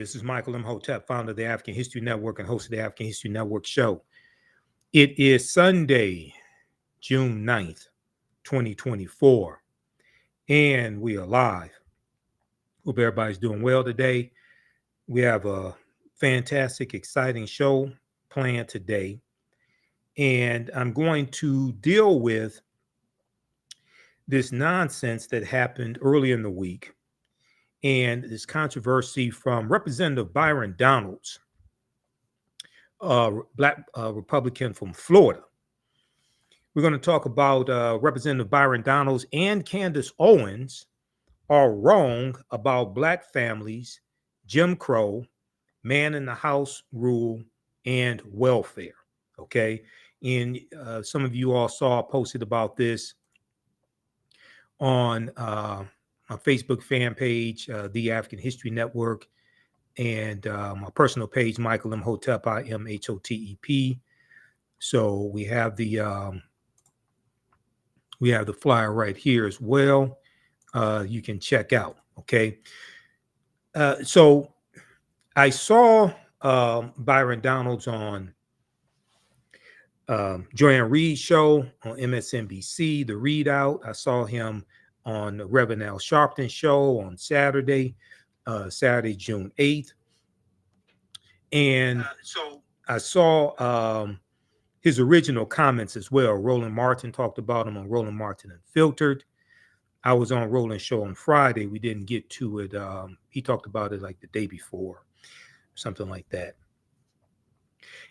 This is Michael Imhotep, founder of the African History Network and host of the African History Network show. It is Sunday, June 9th, 2024, and we are live. Hope everybody's doing well today. We have a fantastic, exciting show planned today, and I'm going to deal with this nonsense that happened early in the week and this controversy from Representative Byron Donalds, Black Republican from Florida. We're going to talk about Representative Byron Donalds and Candace Owens are wrong about Black families, Jim Crow, man in the house rule, and welfare. Okay. And some of you all saw posted about this on my Facebook fan page, The African History Network, and my personal page, Michael Imhotep, Imhotep. So we have the flyer right here as well. You can check out. Okay. So I saw Byron Donalds on Joanne Reed's show on MSNBC, The Readout. I saw him on the Reverend Al Sharpton show on Saturday, June 8th. And so I saw his original comments as well. Roland Martin talked about him on Roland Martin Unfiltered. I was on Roland's show on Friday. We didn't get to it. He talked about it like the day before, something like that.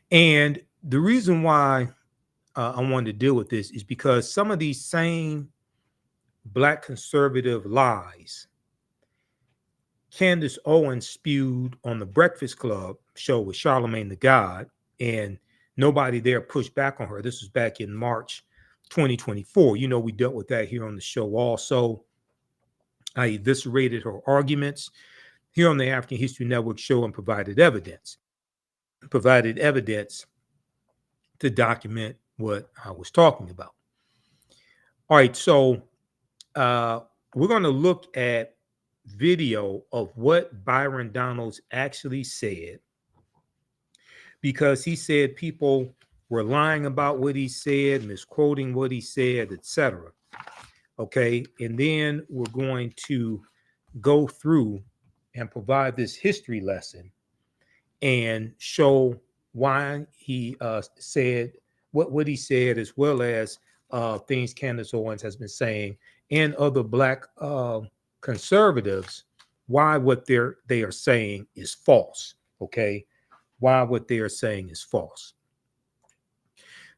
And the reason why I wanted to deal with this is because some of these same Black conservative lies Candace Owens spewed on the Breakfast Club show with Charlemagne the God, and nobody there pushed back on her. This was back in March 2024. You know, we dealt with that here on the show also. I eviscerated her arguments here on the African History Network show and provided evidence to document what I was talking about. All right, so we're going to look at video of what Byron Donalds actually said, because he said people were lying about what he said, misquoting what he said, etc. Okay, and then we're going to go through and provide this history lesson and show why he said what he said, as well as things Candace Owens has been saying and other Black conservatives, why what they are saying is false. Okay, why what they are saying is false.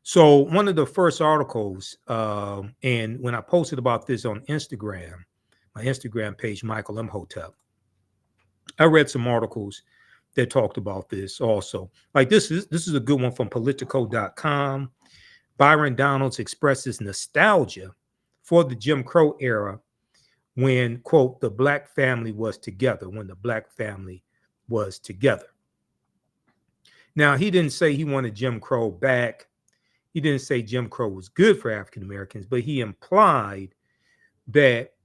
So one of the first articles, and when I posted about this on Instagram, my Instagram page, Michael Imhotep, I read some articles that talked about this also. Like this is a good one from Politico.com. Byron Donalds expresses nostalgia for the Jim Crow era when, quote, the Black family was together, when the Black family was together. Now, he didn't say he wanted Jim Crow back. He didn't say Jim Crow was good for African Americans, but he implied that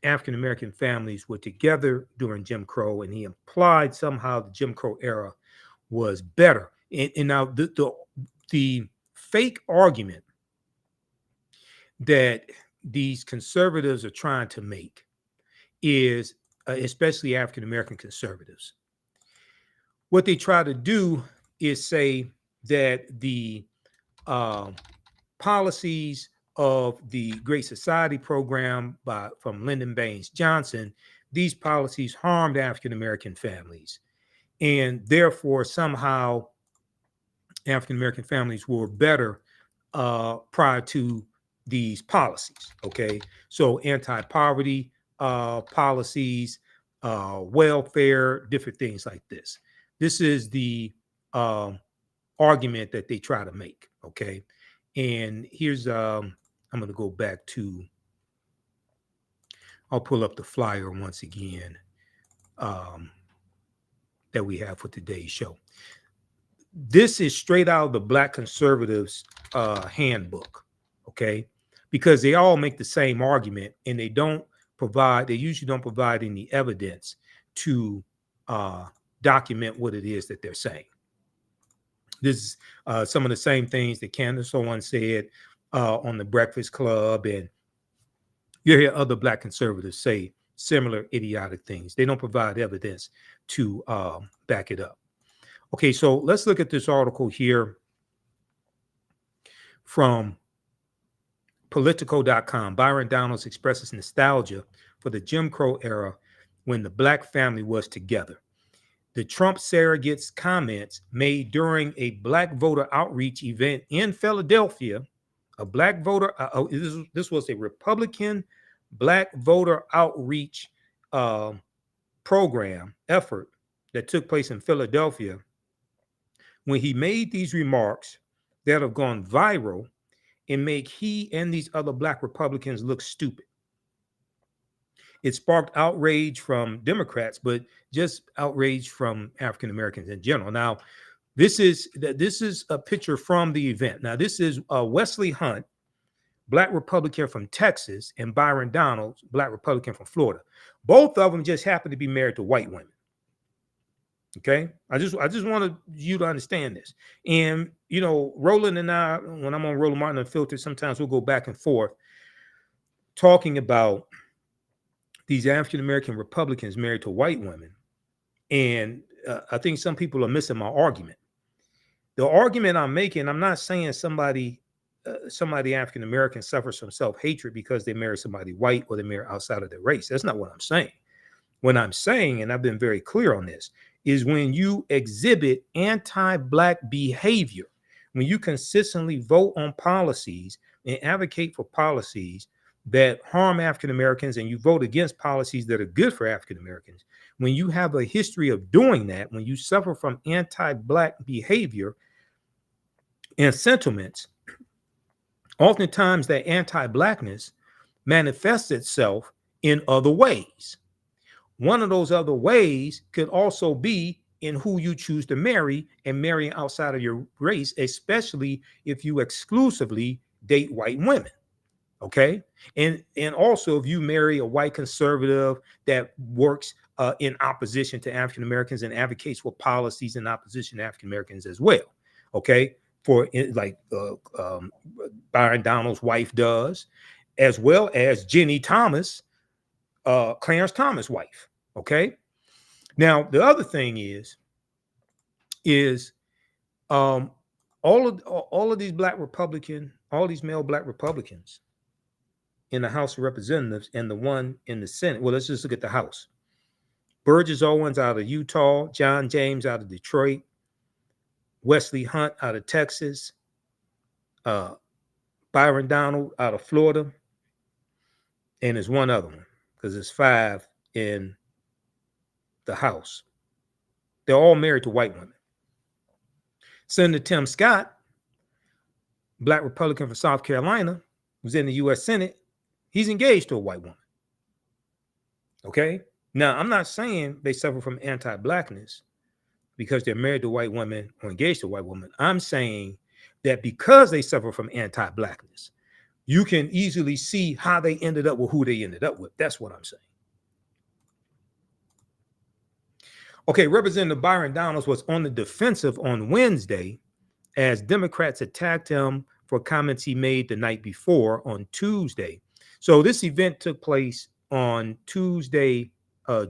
African American families were together during Jim Crow, and he implied somehow the Jim Crow era was better. And now the fake argument that these conservatives are trying to make is, especially African American conservatives, what they try to do is say that the policies of the Great Society program from Lyndon Baines Johnson, these policies harmed African American families, and therefore somehow African American families were better prior to these policies. Okay, so anti-poverty policies, welfare, different things like this. This is the argument that they try to make. Okay, and here's I'm going to go back to. I'll pull up the flyer once again that we have for today's show. This is straight out of the Black conservatives handbook, okay? Because they all make the same argument, and they usually don't provide any evidence to document what it is that they're saying. This is some of the same things that Candace Owens said on the Breakfast Club, and you hear other Black conservatives say similar idiotic things. They don't provide evidence to back it up. Okay, so let's look at this article here from Politico.com. Byron Donalds expresses nostalgia for the Jim Crow era when the Black family was together. The Trump surrogate's comments made during a Black voter outreach event in Philadelphia, a Black voter, this was a Republican Black voter outreach program effort that took place in Philadelphia, when he made these remarks that have gone viral and make he and these other Black Republicans look stupid. It sparked outrage from Democrats, but just outrage from African Americans in general. Now, this is a picture from the event. Now, this is Wesley Hunt, Black Republican from Texas, and Byron Donalds, Black Republican from Florida. Both of them just happen to be married to white women. Okay, I just wanted you to understand this. And you know, Roland and I, when I'm on Roland Martin Unfiltered, sometimes we'll go back and forth talking about these African American Republicans married to white women. And I think some people are missing my argument. The argument I'm making, I'm not saying somebody African American suffers from self-hatred because they marry somebody white or they marry outside of their race. That's not what I'm saying. What I'm saying, and I've been very clear on this, is when you exhibit anti-Black behavior, when you consistently vote on policies and advocate for policies that harm African Americans, and you vote against policies that are good for African Americans, when you have a history of doing that, when you suffer from anti-Black behavior and sentiments, oftentimes that anti-Blackness manifests itself in other ways. One of those other ways could also be in who you choose to marry, and marrying outside of your race, especially if you exclusively date white women. Okay. And also if you marry a white conservative that works in opposition to African Americans and advocates for policies in opposition to African Americans as well. Okay. For like Byron Donalds' wife does, as well as Jenny Thomas, Clarence Thomas' wife. Okay. Now the other thing is all of these Black Republican, all these male Black Republicans in the House of Representatives and the one in the Senate. Well, let's just look at the House. Burgess Owens out of Utah, John James out of Detroit, Wesley Hunt out of Texas, Byron Donald out of Florida, and there's one other one because there's 5 in the House. They're all married to white women. Senator Tim Scott, Black Republican from South Carolina, who's in the U.S. Senate, he's engaged to a white woman. Okay? Now, I'm not saying they suffer from anti-Blackness because they're married to white women or engaged to white women. I'm saying that because they suffer from anti-Blackness, you can easily see how they ended up with who they ended up with. That's what I'm saying. Okay, Representative Byron Donalds was on the defensive on Wednesday as Democrats attacked him for comments he made the night before on Tuesday. So this event took place on Tuesday,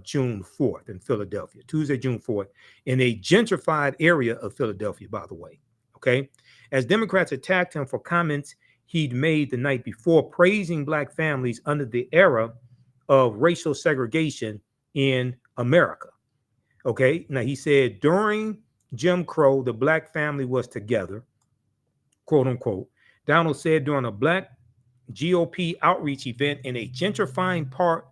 June 4th in Philadelphia, Tuesday, June 4th, in a gentrified area of Philadelphia, by the way. Okay. As Democrats attacked him for comments he'd made the night before praising Black families under the era of racial segregation in America. Okay. Now he said during Jim Crow, the Black family was together, quote unquote. Donald said during a Black GOP outreach event in a gentrifying part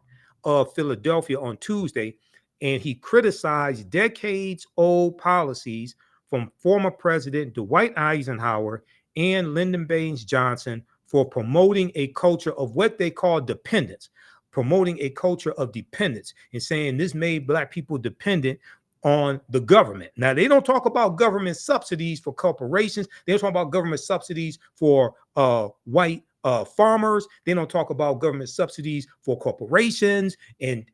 of Philadelphia on Tuesday, and he criticized decades-old policies from former President Dwight Eisenhower and Lyndon Baines Johnson for promoting a culture of what they call dependence, promoting a culture of dependence, and saying this made Black people dependent on the government. Now, they don't talk about government subsidies for corporations. They don't talk about government subsidies for white farmers. They don't talk about government subsidies for corporations and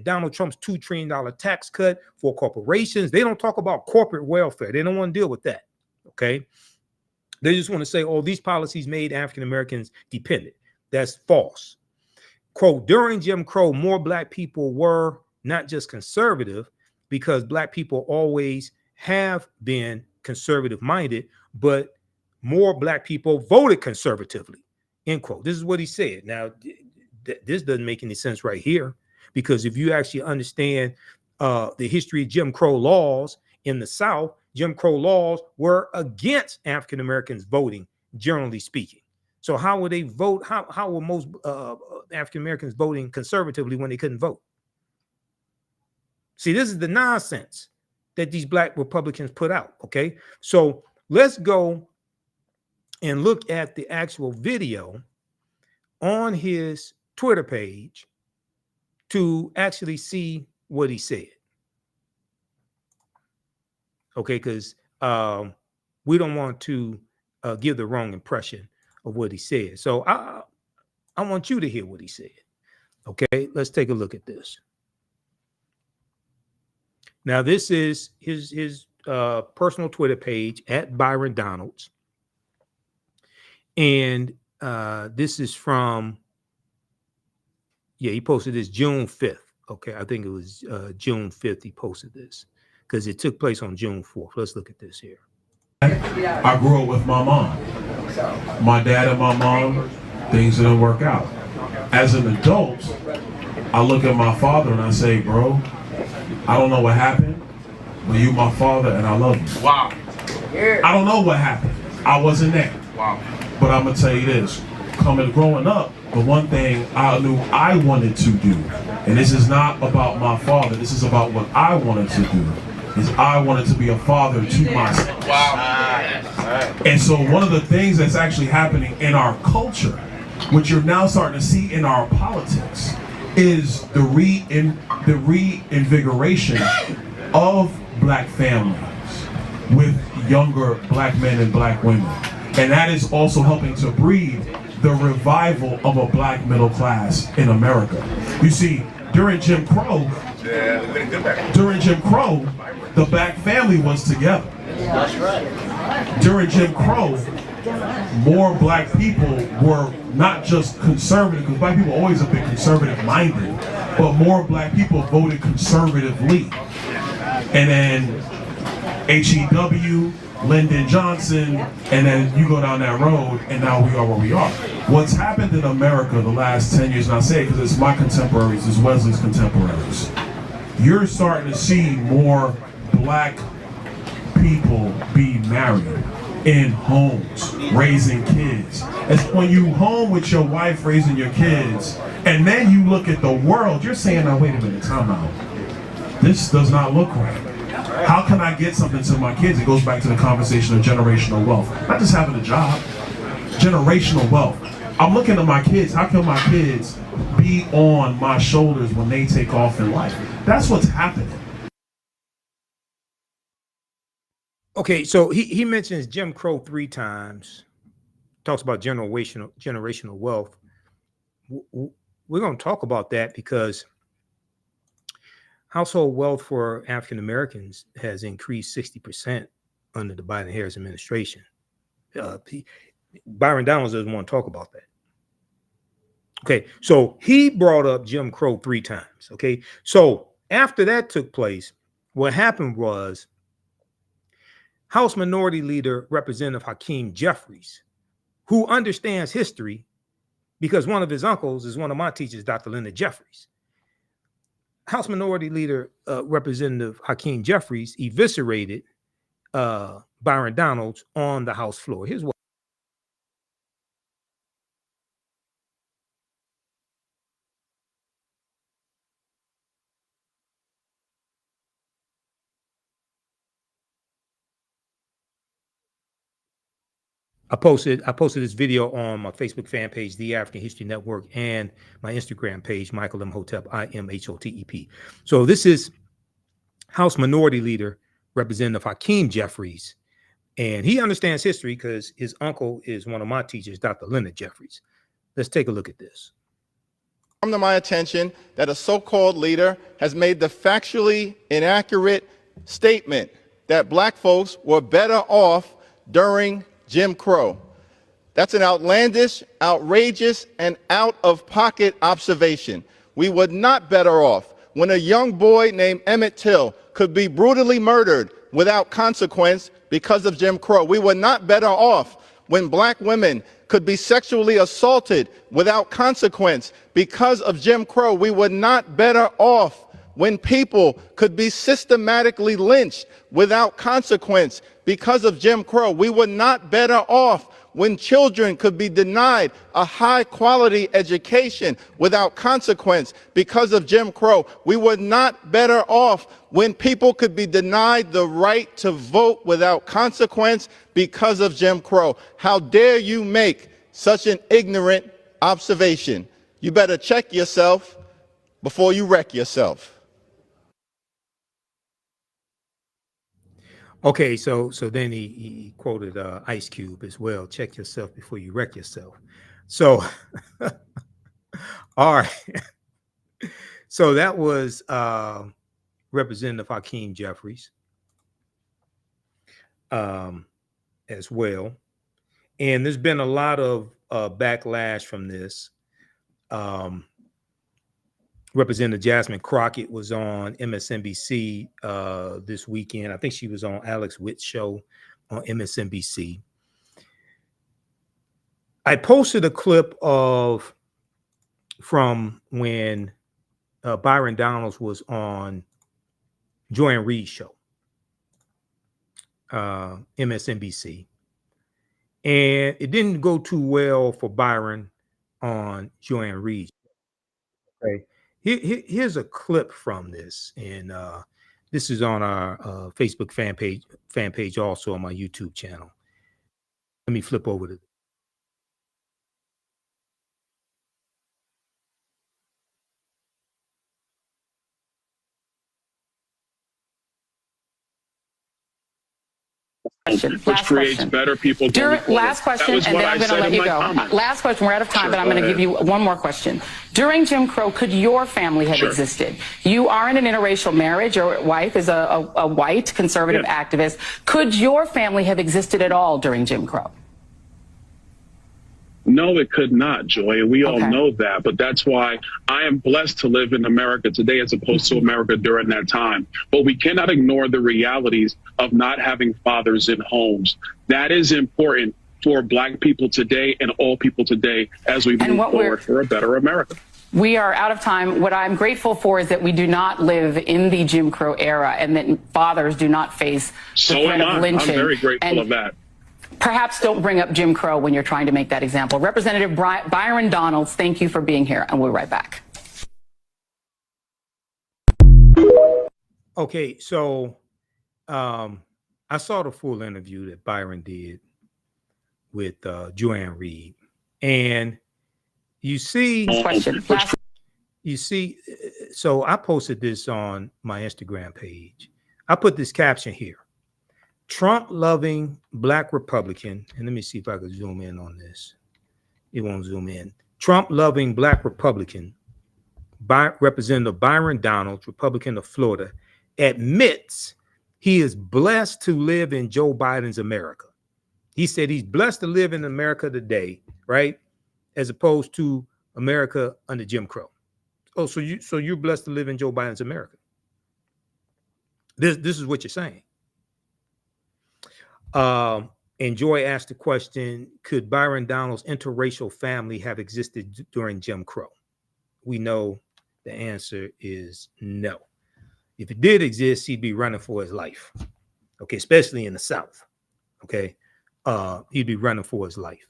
Donald Trump's $2 trillion tax cut for corporations. They don't talk about corporate welfare. They don't want to deal with that. Okay. They just want to say, oh, these policies made African Americans dependent. That's false. Quote, during Jim Crow, more Black people were not just conservative, because Black people always have been conservative minded, but more Black people voted conservatively, end quote. This is what he said. Now, this doesn't make any sense right here, because if you actually understand the history of Jim Crow laws in the South, Jim Crow laws were against African Americans voting, generally speaking. So how would they vote? How were most African Americans voting conservatively when they couldn't vote? See, this is the nonsense that these Black Republicans put out. Okay, so let's go and look at the actual video on his Twitter page to actually see what he said. Okay, because we don't want to give the wrong impression of what he said. So I want you to hear what he said. Okay, let's take a look at this. Now, this is his personal Twitter page at Byron Donalds. And this is from, he posted this June 5th. Okay, I think it was June 5th he posted this, because it took place on June 4th. Let's look at this here. I grew up with my mom. My dad and my mom, things didn't work out. As an adult, I look at my father and I say, bro, I don't know what happened, but you my father and I love you. Wow. I don't know what happened. I wasn't there. Wow. But I'm going to tell you this. Growing up, the one thing I knew I wanted to do, and this is not about my father, this is about what I wanted to do, is I wanted to be a father to myself. Wow. And so one of the things that's actually happening in our culture, which you're now starting to see in our politics, is the reinvigoration of Black families with younger Black men and Black women. And that is also helping to breed the revival of a Black middle class in America. You see, during Jim Crow, the Black family was together. That's right. During Jim Crow, more Black people were not just conservative, because Black people always have been conservative minded, but more Black people voted conservatively. And then HEW, Lyndon Johnson, and then you go down that road, and now we are where we are. What's happened in America the last 10 years, and I say it because it's my contemporaries, it's Wesley's contemporaries, you're starting to see more Black people be married in homes, raising kids. It's when you home with your wife raising your kids, and then you look at the world, you're saying, now wait a minute, time out. This does not look right. How can I get something to my kids? It goes back to the conversation of generational wealth. Not just having a job, generational wealth. I'm looking at my kids. How can my kids be on my shoulders when they take off in life? That's what's happening. Okay, so he mentions Jim Crow 3 times, talks about generational wealth. We're going to talk about that because household wealth for African Americans has increased 60% under the Biden-Harris administration. Byron Donalds doesn't want to talk about that. Okay, so he brought up Jim Crow 3 times. Okay, so after that took place, what happened was House Minority Leader Representative Hakeem Jeffries, who understands history because one of his uncles is one of my teachers, Dr. Lyndon Jeffries. House Minority Leader Representative Hakeem Jeffries eviscerated Byron Donalds on the House floor. Here's what. I posted this video on my Facebook fan page, The African History Network, and my Instagram page, Michael Imhotep, Imhotep. So this is House Minority Leader Representative Hakeem Jeffries, and he understands history because his uncle is one of my teachers, Dr. Lyndon Jeffries. Let's take a look at this. Come to my attention that a so-called leader has made the factually inaccurate statement that black folks were better off during Jim Crow. That's an outlandish, outrageous, and out-of-pocket observation. We were not better off when a young boy named Emmett Till could be brutally murdered without consequence because of Jim Crow. We were not better off when black women could be sexually assaulted without consequence because of Jim Crow. We were not better off when people could be systematically lynched without consequence because of Jim Crow. We were not better off when children could be denied a high-quality education without consequence because of Jim Crow. We were not better off when people could be denied the right to vote without consequence because of Jim Crow. How dare you make such an ignorant observation? You better check yourself before you wreck yourself. Okay, so then he quoted Ice Cube as well. Check yourself before you wreck yourself. So, all right. So that was Representative Hakeem Jeffries as well. And there's been a lot of backlash from this. Representative Jasmine Crockett was on MSNBC this weekend. I think she was on Alex Witt's show on MSNBC. I posted a clip from when Byron Donalds was on Joy and Reed's show, MSNBC. And it didn't go too well for Byron on Joy and Reed. Okay. Here's a clip from this, and this is on our Facebook fan page, also on my YouTube channel. Let me flip over to. Which creates better people. Last question, and then I'm going to let you go. Last question. We're out of time, but I'm going to give you one more question. During Jim Crow, could your family have existed? You are in an interracial marriage. Your wife is a white conservative activist. Could your family have existed at all during Jim Crow? No, it could not, Joy, and we all know that. But that's why I am blessed to live in America today as opposed to America during that time. But we cannot ignore the realities of not having fathers in homes. That is important for Black people today and all people today as we move forward for a better America. We are out of time. What I'm grateful for is that we do not live in the Jim Crow era and that fathers do not face the threat of lynching. I'm very grateful of that. Perhaps don't bring up Jim Crow when you're trying to make that example. Representative Byron Donalds, thank you for being here, and we'll be right back. Okay, so I saw the full interview that Byron did with Joanne Reed, and you see, so I posted this on my Instagram page. I put this caption here. Trump-loving Black Republican, and let me see if I can zoom in on this. It won't zoom in. Trump-loving Black Republican, Representative Byron Donalds, Republican of Florida, admits he is blessed to live in Joe Biden's America. He said he's blessed to live in America today, right? As opposed to America under Jim Crow. Oh, so you're blessed to live in Joe Biden's America. This is what you're saying. And Joy asked the question, could Byron Donalds' interracial family have existed during Jim Crow? We know the answer is no. If it did exist, he'd be running for his life. Okay, especially in the South. Okay, he'd be running for his life.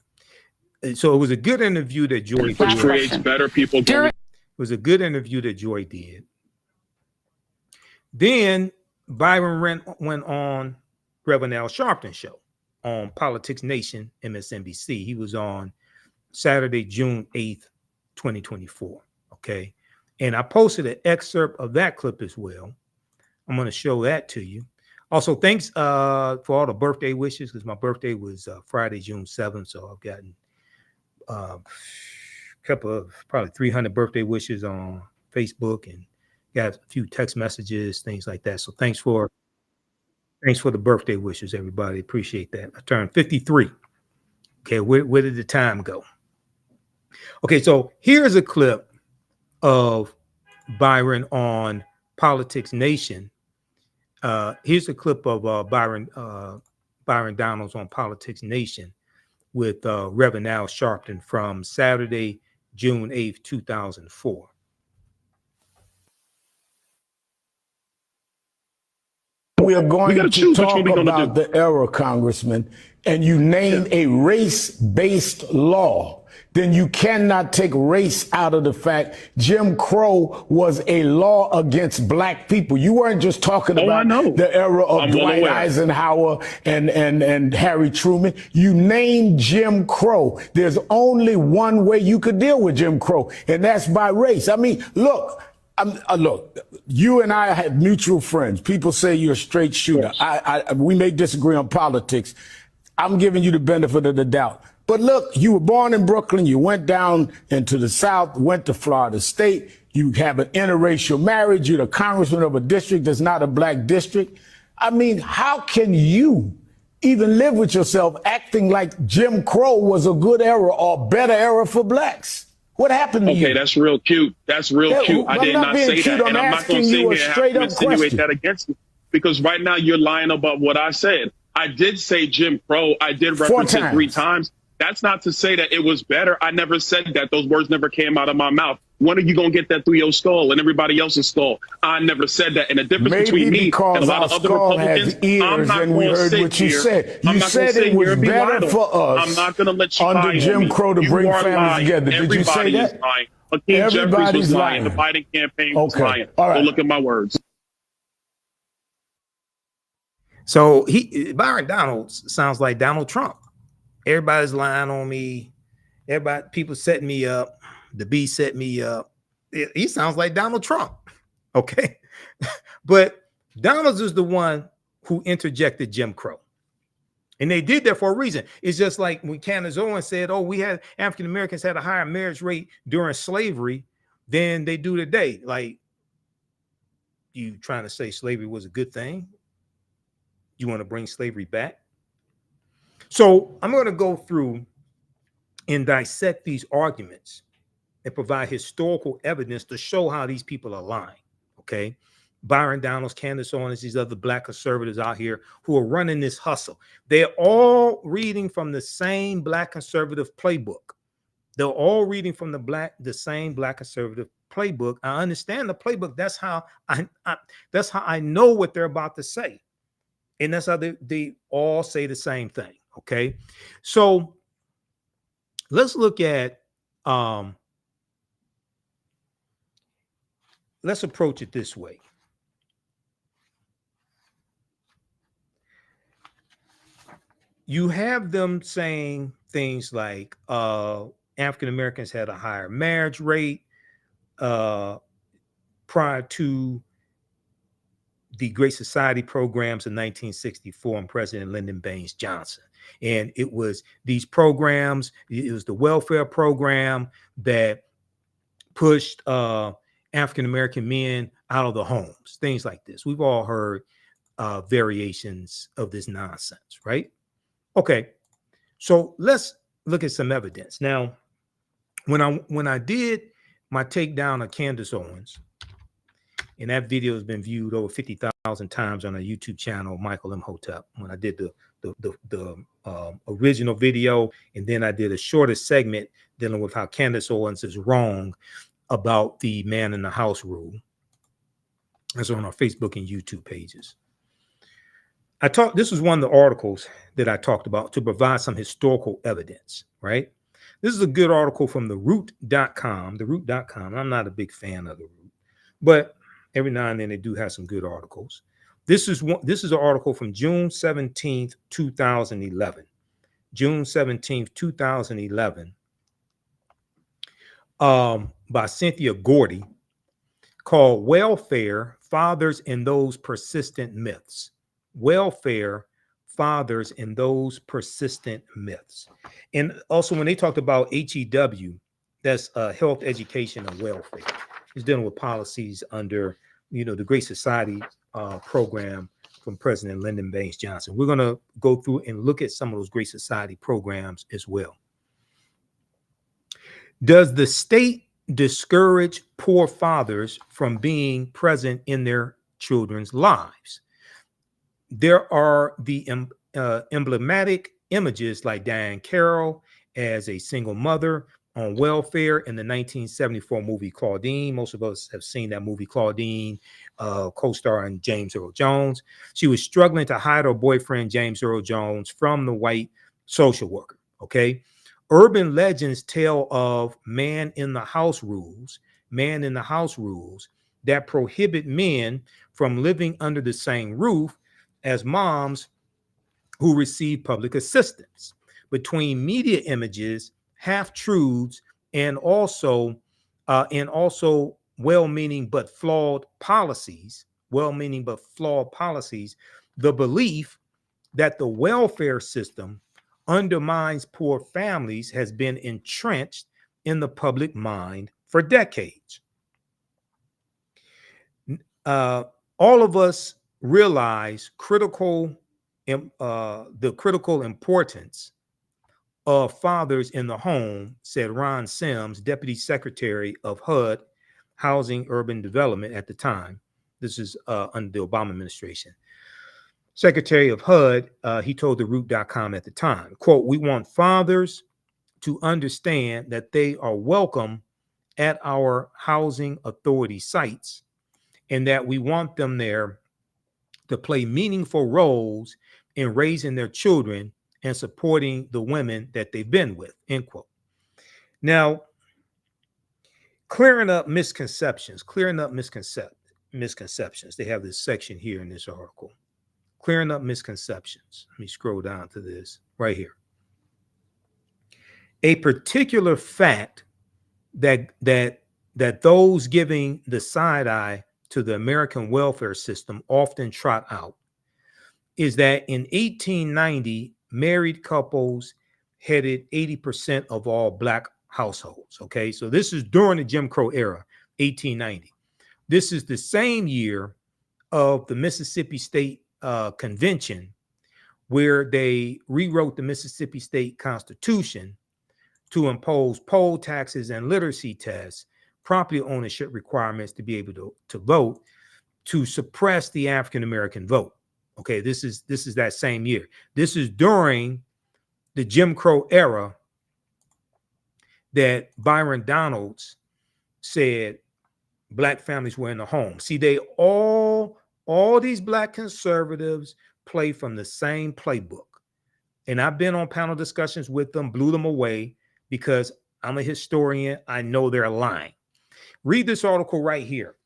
And so it was a good interview that Joy did. Creates better people. It was a good interview that Joy did. Then Byron went on Reverend Al Sharpton's show on Politics Nation, MSNBC. He was on Saturday, June 8th, 2024. Okay. And I posted an excerpt of that clip as well. I'm going to show that to you. Also, thanks for all the birthday wishes, because my birthday was Friday, June 7th. So I've gotten couple of probably 300 birthday wishes on Facebook and got a few text messages, things like that. So thanks for the birthday wishes, everybody. Appreciate that. I turned 53. Okay, where did the time go? Okay, so here's a clip of Byron on Politics Nation. Here's a clip of Byron Donalds on Politics Nation with Reverend Al Sharpton from Saturday, June 8th, 2004. We are going to talk about the era, Congressman, and you name a race-based law, then you cannot take race out of the fact Jim Crow was a law against black people. You weren't just talking about the era of Dwight Eisenhower and Harry Truman. You named Jim Crow. There's only one way you could deal with Jim Crow, and that's by race. I mean, look. Look, you and I have mutual friends. People say you're a straight shooter. Yes. We may disagree on politics. I'm giving you the benefit of the doubt. But look, you were born in Brooklyn. You went down into the South, went to Florida State. You have an interracial marriage. You're the congressman of a district that's not a black district. I mean, how can you even live with yourself acting like Jim Crow was a good era or better era for blacks? What happened to you? Okay, that's real cute. That's real cute. I did not say that. And I'm not going to sit here and have to insinuate that against you. Because right now you're lying about what I said. I did say Jim Crow. I did reference it 3 times. That's not to say that it was better. I never said that. Those words never came out of my mouth. When are you going to get that through your skull and everybody else's skull? I never said that. And the difference between me and a lot of other Republicans, I'm not going to sit here. You said it was better for us. I'm not going to let you under Jim Crow to bring families together. Did you say that? Hakeem Jeffries was lying. The Biden campaign was lying. All right. Go look at my words. So Byron Donalds sounds like Donald Trump. Everybody's lying on me. People setting me up. The B set me up. He sounds like Donald Trump. Okay. But Donalds is the one who interjected Jim Crow. And they did that for a reason. It's just like when Candace Owens said, oh, we had African Americans had a higher marriage rate during slavery than they do today. Like, you trying to say slavery was a good thing? You want to bring slavery back? So I'm going to go through and dissect these arguments and provide historical evidence to show how these people are lying. Okay. Byron Donalds, Candace Owens, these other black conservatives out here who are running this hustle. They're all reading from the same black conservative playbook. They're all reading from the same black conservative playbook. I understand the playbook. That's how I know what they're about to say. And that's how they all say the same thing. Okay. So let's look at, let's approach it this way. You have them saying things like African Americans had a higher marriage rate prior to the Great Society programs in 1964 and President Lyndon Baines Johnson. And it was these programs, it was the welfare program that pushed African American men out of the homes, things like this. We've all heard variations of this nonsense, right? Okay, so let's look at some evidence. Now, when I did my takedown of Candace Owens, and that video has been viewed over 50,000 times on our YouTube channel, Michael Imhotep, when I did the original video, and then I did a shorter segment dealing with how Candace Owens is wrong about the man in the house rule. That's on our Facebook and YouTube pages. This was one of the articles that I talked about to provide some historical evidence, right? This is a good article from theroot.com. Theroot.com. I'm not a big fan of the Root, but every now and then they do have some good articles. This is an article from June 17th, 2011. June 17th, 2011, by Cynthia Gordy, called Welfare, Fathers and Those Persistent Myths. Welfare, Fathers and Those Persistent Myths. And also when they talked about HEW, That's health, education, and welfare. It's dealing with policies under, the Great Society program from President Lyndon Baines Johnson. We're going to go through and look at some of those Great Society programs as well. Does the state discourage poor fathers from being present in their children's lives? There are the emblematic images like Diane Carroll as a single mother on welfare in the 1974 movie Claudine. Most of us have seen that movie Claudine, co-starring James Earl Jones. She was struggling to hide her boyfriend, James Earl Jones, from the white social worker, okay? Urban legends tell of man in the house rules that prohibit men from living under the same roof as moms who receive public assistance. Between media images, half-truths, and also well-meaning but flawed policies, the belief that the welfare system undermines poor families has been entrenched in the public mind for decades. All of us realize the critical importance of fathers in the home, said Ron Sims, Deputy Secretary of HUD, Housing Urban Development at the time. This is under the Obama administration. Secretary of HUD, he told TheRoot.com at the time, quote, "We want fathers to understand that they are welcome at our housing authority sites and that we want them there to play meaningful roles in raising their children and supporting the women that they've been with," end quote. Now, clearing up misconceptions. They have this section here in this article. Clearing up misconceptions. Let me scroll down to this right here. A particular fact that those giving the side eye to the American welfare system often trot out is that in 1890, married couples headed 80% of all Black households. Okay, so this is during the Jim Crow era, 1890. This is the same year of the Mississippi State Convention, where they rewrote the Mississippi State Constitution to impose poll taxes and literacy tests, property ownership requirements to be able to vote, to suppress the African American vote. Okay, this is that same year. This is during the Jim Crow era that Byron Donalds said Black families were in the home. See, they all these Black conservatives play from the same playbook. And I've been on panel discussions with them, blew them away because I'm a historian. I know they're lying. Read this article right here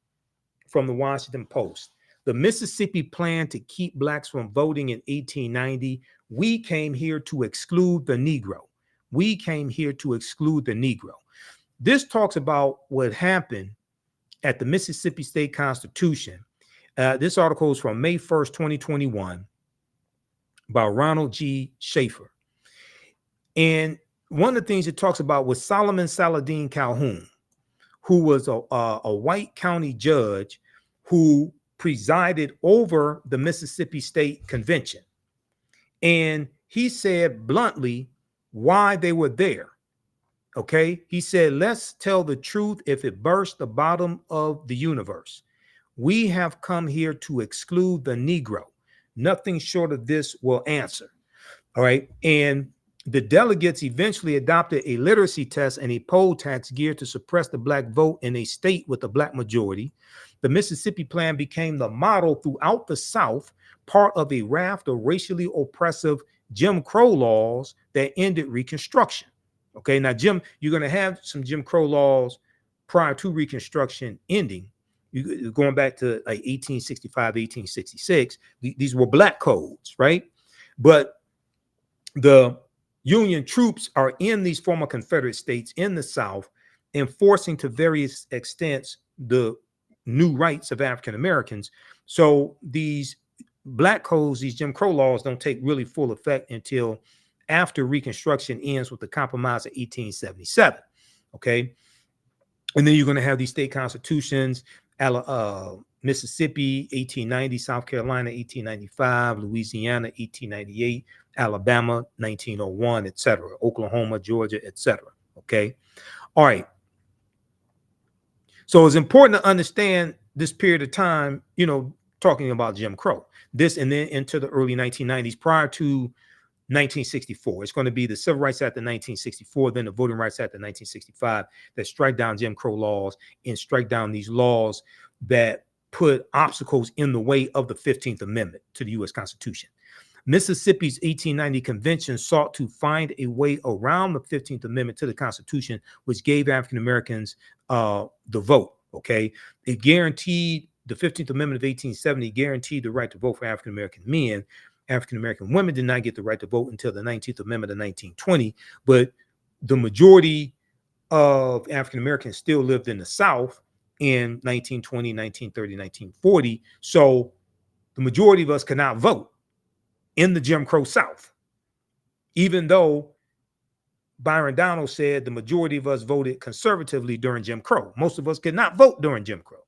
from the Washington Post. The Mississippi plan to keep Blacks from voting in 1890. We came here to exclude the Negro. We came here to exclude the Negro. This talks about what happened at the Mississippi State Constitution. This article is from May 1st, 2021 by Ronald G. Schaefer. And one of the things it talks about was Solomon Saladin Calhoun, who was a white county judge who presided over the Mississippi State Convention. And he said bluntly why they were there. Okay, he said, let's tell the truth if it burst the bottom of the universe. We have come here to exclude the Negro. Nothing short of this will answer. All right. And the delegates eventually adopted a literacy test and a poll tax geared to suppress the Black vote in a state with a Black majority. The Mississippi Plan became the model throughout the South, part of a raft of racially oppressive Jim Crow laws that ended Reconstruction. Okay, now, you're going to have some Jim Crow laws prior to Reconstruction ending. Going back to like 1865, 1866, these were Black codes, right? But the Union troops are in these former Confederate states in the South, enforcing to various extents the new rights of African Americans. So these Black codes, these Jim Crow laws, don't take really full effect until after Reconstruction ends with the Compromise of 1877. Okay. And then you're going to have these state constitutions, Mississippi, 1890, South Carolina, 1895, Louisiana, 1898, Alabama, 1901, etc., Oklahoma, Georgia, etc. Okay. All right. So it's important to understand this period of time, you know, talking about Jim Crow, this and then into the early 1990s prior to 1964. It's going to be the Civil Rights Act of 1964, then the Voting Rights Act of 1965 that strike down Jim Crow laws and strike down these laws that put obstacles in the way of the 15th Amendment to the U.S. Constitution. Mississippi's 1890 convention sought to find a way around the 15th Amendment to the Constitution, which gave African Americans the vote. Okay, it guaranteed the 15th Amendment of 1870 guaranteed the right to vote for African American men. African American women did not get the right to vote until the 19th Amendment of 1920, but the majority of African Americans still lived in the South in 1920, 1930, 1940. So the majority of us could not vote in the Jim Crow South, even though Byron Donalds said the majority of us voted conservatively during Jim Crow. Most of us could not vote during Jim Crow.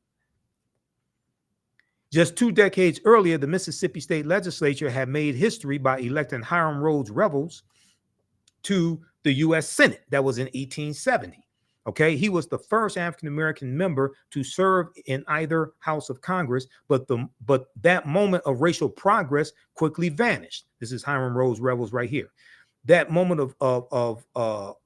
Just 2 decades earlier, the Mississippi State Legislature had made history by electing Hiram Rhodes Revels to the U.S. Senate. That was in 1870. Okay, he was the first African-American member to serve in either house of Congress, but that moment of racial progress quickly vanished. This is Hiram Rhodes Revels right here. That moment of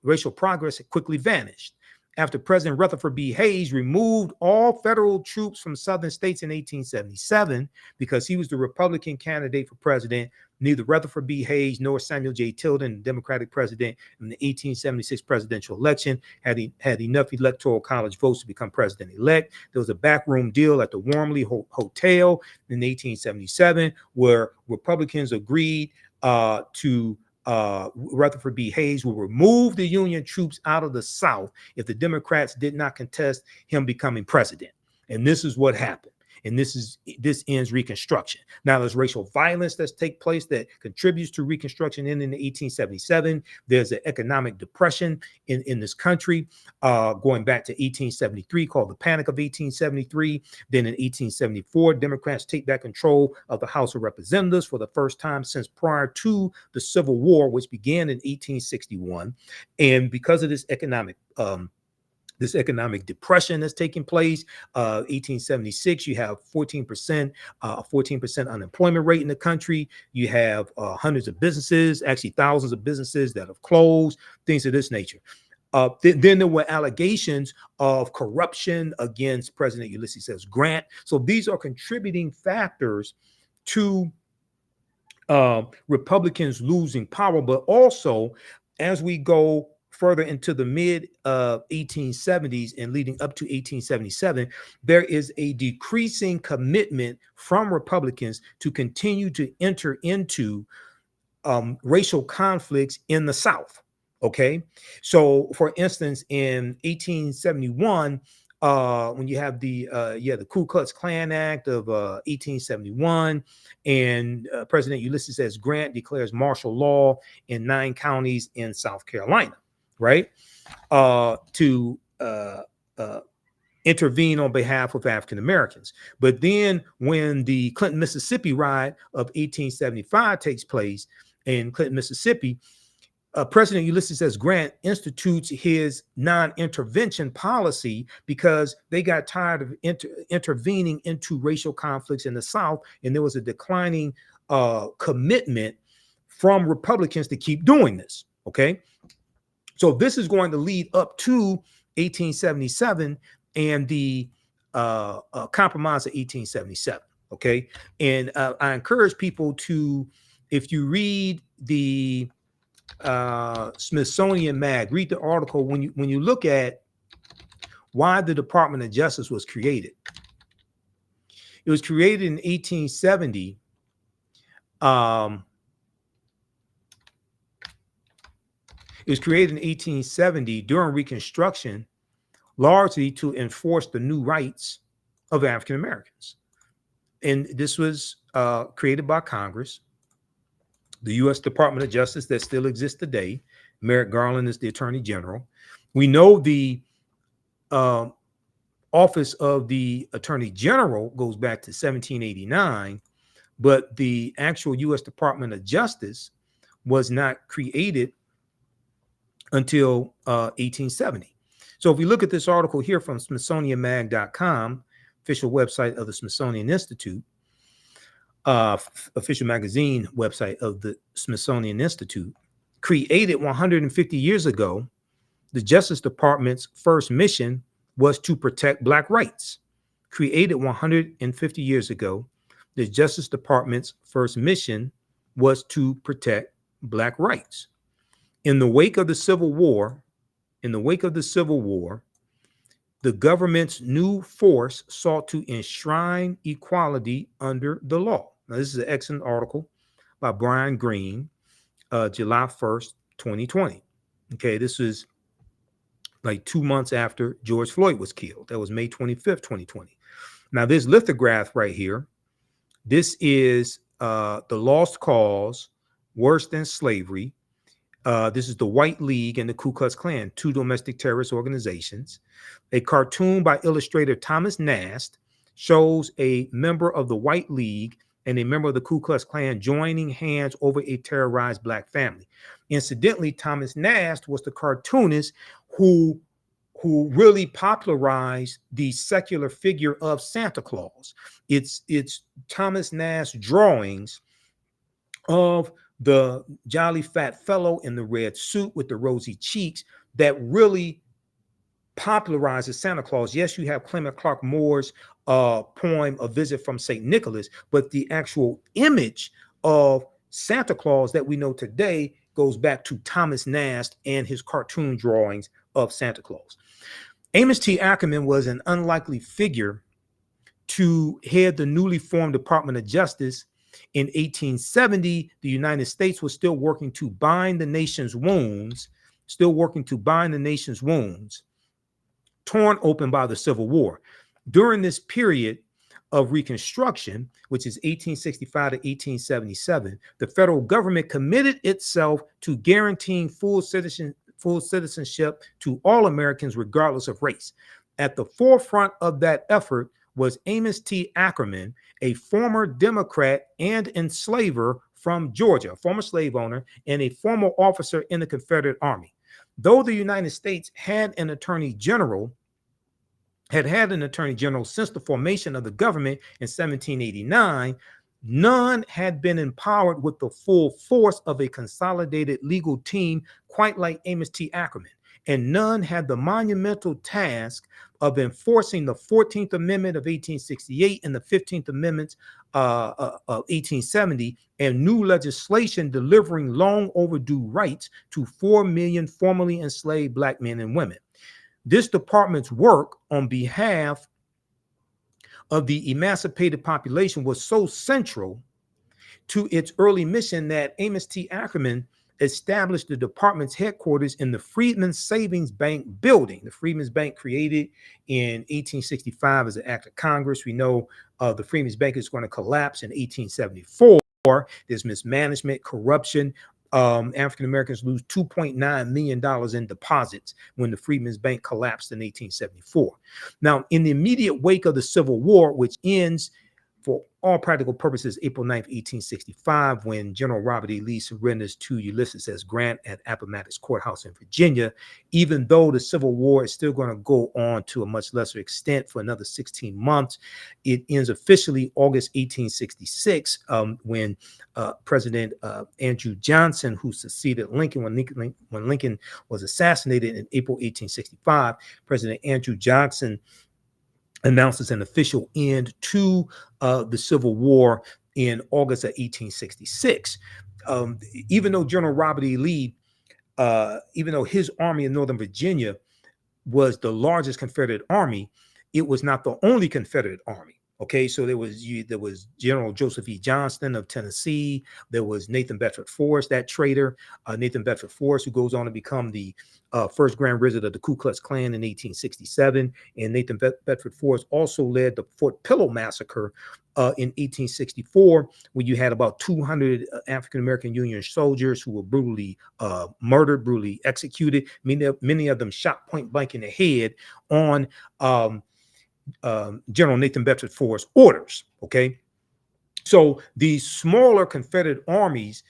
racial progress quickly vanished after President Rutherford B. Hayes removed all federal troops from southern states in 1877 because he was the Republican candidate for president. Neither Rutherford B. Hayes nor Samuel J. Tilden, the Democratic president in the 1876 presidential election, had enough electoral college votes to become president-elect. There was a backroom deal at the Wormley Hotel in 1877 where Republicans agreed to Rutherford B. Hayes will remove the Union troops out of the South if the Democrats did not contest him becoming president. And this is what happened. And this ends Reconstruction. Now there's racial violence that's take place that contributes to Reconstruction in 1877. There's an economic depression in this country going back to 1873 called the Panic of 1873. Then in 1874, Democrats take back control of the House of Representatives for the first time since prior to the Civil War, which began in 1861. And because of this economic depression that's taking place, 1876, you have 14% unemployment rate in the country. You have hundreds of businesses, actually thousands of businesses that have closed, things of this nature. Then there were allegations of corruption against President Ulysses S. Grant. So these are contributing factors to Republicans losing power, but also as we go further into the mid 1870s and leading up to 1877, there is a decreasing commitment from Republicans to continue to enter into racial conflicts in the South. Okay, so for instance, in 1871, when you have the Ku Klux Klan Act of 1871, and President Ulysses S. Grant declares martial law in 9 counties in South Carolina, right, to intervene on behalf of African Americans. But then when the Clinton, Mississippi riot of 1875 takes place in Clinton, Mississippi, President Ulysses S. Grant institutes his non-intervention policy because they got tired of intervening into racial conflicts in the South, and there was a declining commitment from Republicans to keep doing this, okay? So this is going to lead up to 1877 and the Compromise of 1877, okay? And I encourage people to, if you read the Smithsonian Mag, read the article when you look at why the Department of Justice was created. It was created in 1870. It was created in 1870 during Reconstruction, largely to enforce the new rights of African Americans. And this was created by Congress. The U.S. Department of Justice that still exists today. Merrick Garland is the Attorney General. We know the office of the Attorney General goes back to 1789, but the actual U.S. Department of Justice was not created until 1870. So if we look at this article here from SmithsonianMag.com, official website of the Smithsonian Institute, official magazine website of the Smithsonian Institute, created 150 years ago, the Justice Department's first mission was to protect Black rights. Created 150 years ago, the Justice Department's first mission was to protect Black rights. In the wake of the Civil War, the government's new force sought to enshrine equality under the law. Now, this is an excellent article by Brian Greene, July 1st, 2020. Okay, this is like 2 months after George Floyd was killed. That was May 25th, 2020. Now, this lithograph right here, this is the lost cause, worse than slavery. This is the White League and the Ku Klux Klan, two domestic terrorist organizations. A cartoon by illustrator Thomas Nast shows a member of the White League and a member of the Ku Klux Klan joining hands over a terrorized Black family. Incidentally, Thomas Nast was the cartoonist who really popularized the secular figure of Santa Claus. It's Thomas Nast's drawings of the jolly fat fellow in the red suit with the rosy cheeks that really popularizes Santa Claus. Yes, you have Clement Clark Moore's poem, A Visit from St. Nicholas, but the actual image of Santa Claus that we know today goes back to Thomas Nast and his cartoon drawings of Santa Claus. Amos T. Ackerman was an unlikely figure to head the newly formed Department of Justice. In 1870, the United States was still working to bind the nation's wounds, torn open by the Civil War. During this period of Reconstruction, which is 1865 to 1877, the federal government committed itself to guaranteeing full citizenship to all Americans, regardless of race. At the forefront of that effort was Amos T. Ackerman, a former Democrat and enslaver from Georgia, a former slave owner and a former officer in the Confederate Army. Though the United States had an attorney general since the formation of the government in 1789, none had been empowered with the full force of a consolidated legal team quite like Amos T. Ackerman, and none had the monumental task of enforcing the 14th Amendment of 1868 and the 15th Amendment of 1870 and new legislation delivering long overdue rights to 4 million formerly enslaved Black men and women. This department's work on behalf of the emancipated population was so central to its early mission that Amos T. Ackerman established the department's headquarters in the Freedmen's Savings Bank building. The Freedmen's Bank, created in 1865 as an act of Congress. We know the Freedmen's Bank is going to collapse in 1874. There's mismanagement, corruption. African Americans lose $2.9 million in deposits when the Freedmen's Bank collapsed in 1874. Now, in the immediate wake of the Civil War, which ends for all practical purposes April 9th, 1865, when General Robert E. Lee surrenders to Ulysses S. Grant at Appomattox Courthouse in Virginia, even though the Civil War is still going to go on to a much lesser extent for another 16 months. It ends officially August 1866, when President Andrew Johnson, who succeeded Lincoln when Lincoln was assassinated in April 1865, President Andrew Johnson announces an official end to the Civil War in August of 1866. Even though General Robert E. Lee, even though his army in Northern Virginia was the largest Confederate army, it was not the only Confederate army. Okay, so there was General Joseph E. Johnston of Tennessee. There was Nathan Bedford Forrest, that traitor, Nathan Bedford Forrest, who goes on to become the first Grand Wizard of the Ku Klux Klan in 1867. And Nathan Bedford Forrest also led the Fort Pillow Massacre in 1864, where you had about 200 African-American Union soldiers who were brutally murdered, brutally executed. Many of them shot point blank in the head on General Nathan Bedford Forrest's orders. Okay, so these smaller Confederate armies,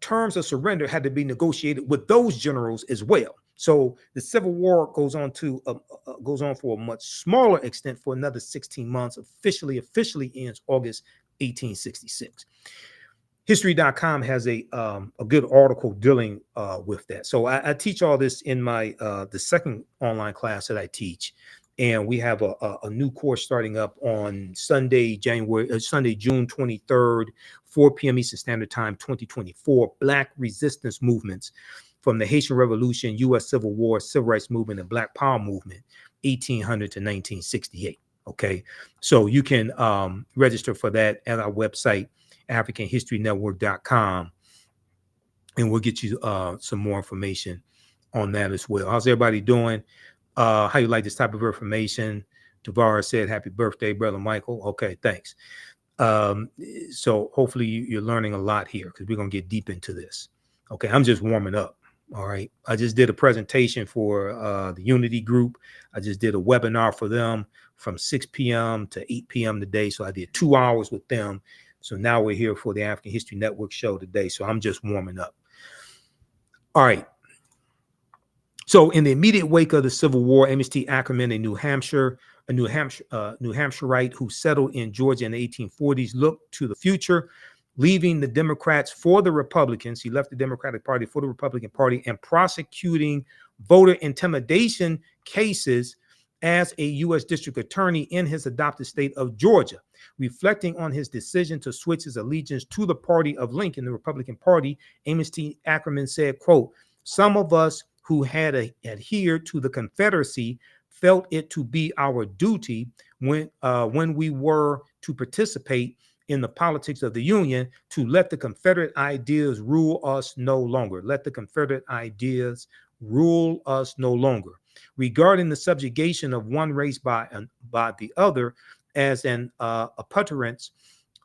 terms of surrender had to be negotiated with those generals as well. So the Civil War goes on for a much smaller extent for another 16 months. Officially ends August 1866. History.com has a good article dealing with that. So I teach all this in my the second online class that I teach. And we have a new course starting up on Sunday, June 23rd, 4 p.m. Eastern Standard Time, 2024. Black resistance movements from the Haitian Revolution, U.S. Civil War, Civil Rights Movement, and Black Power Movement, 1800 to 1968. Okay, so you can register for that at our website, AfricanHistoryNetwork.com, and we'll get you some more information on that as well. How's everybody doing? How you like this type of information? Tavara said, "Happy birthday, brother Michael." Okay, thanks. So hopefully you're learning a lot here, because we're gonna get deep into this. Okay, I'm just warming up. All right, I just did a presentation for the Unity group. I just did a webinar for them from 6 p.m. to 8 p.m. today. So I did 2 hours with them. So now we're here for the African History Network show today. So I'm just warming up. All right. So in the immediate wake of the Civil War, Amos T. Ackerman, a New Hampshireite who settled in Georgia in the 1840s, looked to the future, leaving the Democrats for the Republicans. He left the Democratic Party for the Republican Party and prosecuting voter intimidation cases as a U.S. District Attorney in his adopted state of Georgia. Reflecting on his decision to switch his allegiance to the party of Lincoln, the Republican Party, Amos T. Ackerman said, quote, "Some of us who had adhered to the Confederacy felt it to be our duty when we were to participate in the politics of the Union to let the Confederate ideas rule us no longer. Let the Confederate ideas rule us no longer. Regarding the subjugation of one race by the other as an appurtenance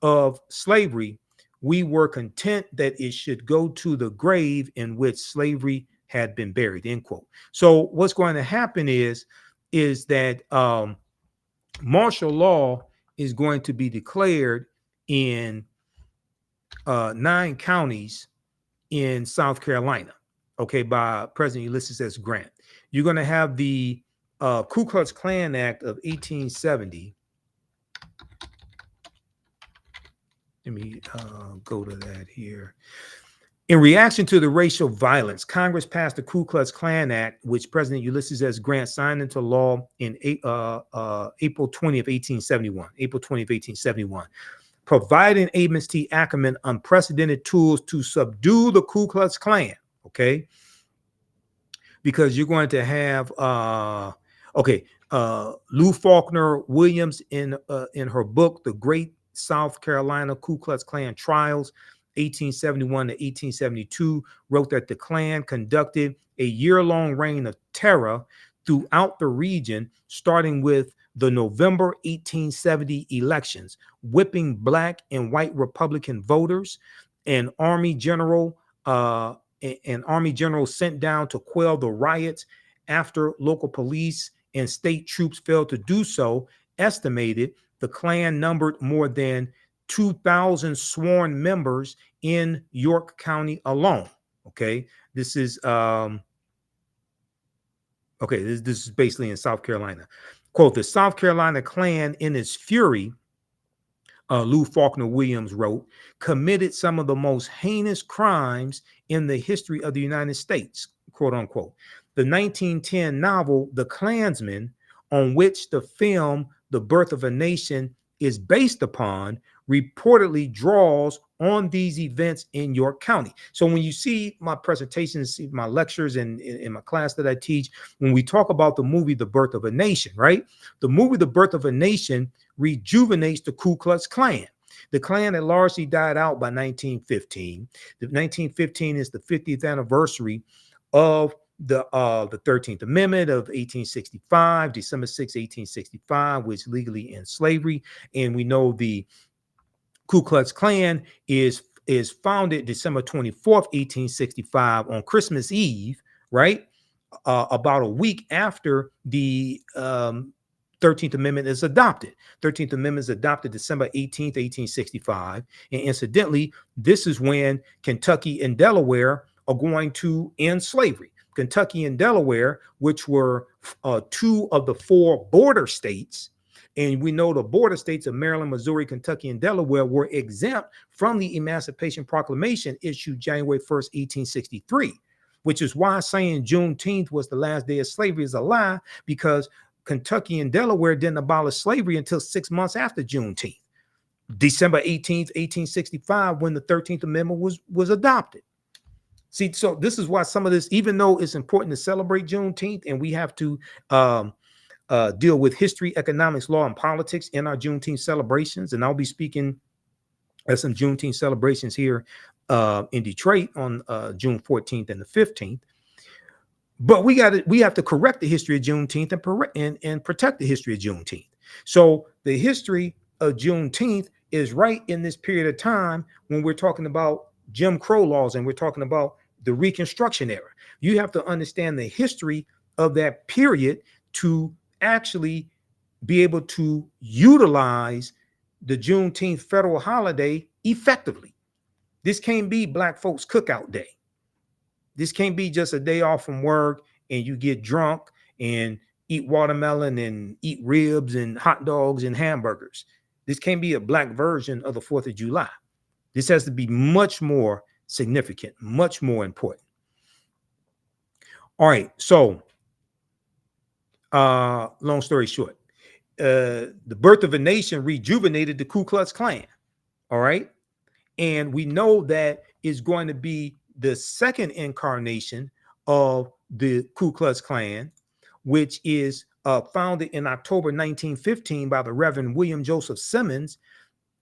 of slavery, we were content that it should go to the grave in which slavery had been buried," end quote. So what's going to happen is that martial law is going to be declared in 9 counties in South Carolina, okay, by President Ulysses S. Grant. You're going to have the Ku Klux Klan Act of 1870. Let me go to that here. In reaction to the racial violence, Congress passed the Ku Klux Klan Act, which President Ulysses S. Grant signed into law in April 20 of 1871, providing Amos T. Ackerman unprecedented tools to subdue the Ku Klux Klan, okay? Because you're going to have, Lou Faulkner Williams in her book, The Great South Carolina Ku Klux Klan Trials, 1871 to 1872, wrote that the Klan conducted a year-long reign of terror throughout the region, starting with the November 1870 elections, whipping black and white Republican voters. An army general sent down to quell the riots after local police and state troops failed to do so, estimated the Klan numbered more than 2,000 sworn members in York County alone. Okay, this is this is basically in South Carolina. Quote, "The South Carolina Klan, in its fury," Lou Faulkner Williams wrote, "committed some of the most heinous crimes in the history of the United States," quote unquote. The 1910 novel, The Klansman, on which the film The Birth of a Nation is based upon, reportedly draws on these events in York County. So when you see my presentations, see my lectures, and in my class that I teach, when we talk about the movie The Birth of a Nation, right? The movie The Birth of a Nation rejuvenates the Ku Klux Klan. The Klan had largely died out by 1915. The 1915 is the 50th anniversary of the 13th Amendment of 1865, December 6, 1865, which legally ends slavery. And we know the Ku Klux Klan is founded December 24th, 1865 on Christmas Eve, right? About a week after the 13th Amendment is adopted. 13th Amendment is adopted December 18th, 1865. And incidentally, this is when Kentucky and Delaware are going to end slavery. Kentucky and Delaware, which were two of the four border states, and we know the border states of Maryland, Missouri, Kentucky, and Delaware were exempt from the Emancipation Proclamation issued January 1st, 1863, which is why saying Juneteenth was the last day of slavery is a lie, because Kentucky and Delaware didn't abolish slavery until 6 months after Juneteenth, December 18th, 1865, when the 13th Amendment was adopted. See, so this is why some of this, even though it's important to celebrate Juneteenth, and we have to deal with history, economics, law, and politics in our Juneteenth celebrations, and I'll be speaking at some Juneteenth celebrations here in Detroit on June 14th and the 15th. But we have to correct the history of Juneteenth and protect the history of Juneteenth. So the history of Juneteenth is right in this period of time when we're talking about Jim Crow laws and we're talking about the Reconstruction era. You have to understand the history of that period to actually be able to utilize the Juneteenth federal holiday effectively. This can't be Black folks cookout day. This can't be just a day off from work and you get drunk and eat watermelon and eat ribs and hot dogs and hamburgers. This can't be a Black version of the 4th of July. This has to be much more significant, much more important. All right, so long story short, the Birth of a Nation rejuvenated the Ku Klux Klan. All right, and we know that is going to be the second incarnation of the Ku Klux Klan, which is founded in October 1915 by the Reverend William Joseph Simmons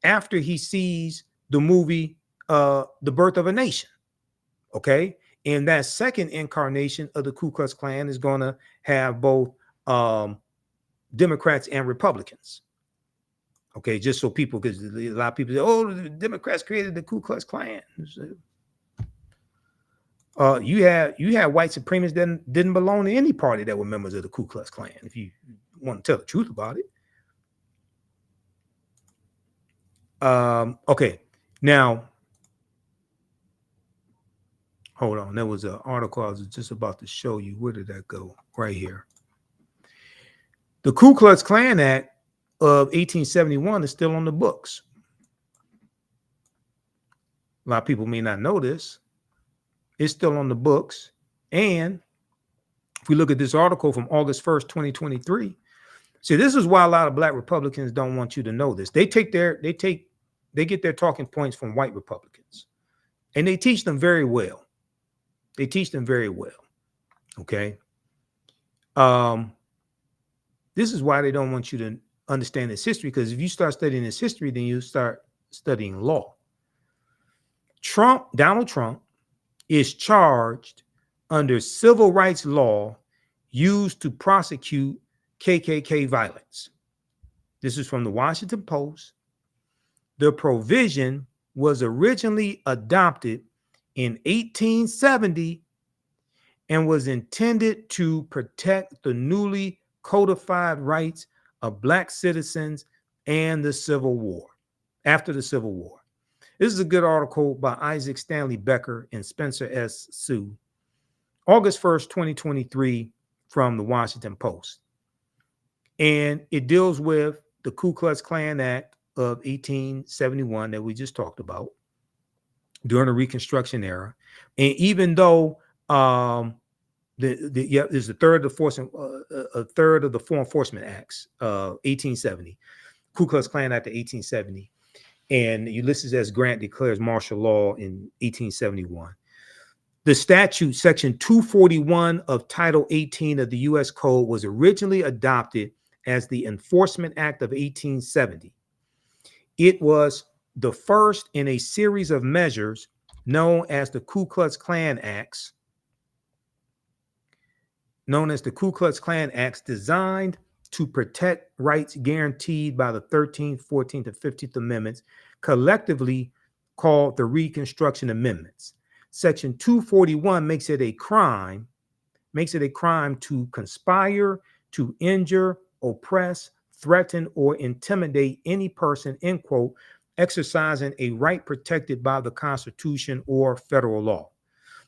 after he sees the movie The Birth of a Nation. Okay, and that second incarnation of the Ku Klux Klan is going to have both Democrats and Republicans. Okay, just so people, because a lot of people say, oh, the Democrats created the Ku Klux Klan. You had white supremacists that didn't belong to any party that were members of the Ku Klux Klan, if you want to tell the truth about it. Okay, now, hold on. There was an article I was just about to show you. Where did that go? Right here. The Ku Klux Klan Act of 1871 is still on the books. A lot of people may not know this. It's still on the books. And if we look at this article from August 1st, 2023, see, this is why a lot of Black Republicans don't want you to know this. They get their talking points from white Republicans, and they teach them very well. They teach them very well. Okay. This is why they don't want you to understand this history, because if you start studying this history, then you start studying law. Donald Trump is charged under civil rights law used to prosecute KKK violence. This is from the Washington Post. The provision was originally adopted in 1870 and was intended to protect the newly codified rights of Black citizens and the Civil War, after the Civil War. This is a good article by Isaac Stanley Becker and Spencer S. Sue, August 1st, 2023, from the Washington Post. And it deals with the Ku Klux Klan Act of 1871 that we just talked about during the Reconstruction era. And even though there's a third of the Four Enforcement Acts, 1870, Ku Klux Klan Act of 1870. and Ulysses S. Grant declares martial law in 1871. The statute, section 241 of Title 18 of the U.S. Code, was originally adopted as the Enforcement Act of 1870. It was the first in a series of measures known as the Ku Klux Klan Acts, designed to protect rights guaranteed by the 13th, 14th, and 15th Amendments, collectively called the Reconstruction Amendments. Section 241 makes it a crime to conspire, to injure, oppress, threaten, or intimidate any person, end quote, exercising a right protected by the Constitution or federal law.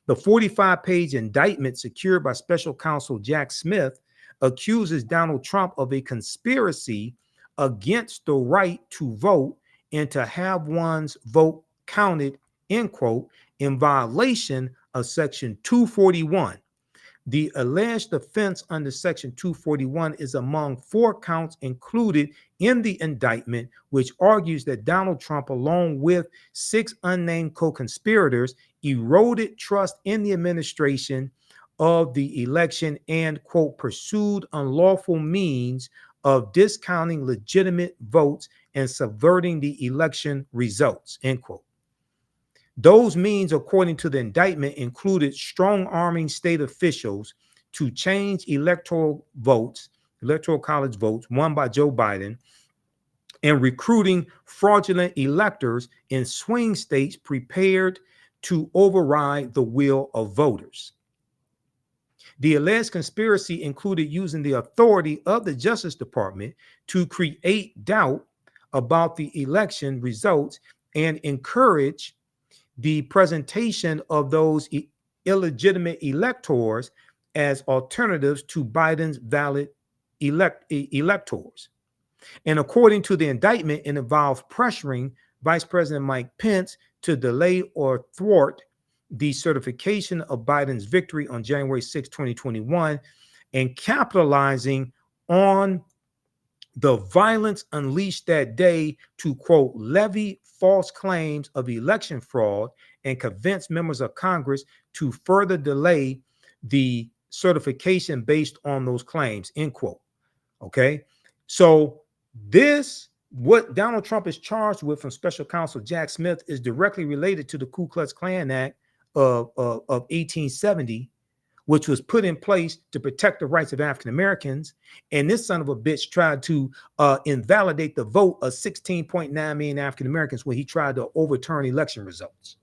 The 45-page indictment secured by Special Counsel Jack Smith accuses Donald Trump of a conspiracy against the right to vote and to have one's vote counted, end quote, in violation of Section 241. The alleged offense under Section 241 is among 4 counts included in the indictment, which argues that Donald Trump, along with 6 unnamed co-conspirators, eroded trust in the administration of the election and, quote, pursued unlawful means of discounting legitimate votes and subverting the election results, end quote. Those means, according to the indictment, included strong-arming state officials to change electoral college votes won by Joe Biden, and recruiting fraudulent electors in swing states prepared to override the will of voters. The alleged conspiracy included using the authority of the Justice Department to create doubt about the election results and encourage the presentation of those illegitimate electors as alternatives to Biden's valid electors. And according to the indictment, it involved pressuring Vice President Mike Pence to delay or thwart the certification of Biden's victory on January 6, 2021, and capitalizing on the violence unleashed that day to, quote, levy false claims of election fraud and convince members of Congress to further delay the certification based on those claims, end quote. Okay. So what Donald Trump is charged with from Special Counsel Jack Smith is directly related to the Ku Klux Klan Act of 1870, which was put in place to protect the rights of African Americans. And this son of a bitch tried to invalidate the vote of 16.9 million African Americans when he tried to overturn election results.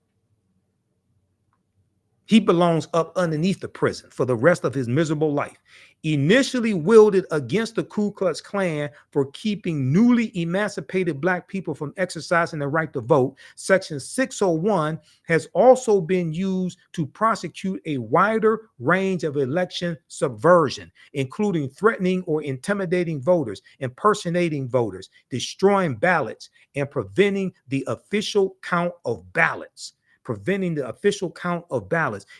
He belongs up underneath the prison for the rest of his miserable life. Initially wielded against the Ku Klux Klan for keeping newly emancipated Black people from exercising the right to vote, Section 601 has also been used to prosecute a wider range of election subversion, including threatening or intimidating voters, impersonating voters, destroying ballots, and preventing the official count of ballots.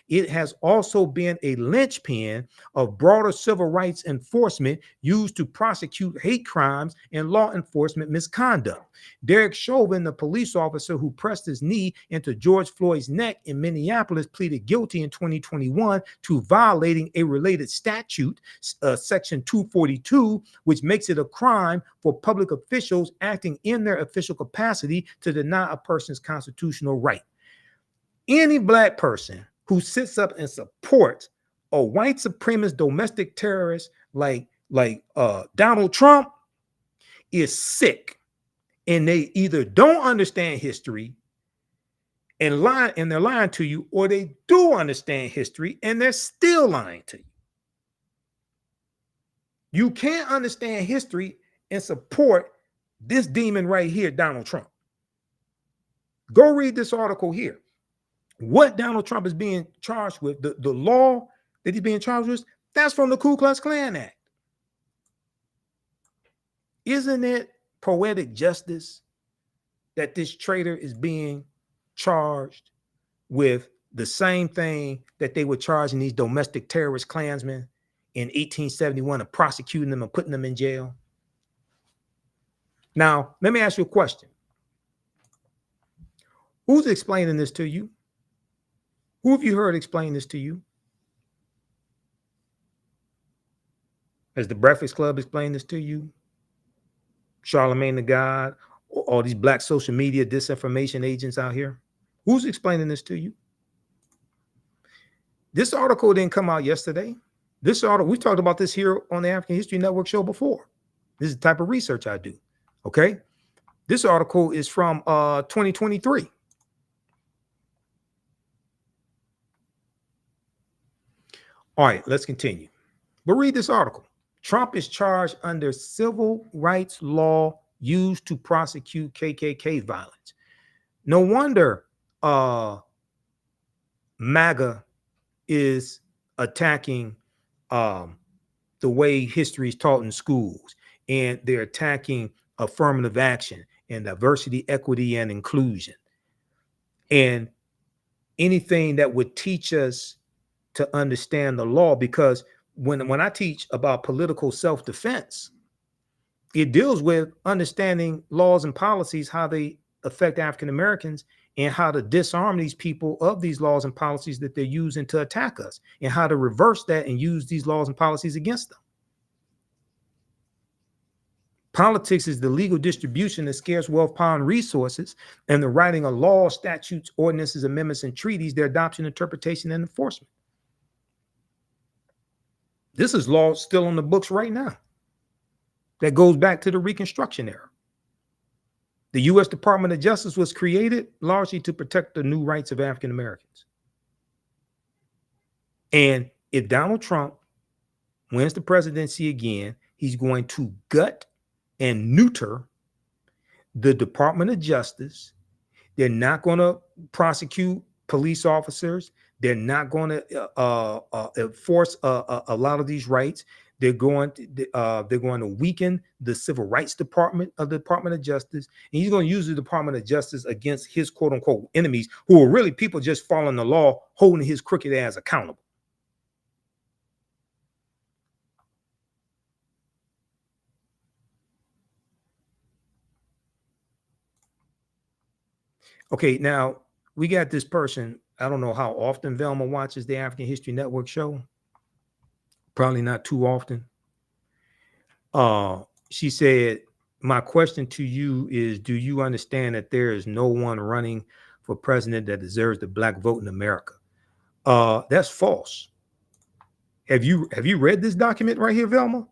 It has also been a linchpin of broader civil rights enforcement used to prosecute hate crimes and law enforcement misconduct. Derek Chauvin, the police officer who pressed his knee into George Floyd's neck in Minneapolis, pleaded guilty in 2021 to violating a related statute, Section 242, which makes it a crime for public officials acting in their official capacity to deny a person's constitutional right. Any Black person who sits up and supports a white supremacist domestic terrorist like Donald Trump is sick, and they either don't understand history and they're lying to you, or they do understand history and they're still lying to you. You can't understand history and support this demon right here, Donald Trump. Go read this article here. What Donald Trump is being charged with, the law that he's being charged with, that's from the Ku Klux Klan Act. Isn't it poetic justice that this traitor is being charged with the same thing that they were charging these domestic terrorist Klansmen in 1871 of prosecuting them and putting them in jail? Now, let me ask you a question. Who's explaining this to you? Who have you heard explain this to you? Has the Breakfast Club explained this to you? Charlemagne the God, all these black social media disinformation agents out here? Who's explaining this to you? This article didn't come out yesterday. This article, we talked about this here on the African History Network show before. This is the type of research I do. Okay. This article is from 2023. All right, let's continue. But read this article. Trump is charged under civil rights law used to prosecute KKK violence. No wonder MAGA is attacking the way history is taught in schools, and they're attacking affirmative action and diversity, equity, and inclusion, and anything that would teach us to understand the law. Because when I teach about political self-defense, it deals with understanding laws and policies, how they affect African Americans, and how to disarm these people of these laws and policies that they're using to attack us, and how to reverse that and use these laws and policies against them. Politics is the legal distribution of scarce wealth, power, and resources, and the writing of laws, statutes, ordinances, amendments, and treaties, their adoption, interpretation, and enforcement. This is law still on the books right now that goes back to the Reconstruction era. The U.S. Department of Justice was created largely to protect the new rights of African Americans. And if Donald Trump wins the presidency again, he's going to gut and neuter the Department of Justice. They're not going to prosecute police officers. They're not going to enforce a lot of these rights. They're going to weaken the civil rights department of the Department of Justice, and he's going to use the Department of Justice against his quote unquote enemies, who are really people just following the law, holding his crooked ass accountable. Okay, now we got this person. I don't know how often Velma watches the African History Network show. Probably not too often. She said, my question to you is, do you understand that there is no one running for president that deserves the black vote in America? That's false. Have you read this document right here, Velma?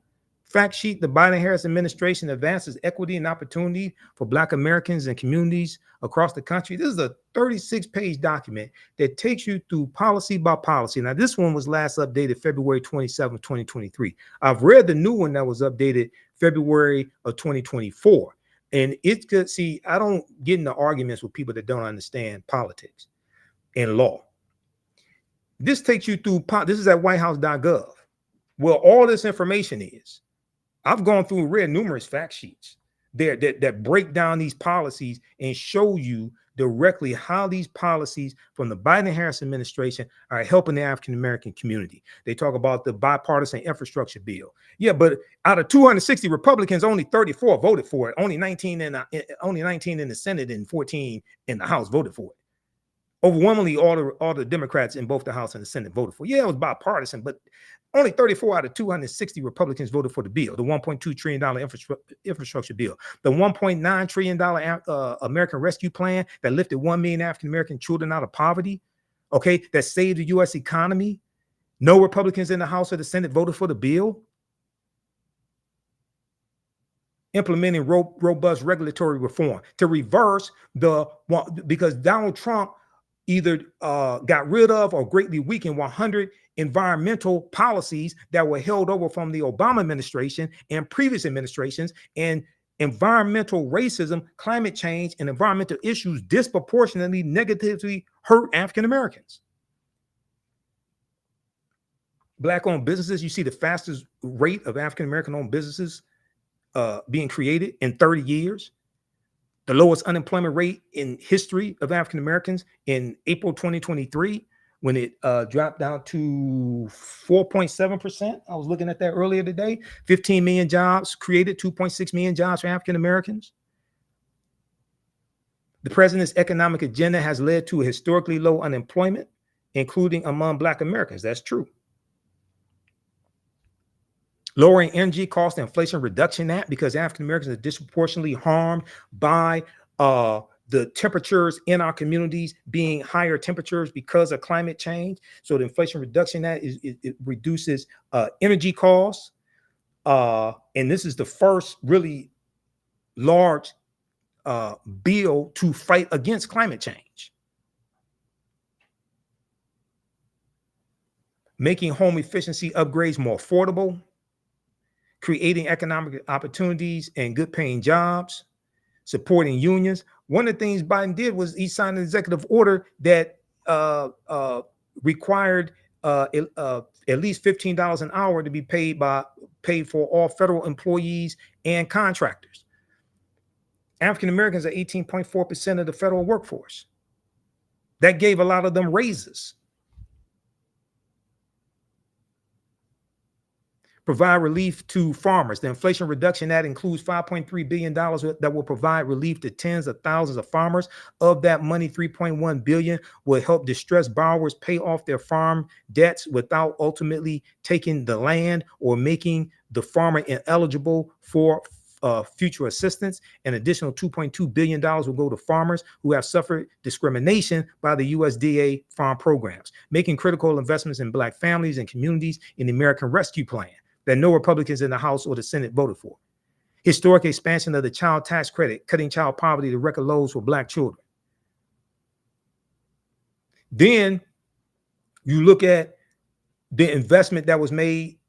Fact sheet: the Biden-Harris administration advances equity and opportunity for black Americans and communities across the country. This is a 36-page document that takes you through policy by policy. Now, this one was last updated February 27, 2023. I've read the new one that was updated February of 2024. And it's good. See, I don't get into arguments with people that don't understand politics and law. This takes you through, this is at whitehouse.gov, where all this information is. I've gone through and read numerous fact sheets there that break down these policies and show you directly how these policies from the Biden-Harris administration are helping the African-American community. They talk about the bipartisan infrastructure bill. Yeah, but out of 260 Republicans, only 34 voted for it. Only 19 in the Senate and 14 in the House voted for it. Overwhelmingly, all the Democrats in both the House and the Senate voted for it. Yeah, it was bipartisan, but only 34 out of 260 Republicans voted for the bill, the $1.2 trillion infrastructure bill, the $1.9 trillion American Rescue Plan that lifted 1 million African-American children out of poverty, okay, that saved the U.S. economy. No Republicans in the House or the Senate voted for the bill. Implementing robust regulatory reform to reverse because Donald Trump either got rid of or greatly weakened 100 environmental policies that were held over from the Obama administration and previous administrations, and environmental racism, climate change, and environmental issues disproportionately negatively hurt African Americans. Black-owned businesses, you see the fastest rate of African American-owned businesses being created in 30 years. The lowest unemployment rate in history of African Americans in April 2023, when it dropped down to 4.7%. I was looking at that earlier today. 15 million jobs created, 2.6 million jobs for African Americans. The president's economic agenda has led to a historically low unemployment, including among Black Americans. That's true. Lowering energy costs, the Inflation Reduction Act, because African Americans are disproportionately harmed by the temperatures in our communities being higher temperatures because of climate change. So the Inflation Reduction Act it reduces energy costs. And this is the first really large bill to fight against climate change. Making home efficiency upgrades more affordable, creating economic opportunities and good paying jobs, supporting unions. One of the things Biden did was he signed an executive order that required at least $15 an hour to be paid for all federal employees and contractors. African Americans are 18.4% of the federal workforce. That gave a lot of them raises. Provide relief to farmers. The Inflation Reduction Act includes $5.3 billion that will provide relief to tens of thousands of farmers. Of that money, $3.1 billion will help distressed borrowers pay off their farm debts without ultimately taking the land or making the farmer ineligible for future assistance. An additional $2.2 billion will go to farmers who have suffered discrimination by the USDA farm programs, making critical investments in Black families and communities in the American Rescue Plan that no Republicans in the House or the Senate voted for. Historic expansion of the child tax credit, cutting child poverty to record lows for Black children. Then you look at the investment that was made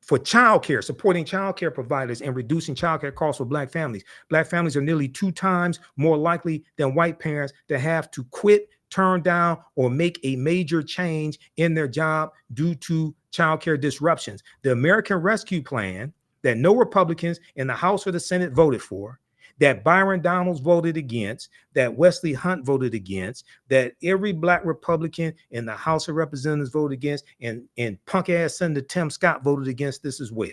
for childcare, supporting childcare providers and reducing childcare costs for Black families. Black families are nearly 2 times more likely than white parents to have to quit, turn down, or make a major change in their job due to childcare disruptions. The American Rescue Plan that no Republicans in the House or the Senate voted for, that Byron Donalds voted against, that Wesley Hunt voted against, that every Black Republican in the House of Representatives voted against, and punk ass Senator Tim Scott voted against this as well.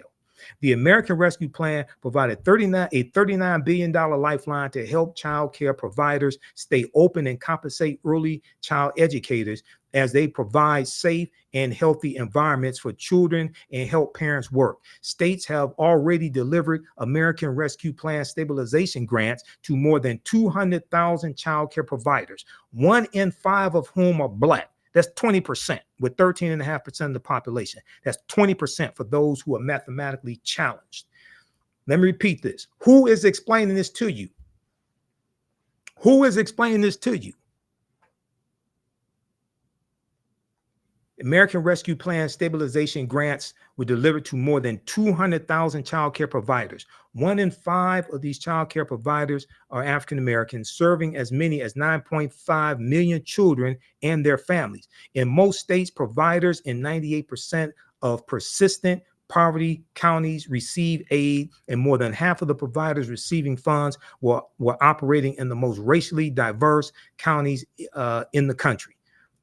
The American Rescue Plan provided a $39 billion lifeline to help child care providers stay open and compensate early child educators as they provide safe and healthy environments for children and help parents work. States have already delivered American Rescue Plan stabilization grants to more than 200,000 child care providers, 1 in 5 of whom are Black. That's 20%, with 13.5% of the population. That's 20% for those who are mathematically challenged. Let me repeat this. Who is explaining this to you? Who is explaining this to you? American Rescue Plan stabilization grants were delivered to more than 200,000 child care providers. 1 in 5 of these child care providers are African Americans, serving as many as 9.5 million children and their families. In most states, providers in 98% of persistent poverty counties receive aid, and more than half of the providers receiving funds were operating in the most racially diverse counties in the country.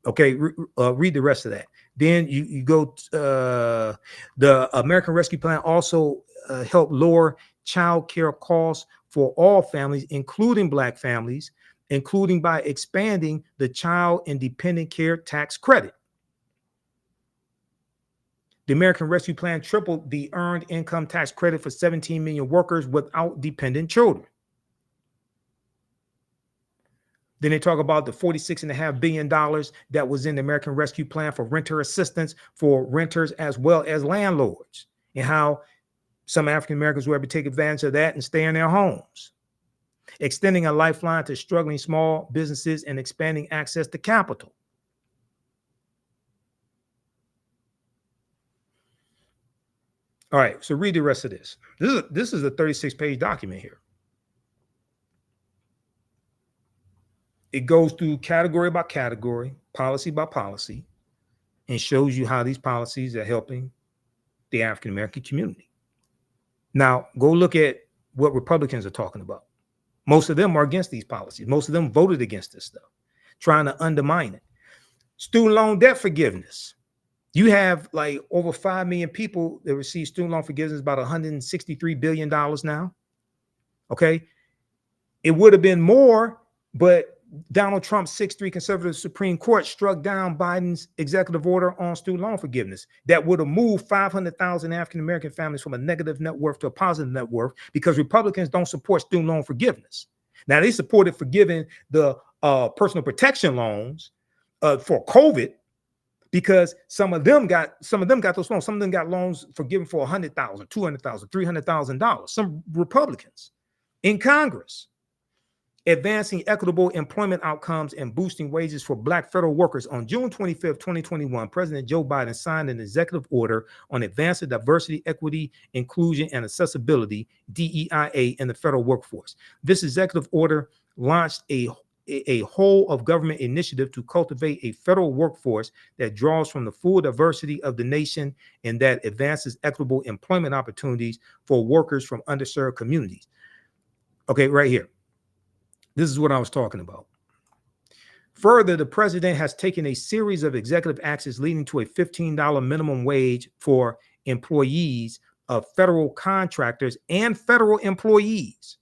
Okay, read the rest of that. Then you go to the American Rescue Plan also helped lower child care costs for all families, including Black families, including by expanding the child and dependent care tax credit. The American Rescue Plan tripled the earned income tax credit for 17 million workers without dependent children. Then they talk about the $46.5 billion that was in the American Rescue Plan for renter assistance for renters as well as landlords, and how some African Americans were able to take advantage of that and stay in their homes. Extending a lifeline to struggling small businesses and expanding access to capital. All right, so read the rest of this. This is a 36-page document here. It goes through category by category, policy by policy, and shows you how these policies are helping the African American community. Now, go look at what Republicans are talking about. Most of them are against these policies. Most of them voted against this stuff, trying to undermine it. Student loan debt forgiveness. You have like over 5 million people that receive student loan forgiveness, about $163 billion now. Okay. It would have been more But Donald Trump's 6-3 conservative Supreme Court struck down Biden's executive order on student loan forgiveness that would have moved 500,000 African-American families from a negative net worth to a positive net worth, because Republicans don't support student loan forgiveness. Now, they supported forgiving the personal protection loans for COVID, because some of them got those loans. Some of them got loans forgiven for $100,000, $200,000, $300,000. Some Republicans in Congress. Advancing equitable employment outcomes and boosting wages for Black federal workers. On June 25th, 2021, President Joe Biden signed an executive order on advancing diversity, equity, inclusion, and accessibility, DEIA, in the federal workforce. This executive order launched a whole of government initiative to cultivate a federal workforce that draws from the full diversity of the nation and that advances equitable employment opportunities for workers from underserved communities. Okay, right here. This is what I was talking about. Further, the president has taken a series of executive actions leading to a $15 minimum wage for employees of federal contractors and federal employees.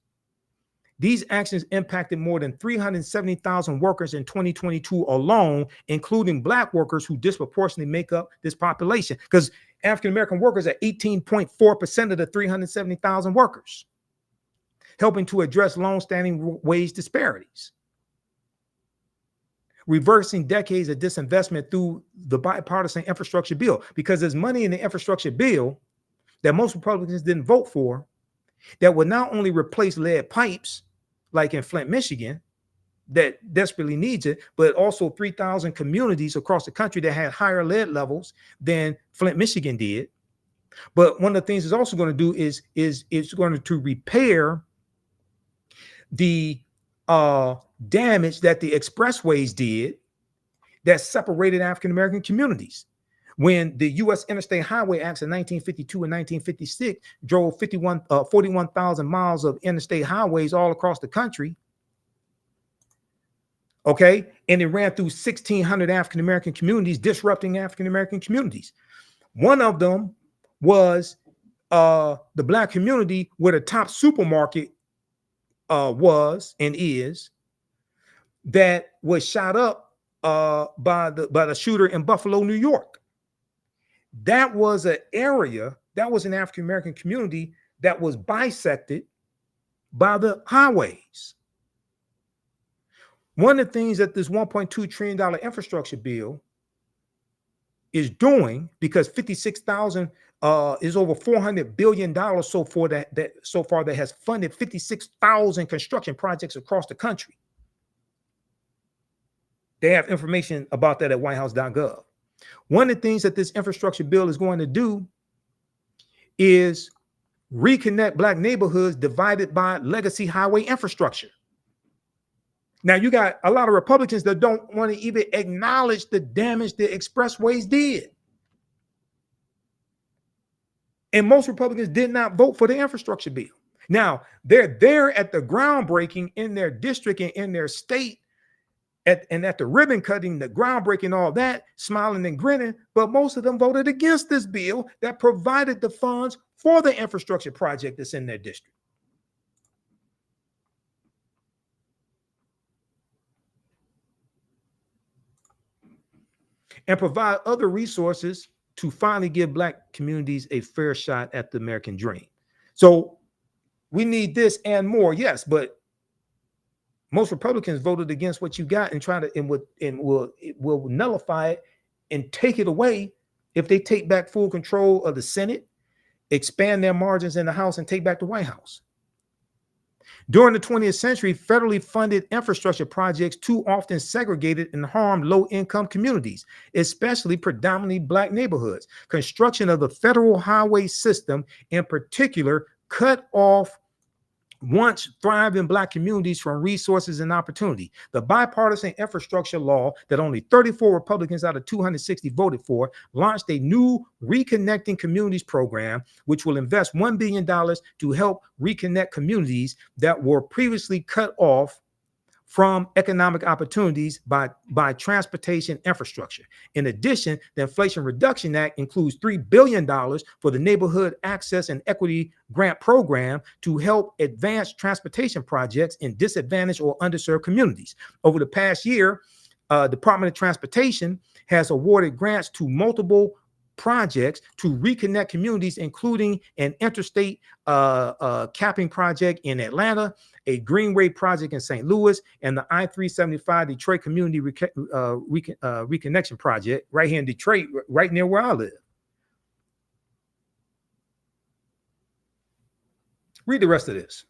These actions impacted more than 370,000 workers in 2022 alone, including Black workers who disproportionately make up this population, because African-American workers are 18.4% of the 370,000 workers, helping to address long-standing wage disparities, reversing decades of disinvestment through the bipartisan infrastructure bill, because there's money in the infrastructure bill that most Republicans didn't vote for that would not only replace lead pipes like in Flint, Michigan, that desperately needs it, but also 3,000 communities across the country that had higher lead levels than Flint, Michigan did. But one of the things it's also going to do is it's going to repair the damage that the expressways did that separated African-American communities. When the U.S. Interstate Highway Acts in 1952 and 1956 drove 41,000 miles of interstate highways all across the country, okay, and it ran through 1,600 African-American communities, disrupting African-American communities. One of them was the Black community where the top supermarket was and is, that was shot up by the shooter in Buffalo, New York. That was an area, that was an African-American community that was bisected by the highways. One of the things that this $1.2 trillion infrastructure bill is doing, because 56,000 is over $400 billion so far that has funded 56,000 construction projects across the country. They have information about that at whitehouse.gov. One of the things that this infrastructure bill is going to do is reconnect Black neighborhoods divided by legacy highway infrastructure. Now, you got a lot of Republicans that don't want to even acknowledge the damage the expressways did. And most Republicans did not vote for the infrastructure bill. Now, they're there at the groundbreaking in their district and in their state, and at the ribbon cutting, the groundbreaking, all that, smiling and grinning, but most of them voted against this bill that provided the funds for the infrastructure project that's in their district. And provide other resources to finally give Black communities a fair shot at the American dream. So we need this and more, yes, but most Republicans voted against what you got and will nullify it and take it away if they take back full control of the Senate, expand their margins in the House, and take back the White House. During the 20th century, federally funded infrastructure projects too often segregated and harmed low-income communities, especially predominantly Black neighborhoods. Construction of the federal highway system, in particular, cut off once thriving Black communities from resources and opportunity. The bipartisan infrastructure law that only 34 Republicans out of 260 voted for launched a new Reconnecting Communities program, which will invest $1 billion to help reconnect communities that were previously cut off from economic opportunities by transportation infrastructure. In addition, the Inflation Reduction Act includes $3 billion for the Neighborhood Access and Equity Grant Program to help advance transportation projects in disadvantaged or underserved communities. Over the past year, Department of Transportation has awarded grants to multiple projects to reconnect communities, including an interstate capping project in Atlanta, a Greenway project in St. Louis, and the I-375 Detroit Community Reconnection Project right here in Detroit, right near where I live. Read the rest of this.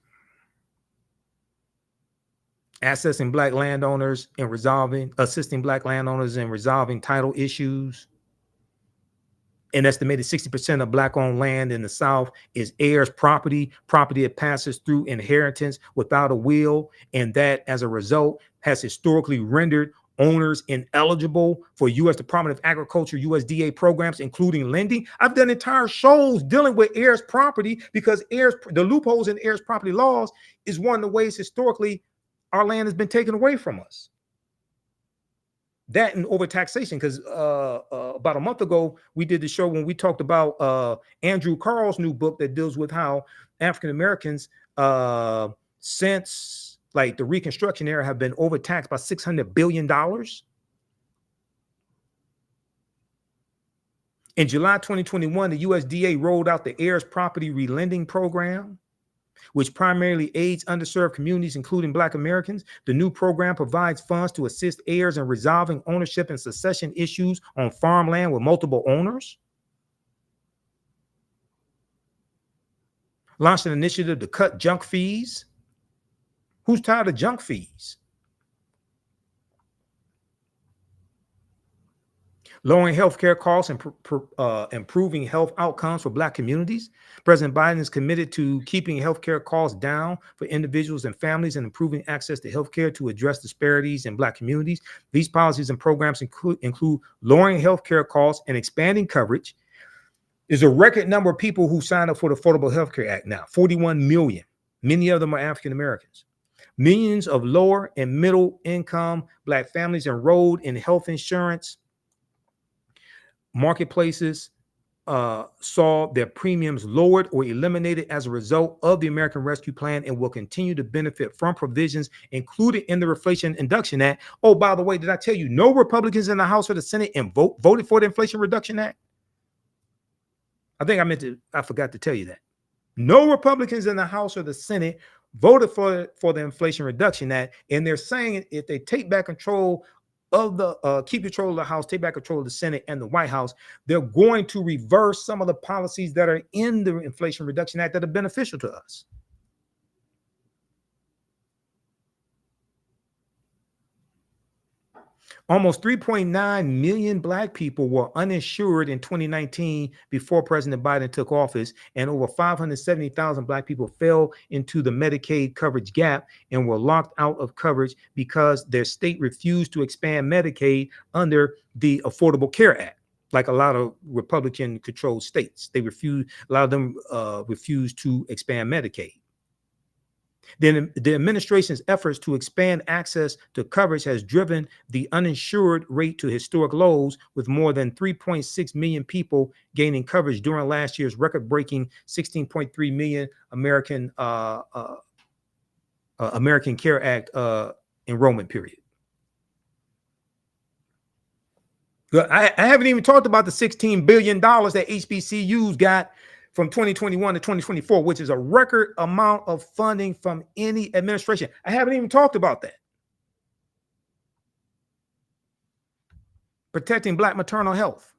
Assisting black landowners in resolving title issues. An estimated 60% of black-owned land in the South is heirs' property that passes through inheritance without a will, and that, as a result, has historically rendered owners ineligible for U.S. Department of Agriculture, USDA programs, including lending. I've done entire shows dealing with heirs' property because the loopholes in heirs' property laws is one of the ways historically our land has been taken away from us. That and overtaxation, because about a month ago, we did the show when we talked about Andrew Carl's new book that deals with how African Americans, since like the Reconstruction era, have been overtaxed by $600 billion. In July 2021, the USDA rolled out the heirs property relending program, which primarily aids underserved communities, including Black Americans. The new program provides funds to assist heirs in resolving ownership and succession issues on farmland with multiple owners. Launched an initiative to cut junk fees. Who's tired of junk fees? Lowering healthcare costs and improving health outcomes for Black communities. President Biden is committed to keeping healthcare costs down for individuals and families and improving access to healthcare to address disparities in Black communities. These policies and programs include lowering healthcare costs and expanding coverage. There's a record number of people who signed up for the Affordable Health Care Act now, 41 million. Many of them are African Americans. Millions of lower and middle income Black families enrolled in health insurance marketplaces saw their premiums lowered or eliminated as a result of the American Rescue Plan and will continue to benefit from provisions included in the Inflation Reduction Act. Oh, by the way, did I tell you no Republicans in the House or the Senate voted for the Inflation Reduction Act? I forgot to tell you that. No Republicans in the House or the Senate voted for the Inflation Reduction Act, and they're saying if they take back control of the keep control of the House, take back control of the Senate and the White House, they're going to reverse some of the policies that are in the Inflation Reduction Act that are beneficial to us. Almost 3.9 million Black people were uninsured in 2019 before President Biden took office, and over 570,000 Black people fell into the Medicaid coverage gap and were locked out of coverage because their state refused to expand Medicaid under the Affordable Care Act. Like a lot of Republican-controlled states, a lot of them refused to expand Medicaid. Then the administration's efforts to expand access to coverage has driven the uninsured rate to historic lows, with more than 3.6 million people gaining coverage during last year's record-breaking 16.3 million American Care Act enrollment period. I haven't even talked about the $16 billion that HBCUs got from 2021 to 2024, which is a record amount of funding from any administration. I haven't even talked about that. Protecting Black maternal health.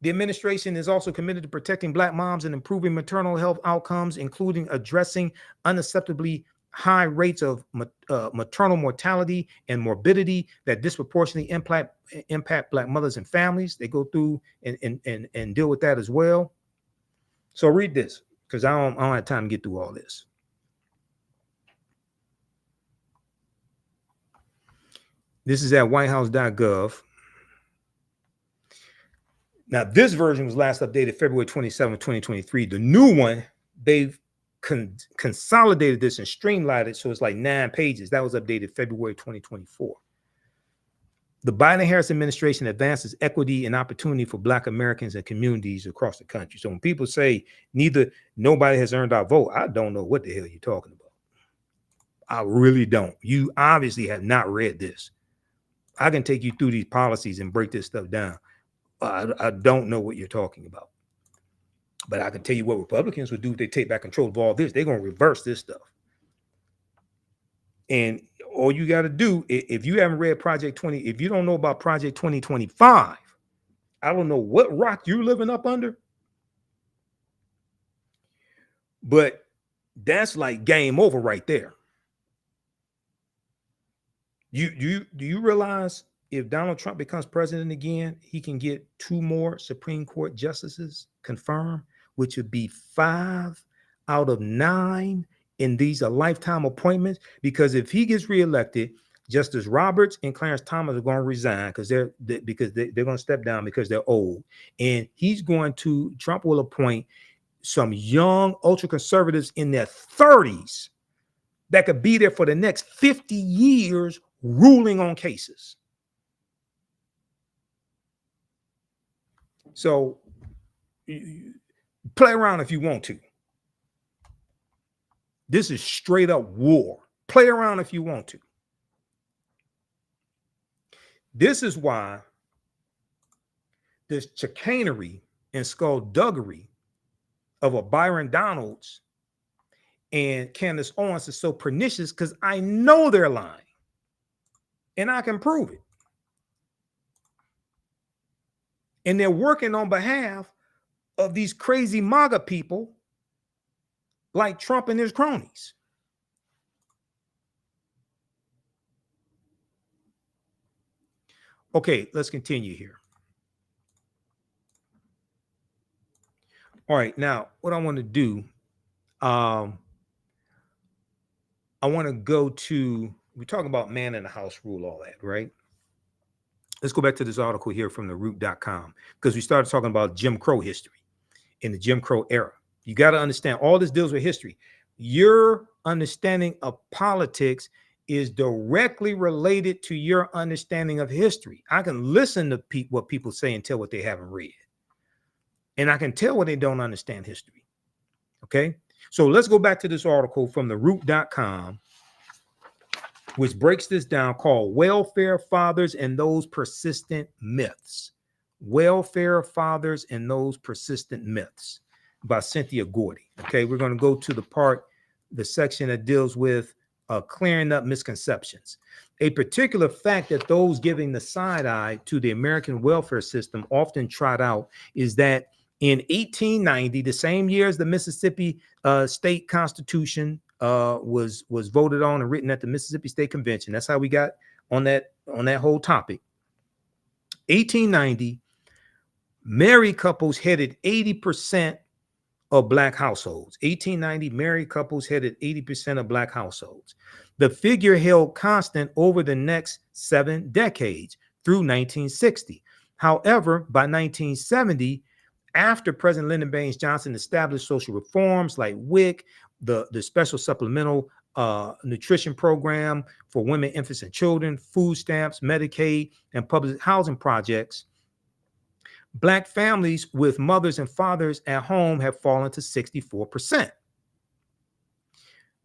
The administration is also committed to protecting Black moms and improving maternal health outcomes, including addressing unacceptably high rates of maternal mortality and morbidity that disproportionately impact Black mothers and families. They go through and deal with that as well. So read this, because I don't have time to get through all this. This is at whitehouse.gov. Now, this version was last updated February 27, 2023. The new one, they've consolidated this and streamlined it. So it's like 9 pages. That was updated February 2024. The Biden-Harris administration advances equity and opportunity for Black Americans and communities across the country. So when people say nobody has earned our vote, I don't know what the hell you're talking about. I really don't. You obviously have not read this. I can take you through these policies and break this stuff down. I don't know what you're talking about. But I can tell you what Republicans would do if they take back control of all this. They're going to reverse this stuff. And all you got to do, if you haven't read Project 20, if you don't know about Project 2025, I don't know what rock you're living up under. But that's like game over right there. Do you realize if Donald Trump becomes president again, he can get 2 more Supreme Court justices confirmed, which would be 5 out of 9, and these are lifetime appointments. Because if he gets reelected, Justice Roberts and Clarence Thomas are going to resign because they're going to step down because they're old, and Trump will appoint some young ultra conservatives in their 30s that could be there for the next 50 years ruling on cases. So play around if you want to. This is straight up war. Play around if you want to. This is why this chicanery and skullduggery of a Byron Donalds and Candace Owens is so pernicious, because I know they're lying and I can prove it. And they're working on behalf of these crazy MAGA people like Trump and his cronies. Okay, let's continue here. All right, now what I want to do, I want to go to, we're talking about man in the house rule, all that, right? Let's go back to this article here from theroot.com, because we started talking about Jim Crow history in the Jim Crow era. You got to understand, all this deals with history. Your understanding of politics is directly related to your understanding of history. I can listen to what people say and tell what they haven't read. And I can tell when they don't understand history. Okay? So let's go back to this article from theroot.com, which breaks this down, called Welfare Fathers and Those Persistent Myths. Welfare Fathers and Those Persistent Myths by Cynthia Gordy. Okay, we're going to go to the section that deals with clearing up misconceptions. A particular fact that those giving the side eye to the American welfare system often trot out is that in 1890, the same year as the Mississippi State Constitution was voted on and written at the Mississippi State Convention. That's how we got on that whole topic. 1890, married couples headed 80% of Black households. 1890, married couples headed 80% of Black households. The figure held constant over the next 7 decades through 1960. However, by 1970, after President Lyndon Baines Johnson established social reforms like WIC, the special supplemental nutrition program for women, infants, and children, food stamps, Medicaid, and public housing projects, Black families with mothers and fathers at home have fallen to 64%.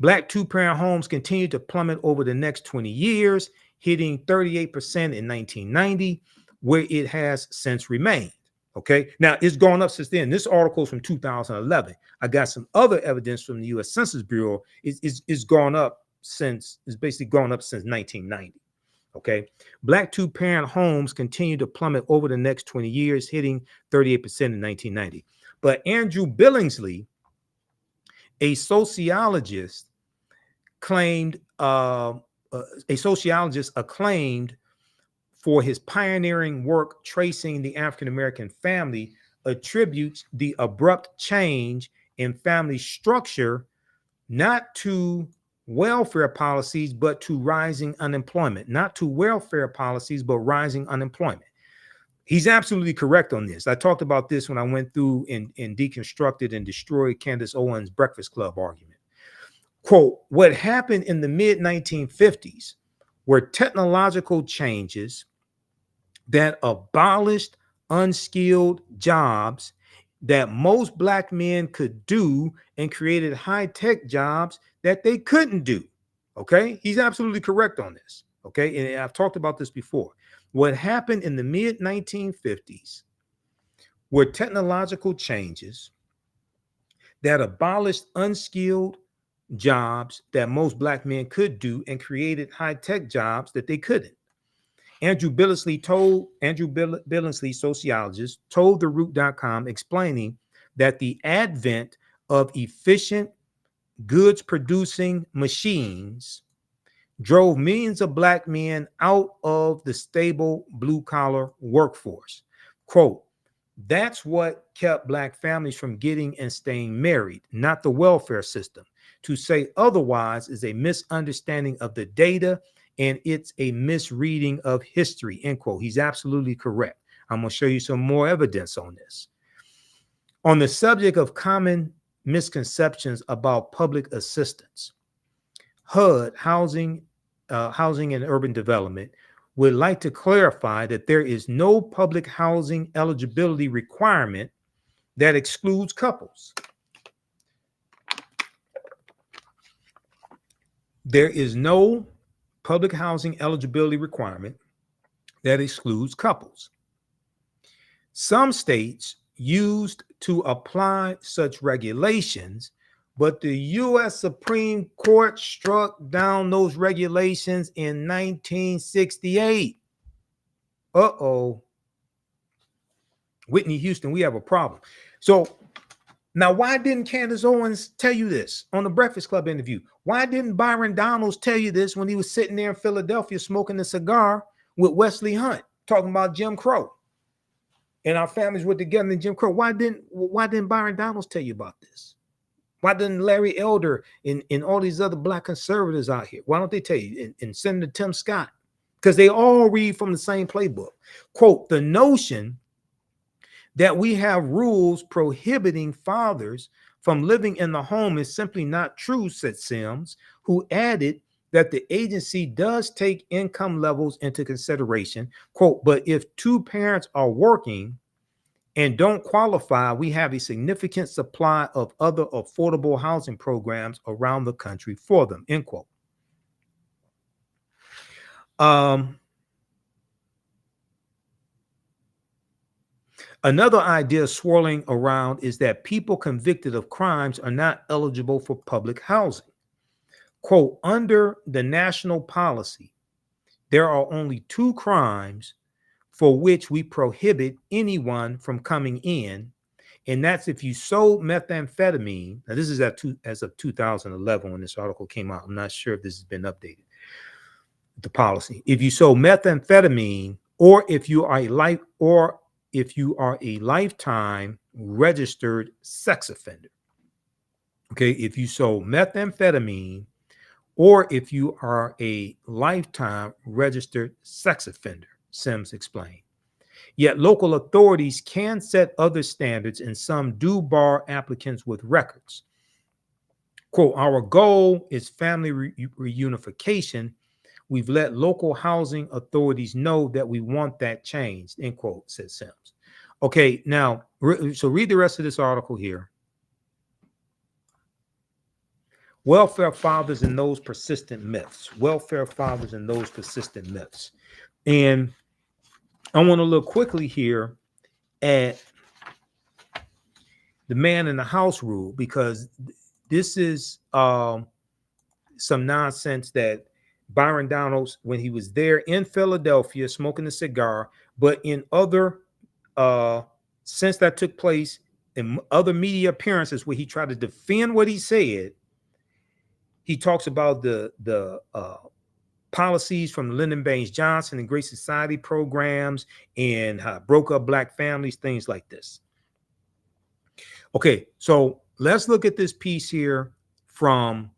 Black 2-parent homes continue to plummet over the next 20 years, hitting 38% in 1990, where it has since remained. Okay, now it's gone up since then. This article is from 2011. I got some other evidence from the U.S. Census Bureau. It's gone up since, it's basically gone up since 1990. Okay, Black 2-parent homes continue to plummet over the next 20 years, hitting 38% in 1990. But Andrew Billingsley, a sociologist, acclaimed for his pioneering work tracing the African-American family, attributes the abrupt change in family structure not to welfare policies, but to rising unemployment. Not to welfare policies, but rising unemployment. He's absolutely correct on this. I talked about this when I went through and deconstructed and destroyed Candace Owens' Breakfast Club argument. Quote, what happened in the mid-1950s were technological changes that abolished unskilled jobs that most Black men could do and created high-tech jobs that they couldn't do. Okay, he's absolutely correct on this. Okay, and I've talked about this before. What happened in the mid-1950s were technological changes that abolished unskilled jobs that most Black men could do and created high-tech jobs that they couldn't. Andrew Billingsley, sociologist, told TheRoot.com, explaining that the advent of efficient goods-producing machines drove millions of Black men out of the stable blue-collar workforce. Quote, that's what kept Black families from getting and staying married, not the welfare system. To say otherwise is a misunderstanding of the data, and it's a misreading of history, end quote. He's absolutely correct. I'm going to show you some more evidence on this. On the subject of common misconceptions about public assistance, HUD, Housing and Urban Development, would like to clarify that there is no public housing eligibility requirement that excludes couples. There is no public housing eligibility requirement that excludes couples. Some states used to apply such regulations, but the U.S. Supreme Court struck down those regulations in 1968. Uh-oh. Whitney Houston, we have a problem. So now, why didn't Candace Owens tell you this on the Breakfast Club interview? Why didn't Byron Donalds tell you this when he was sitting there in Philadelphia smoking a cigar with Wesley Hunt, talking about Jim Crow? And our families were together in Jim Crow. Why didn't Byron Donalds tell you about this? Why didn't Larry Elder and all these other Black conservatives out here? Why don't they tell you? And Senator Tim Scott? Because they all read from the same playbook. Quote, the notion that we have rules prohibiting fathers from living in the home is simply not true, said Sims, who added that the agency does take income levels into consideration. Quote, but if two parents are working and don't qualify, we have a significant supply of other affordable housing programs around the country for them, end quote. Another idea swirling around is that people convicted of crimes are not eligible for public housing. Quote, under the national policy, there are only two crimes for which we prohibit anyone from coming in, and that's if you sold methamphetamine. Now, this is as of 2011 when this article came out. I'm not sure if this has been updated. The policy: if you sold methamphetamine, or if you are a lifetime registered sex offender. Okay, if you sold methamphetamine, or if you are a lifetime registered sex offender, Sims explained. Yet local authorities can set other standards, and some do bar applicants with records. Quote, our goal is family reunification. We've let local housing authorities know that we want that changed, end quote, said Sims. Okay, now, so read the rest of this article here. Welfare fathers and those persistent myths. Welfare fathers and those persistent myths. And I want to look quickly here at the man in the house rule, because this is some nonsense that Byron Donalds, when he was there in Philadelphia smoking a cigar, but in other since that took place in other media appearances where he tried to defend what he said, he talks about the policies from the Lyndon Baines Johnson and Great Society programs and how it broke up Black families, things like this. Okay, so let's look at this piece here from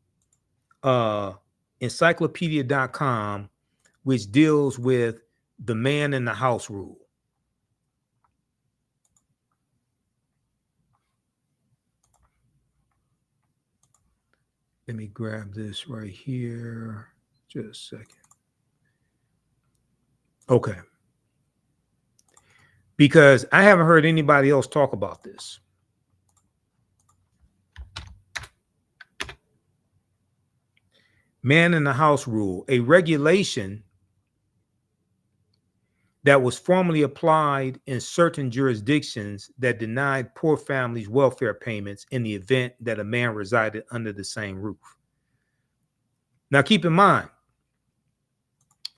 encyclopedia.com, which deals with the man in the house rule. Let me grab this right here. Just a second. Okay. Because I haven't heard anybody else talk about this. Man in the house rule, a regulation that was formerly applied in certain jurisdictions that denied poor families welfare payments in the event that a man resided under the same roof. Now, keep in mind,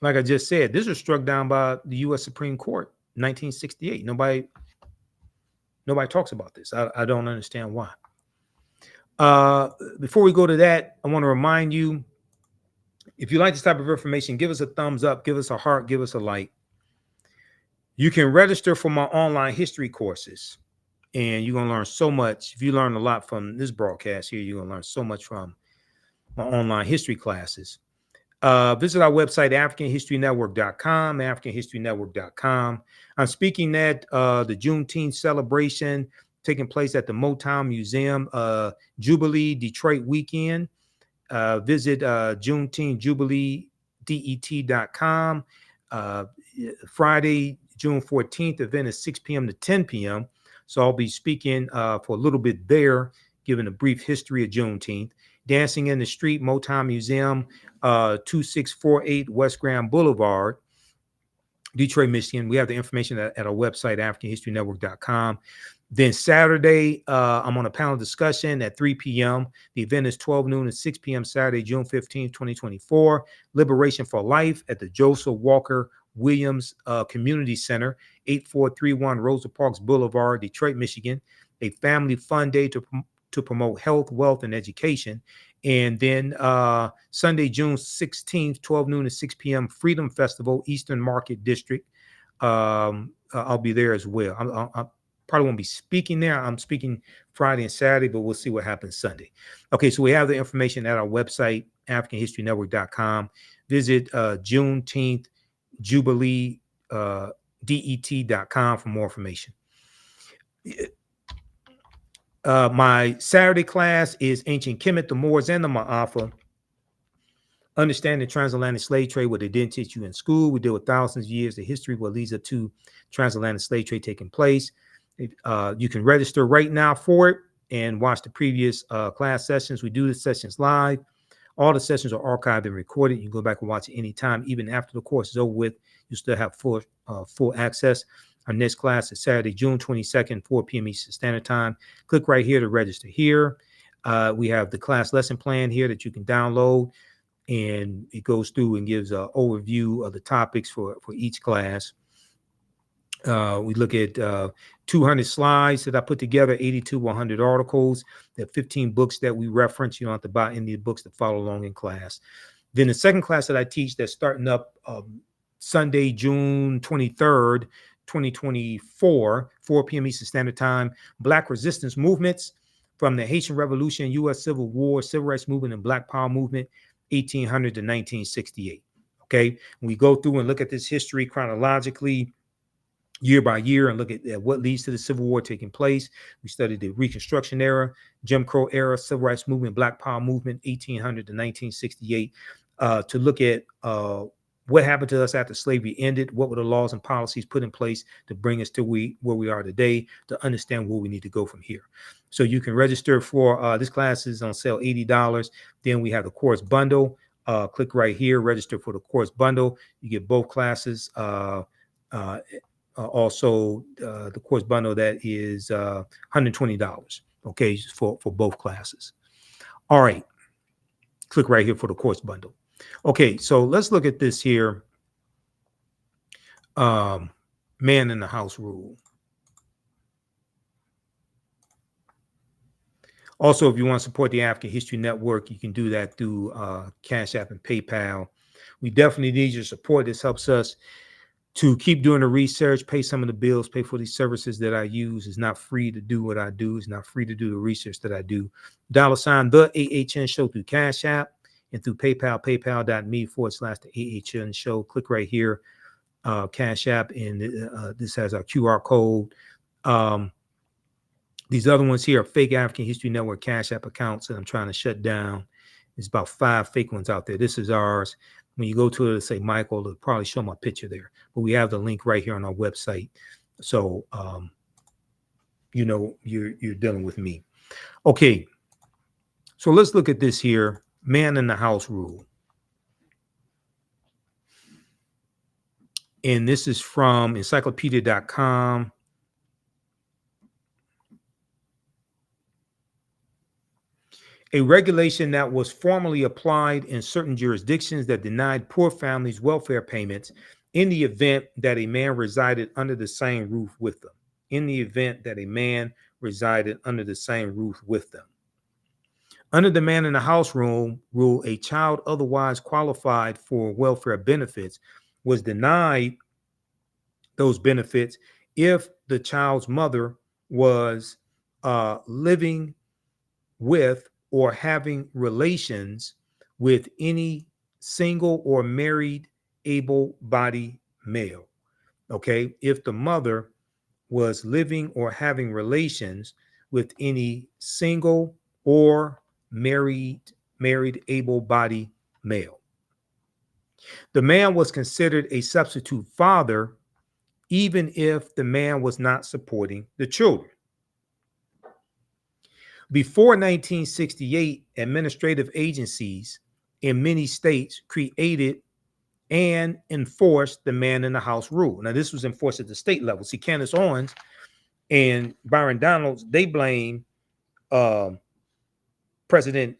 like I just said, this was struck down by the U.S. Supreme Court, 1968. Nobody talks about this. I don't understand why. Before we go to that, I want to remind you, if you like this type of information, give us a thumbs up, give us a heart, give us a like. You can register for my online history courses, and you're going to learn so much. If you learn a lot from this broadcast here, you're going to learn so much from my online history classes. Visit our website, AfricanHistoryNetwork.com, AfricanHistoryNetwork.com. I'm speaking at the Juneteenth celebration taking place at the Motown Museum, Jubilee Detroit weekend. Visit JuneteenthJubileeDET.com. Friday, June 14th, event is 6 p.m. to 10 p.m. So I'll be speaking for a little bit there, giving a brief history of Juneteenth. Dancing in the Street, Motown Museum, 2648 West Grand Boulevard, Detroit, Michigan. We have the information at our website, AfricanHistoryNetwork.com. Then Saturday, I'm on a panel discussion at 3 p.m. The event is 12 noon to 6 p.m. Saturday, June 15th, 2024. Liberation for Life at the Joseph Walker Williams Community Center, 8431 Rosa Parks Boulevard, Detroit, Michigan. A family fun day to promote health, wealth, and education. And then Sunday, June 16th, 12 noon to 6 p.m. Freedom Festival, Eastern Market District. I'll be there as well. I probably won't be speaking there. I'm speaking Friday and Saturday, but we'll see what happens Sunday. Okay, so we have the information at our website, AfricanHistoryNetwork.com. Visit Juneteenth Jubilee DET.com for more information. My Saturday class is Ancient Kemet, the Moors, and the Ma'afa. Understanding the transatlantic slave trade, what they didn't teach you in school. We deal with thousands of years of history, what leads up to transatlantic slave trade taking place. You can register right now for it and watch the previous class sessions. We do the sessions live. All the sessions are archived and recorded. You can go back and watch it anytime. Even after the course is over with, you still have full access. Our next class is Saturday, June 22nd, 4 p.m. Eastern Standard Time. Click right here to register here. We have the class lesson plan here that you can download, and it goes through and gives an overview of the topics for each class. We look at 200 slides that I put together, 80 to 100 articles. There are 15 books that we reference. You don't have to buy any books to follow along in class. Then the second class that I teach that's starting up Sunday, June 23rd, 2024, 4 p.m. Eastern Standard Time, Black Resistance Movements from the Haitian Revolution, U.S. Civil War, Civil Rights Movement, and Black Power Movement, 1800 to 1968. Okay, we go through and look at this history chronologically, year by year, and look at what leads to the Civil War taking place. We studied the Reconstruction era, Jim Crow era, Civil Rights Movement, Black Power Movement, 1800 to 1968, to look at what happened to us after slavery ended, what were the laws and policies put in place to bring us to where we are today, to understand where we need to go from here. So you can register for this class is on sale, $80. Then we have the course bundle. Click right here, register for the course bundle. You get both classes. Also, the course bundle that is $120, okay, for both classes. All right, click right here for the course bundle. Okay, so let's look at this here. Man in the house rule. Also, if you want to support the African History Network, you can do that through Cash App and PayPal. We definitely need your support. This helps us to keep doing the research, pay some of the bills, pay for these services that I use. It's not free to do what I do. It's not free to do the research that I do. $ TheAHNShow through Cash App and through PayPal, paypal.me/TheAHNShow. Click right here, Cash App, and this has our QR code. These other ones here are fake African History Network Cash App accounts that I'm trying to shut down There's about 5 fake ones out there. This is ours. When you go to it, it'll say Michael. It'll probably show my picture there. But we have the link right here on our website. So, you know, you're dealing with me. Okay. So let's look at this here. Man in the house rule. And this is from encyclopedia.com. A regulation that was formally applied in certain jurisdictions that denied poor families welfare payments in the event that a man resided under the same roof with them. In the event that a man resided under the same roof with them. Under the man in the house rule, a child otherwise qualified for welfare benefits was denied those benefits if the child's mother was living with or having relations with any single or married able-bodied male. Okay, if the mother was living or having relations with any single or married able-bodied male. The man was considered a substitute father even if the man was not supporting the children. Before 1968, administrative agencies in many states created and enforced the man in the house rule. Now, this was enforced at the state level. See, Candace Owens and Byron Donalds, they blame President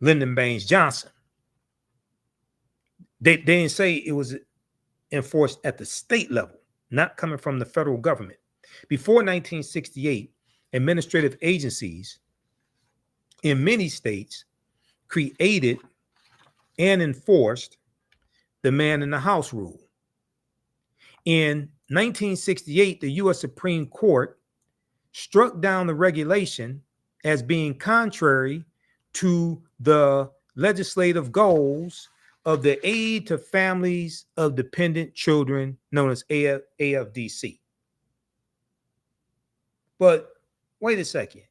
Lyndon Baines Johnson. They didn't say it was enforced at the state level, not coming from the federal government. Before 1968, administrative agencies in many states created and enforced the man in the house rule. In 1968, the U.S. Supreme Court struck down the regulation as being contrary to the legislative goals of the Aid to Families of Dependent Children, known as AFDC. But wait a second.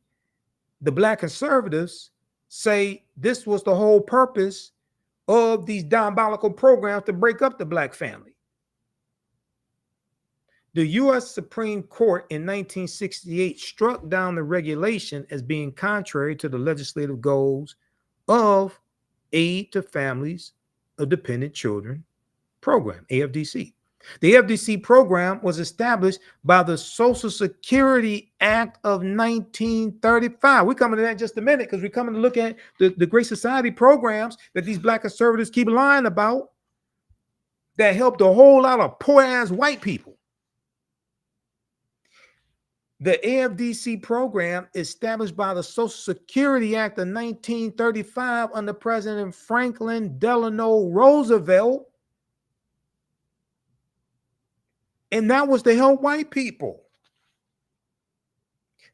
The Black conservatives say this was the whole purpose of these diabolical programs to break up the Black family. The U.S. Supreme Court in 1968 struck down the regulation as being contrary to the legislative goals of Aid to Families of Dependent Children program, AFDC. The AFDC program was established by the Social Security Act of 1935. We're coming to that in just a minute because we're coming to look at the Great Society programs that these Black conservatives keep lying about that helped a whole lot of poor-ass white people. The AFDC program, established by the Social Security Act of 1935 under President Franklin Delano Roosevelt, and that was to help white people.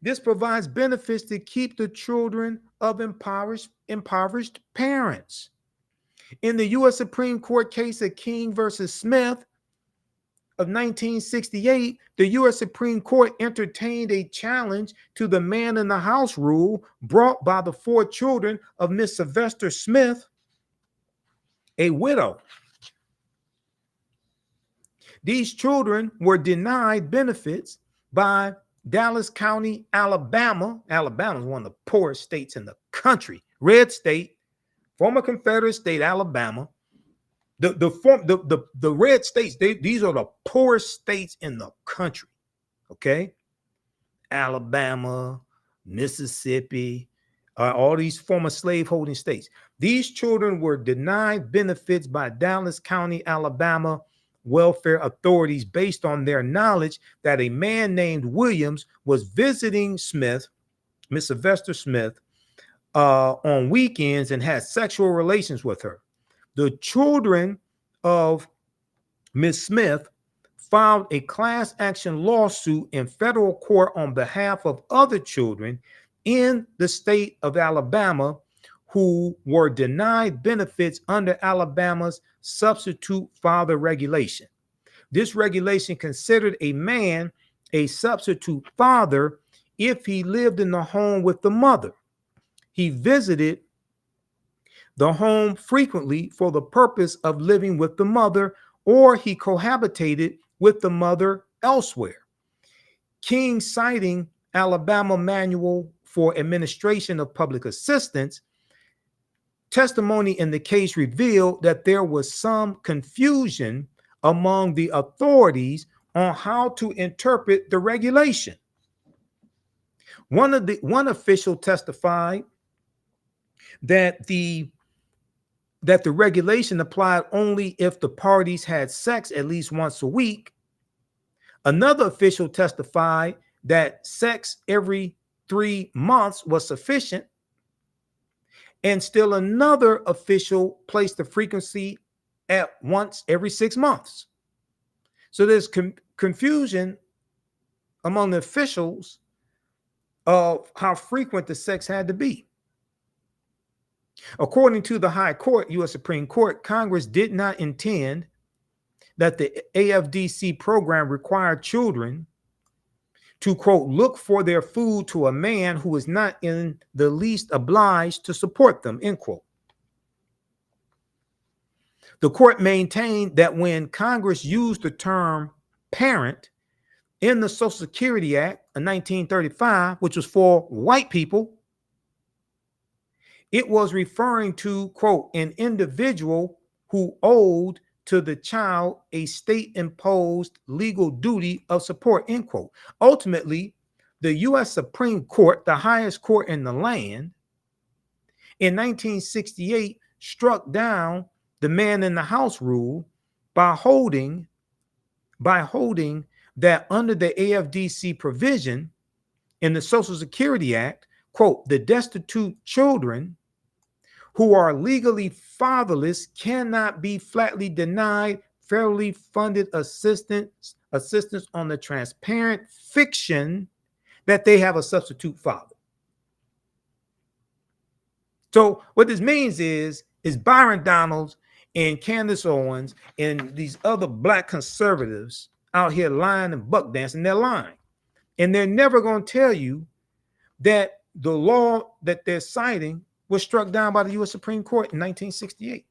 This provides benefits to keep the children of impoverished parents. In the U.S. Supreme Court case of King versus Smith of 1968, the U.S. Supreme Court entertained a challenge to the man in the house rule brought by the 4 children of Miss Sylvester Smith, a widow. These children were denied benefits by Dallas County, Alabama. Alabama is one of the poorest states in the country. Red state, former Confederate state, Alabama. The red states, these are the poorest states in the country. Okay? Alabama, Mississippi, all these former slaveholding states. These children were denied benefits by Dallas County, Alabama welfare authorities based on their knowledge that a man named Williams was visiting Smith, Miss Sylvester Smith, on weekends and had sexual relations with her. The children of Miss Smith filed a class action lawsuit in federal court on behalf of other children in the state of Alabama who were denied benefits under Alabama's substitute father regulation. This regulation considered a man a substitute father if he lived in the home with the mother he visited the home frequently for the purpose of living with the mother, or he cohabitated with the mother elsewhere. King, citing Alabama Manual for Administration of Public Assistance, testimony in the case revealed that there was some confusion among the authorities on how to interpret the regulation. One official testified that the regulation applied only if the parties had sex at least once a week. Another official testified that sex every 3 months was sufficient. And still another official placed the frequency at once every 6 months. So there's confusion among the officials of how frequent the sex had to be. According to the High Court, U.S. Supreme Court, Congress did not intend that the AFDC program required children to, quote, look for their food to a man who is not in the least obliged to support them, end quote. The court maintained that when Congress used the term parent in the Social Security Act of 1935, which was for white people, it was referring to, quote, an individual who owed to the child a state-imposed legal duty of support, end quote. Ultimately, the U.S. Supreme Court, the highest court in the land, in 1968 struck down the man in the house rule by holding that under the AFDC provision in the Social Security Act, quote, the destitute children who are legally fatherless cannot be flatly denied federally funded assistance on the transparent fiction that they have a substitute father. So what this means is Byron Donalds and Candace Owens and these other black conservatives out here lying and buck dancing, they're lying. And they're never going to tell you that the law that they're citing was struck down by the U.S. Supreme Court in 1968.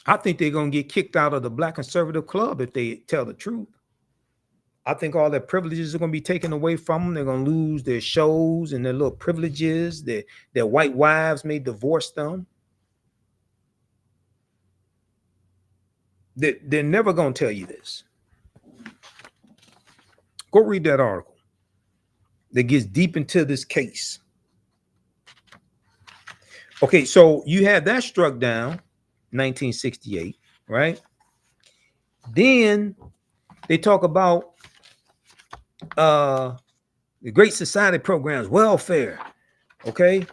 I think they're going to get kicked out of the Black Conservative Club if they tell the truth. I think all their privileges are going to be taken away from them. They're going to lose their shows and their little privileges. Their white wives may divorce them. They're never going to tell you this. Go read that article that gets deep into this case. Okay, so you had that struck down 1968, right? Then they talk about the Great Society programs, welfare. Okay,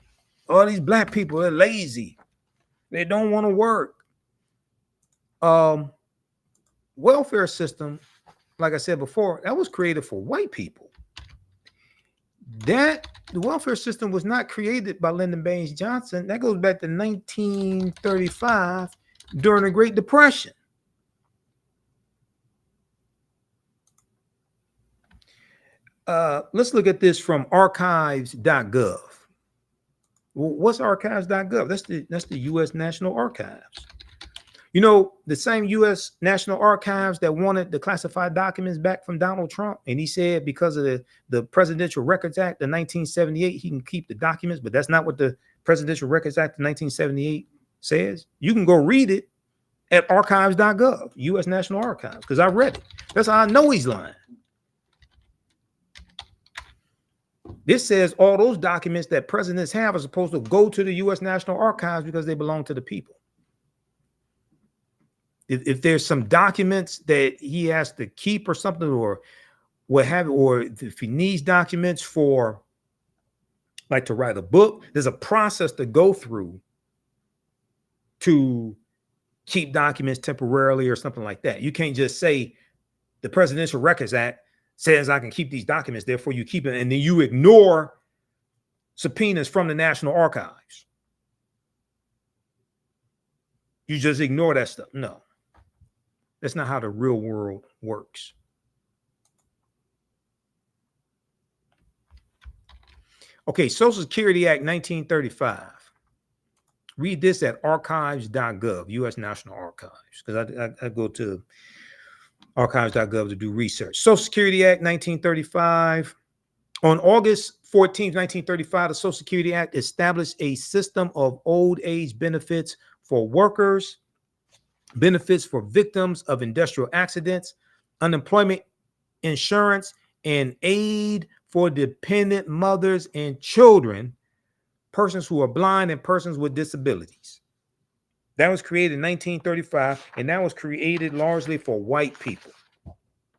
all these black people are lazy. They don't want to work. Welfare system, like I said before, that was created for white people. The welfare system was not created by Lyndon Baines Johnson. That goes back to 1935 during the Great Depression. Let's look at this from archives.gov. What's archives.gov? That's the U.S. National Archives. You know, the same U.S. National Archives that wanted the classified documents back from Donald Trump. And he said because of the Presidential Records Act of 1978, he can keep the documents. But that's not what the Presidential Records Act of 1978 says. You can go read it at archives.gov, U.S. National Archives, because I read it. That's how I know he's lying. This says all those documents that presidents have are supposed to go to the U.S. National Archives because they belong to the people. If there's some documents that he has to keep or something, or what have you, or if he needs documents for, like, to write a book, there's a process to go through to keep documents temporarily or something like that. You can't just say the Presidential Records Act says I can keep these documents, therefore you keep it, and then you ignore subpoenas from the National Archives. You just ignore that stuff. No. That's not how the real world works. Okay, Social Security Act 1935. Read this at archives.gov, U.S. National Archives, because I go to archives.gov to do research. Social Security Act 1935. On August 14th, 1935, the Social Security Act established a system of old age benefits for workers, benefits for victims of industrial accidents, unemployment insurance, and aid for dependent mothers and children, persons who are blind, and persons with disabilities. That was created in 1935, and that was created largely for white people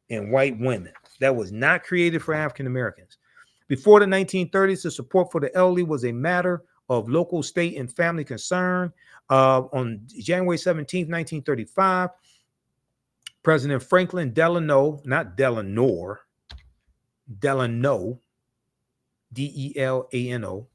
and white women. That was not created for African Americans. Before the 1930s, the support for the elderly was a matter of local, state, and family concern. On January 17th, 1935, President Franklin Delano, not Delano, Delano, Delano,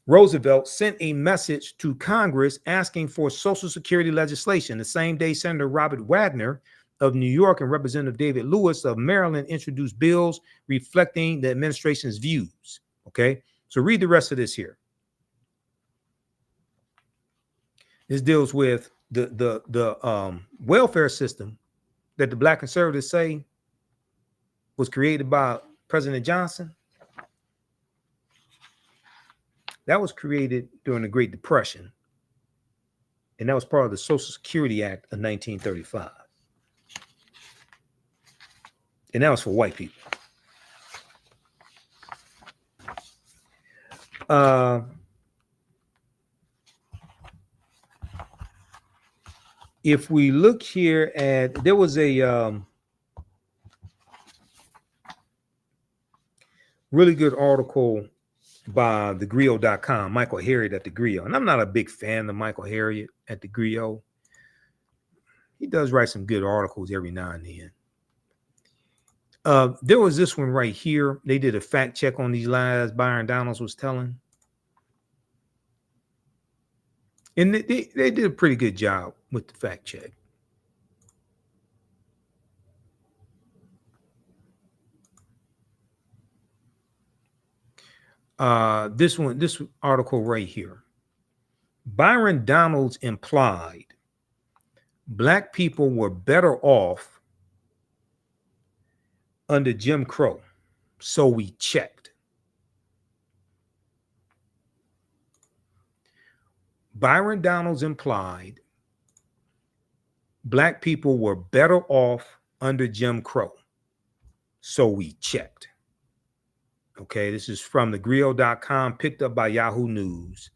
Roosevelt sent a message to Congress asking for Social Security legislation. The same day, Senator Robert Wagner of New York and Representative David Lewis of Maryland introduced bills reflecting the administration's views. Okay, so read the rest of this here. This deals with the welfare system that the Black conservatives say was created by President Johnson. That was created during the Great Depression, and that was part of the Social Security Act of 1935. And that was for white people. If we look here at, there was a really good article by thegrio.com, Michael Harriot at the Grio. And I'm not a big fan of Michael Harriot at the Grio. He does write some good articles every now and then. There was this one right here. They did a fact check on these lies Byron Donalds was telling. And they did a pretty good job with the fact check. This article right here. Byron Donalds implied Black people were better off under Jim Crow, so we checked. Byron Donalds implied Black people were better off under Jim Crow, so we checked. Okay, this is from thegrio.com, picked up by Yahoo News,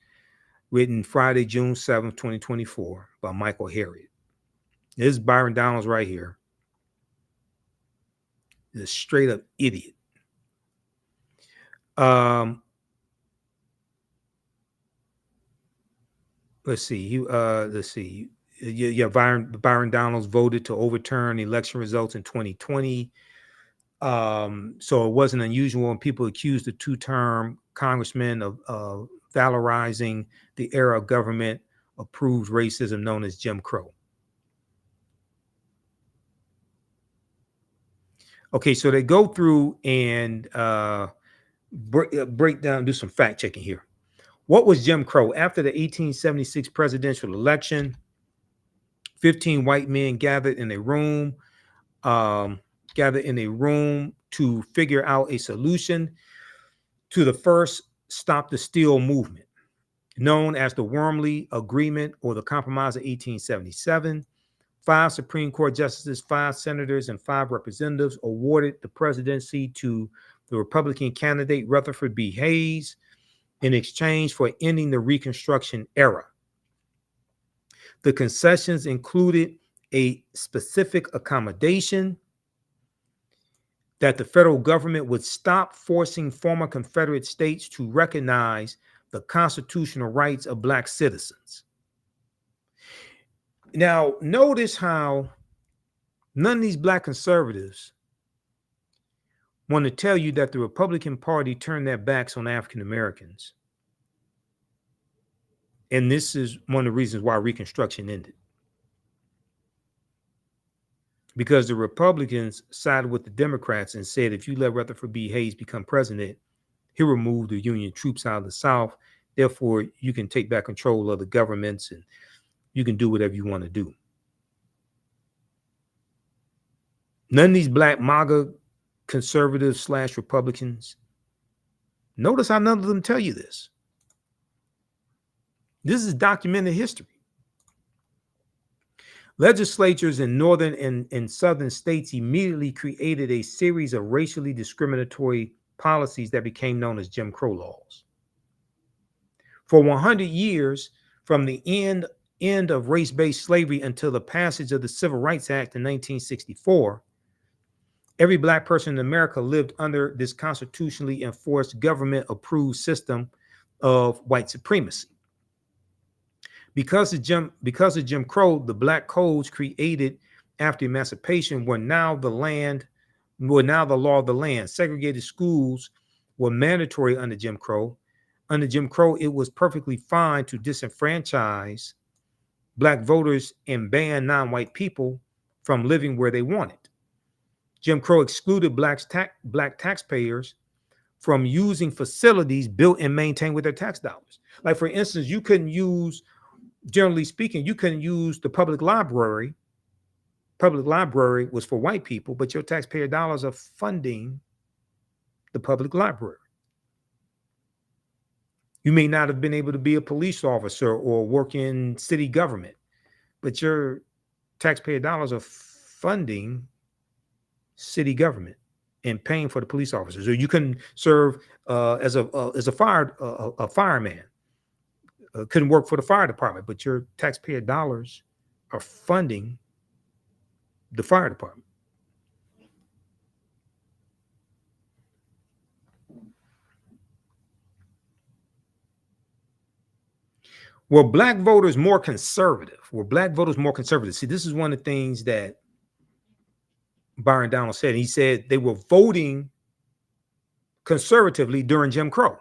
written Friday, June 7th, 2024, by Michael Harriot. This is Byron Donalds right here. He's a straight up idiot. Let's see. Byron Donalds voted to overturn election results in 2020. So it wasn't unusual when people accused the two-term congressman of valorizing the era of government-approved racism known as Jim Crow. Okay, so they go through and break down, do some fact checking here. What was Jim Crow? After the 1876 presidential election, 15 white men gathered in a room to figure out a solution to the first Stop the Steal movement, known as the Wormley Agreement or the Compromise of 1877. 5 Supreme Court justices, 5 senators, and 5 representatives awarded the presidency to the Republican candidate Rutherford B. Hayes in exchange for ending the Reconstruction era. The concessions included a specific accommodation that the federal government would stop forcing former Confederate states to recognize the constitutional rights of Black citizens. Now, notice how none of these Black conservatives want to tell you that the Republican Party turned their backs on African Americans. And this is one of the reasons why Reconstruction ended. Because the Republicans sided with the Democrats and said, if you let Rutherford B. Hayes become president, He removed the Union troops out of the South. Therefore, you can take back control of the governments and you can do whatever you want to do. None of these black MAGA conservatives / Republicans, notice how none of them tell you this. This is documented history. Legislatures in northern and southern states immediately created a series of racially discriminatory policies that became known as Jim Crow laws. For 100 years, from the end of race-based slavery until the passage of the Civil Rights Act in 1964, every black person in America lived under this constitutionally enforced government-approved system of white supremacy. Because of Jim Crow, the black codes created after emancipation were now the law of the land. Segregated schools were mandatory under Jim Crow. Under Jim Crow, it was perfectly fine to disenfranchise black voters and ban non-white people from living where they wanted. Jim Crow excluded black taxpayers from using facilities built and maintained with their tax dollars. Like, for instance, you couldn't use, generally speaking, you couldn't use the public library. Public library was for white people, but your taxpayer dollars are funding the public library. You may not have been able to be a police officer or work in city government, but your taxpayer dollars are funding city government and paying for the police officers. Or you can serve as a fireman. Couldn't work for the fire department, but your taxpayer dollars are funding the fire department. Were black voters more conservative? See, this is one of the things that Byron Donalds said. He said they were voting conservatively during Jim Crow.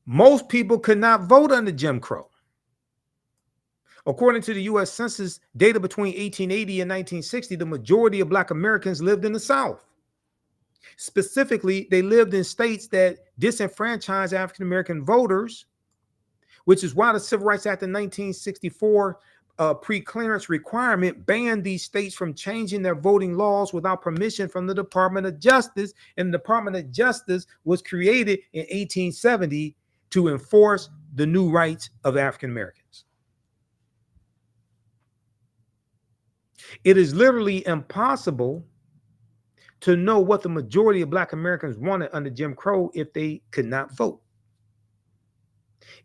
Most people could not vote under Jim Crow. According to the U.S. Census data between 1880 and 1960, the majority of black Americans lived in the South. Specifically, they lived in states that disenfranchised African American voters, which is why the Civil Rights Act of 1964 pre-clearance requirement banned these states from changing their voting laws without permission from the Department of Justice. And the Department of Justice was created in 1870 to enforce the new rights of African Americans. It is literally impossible to know what the majority of black Americans wanted under Jim Crow if they could not vote.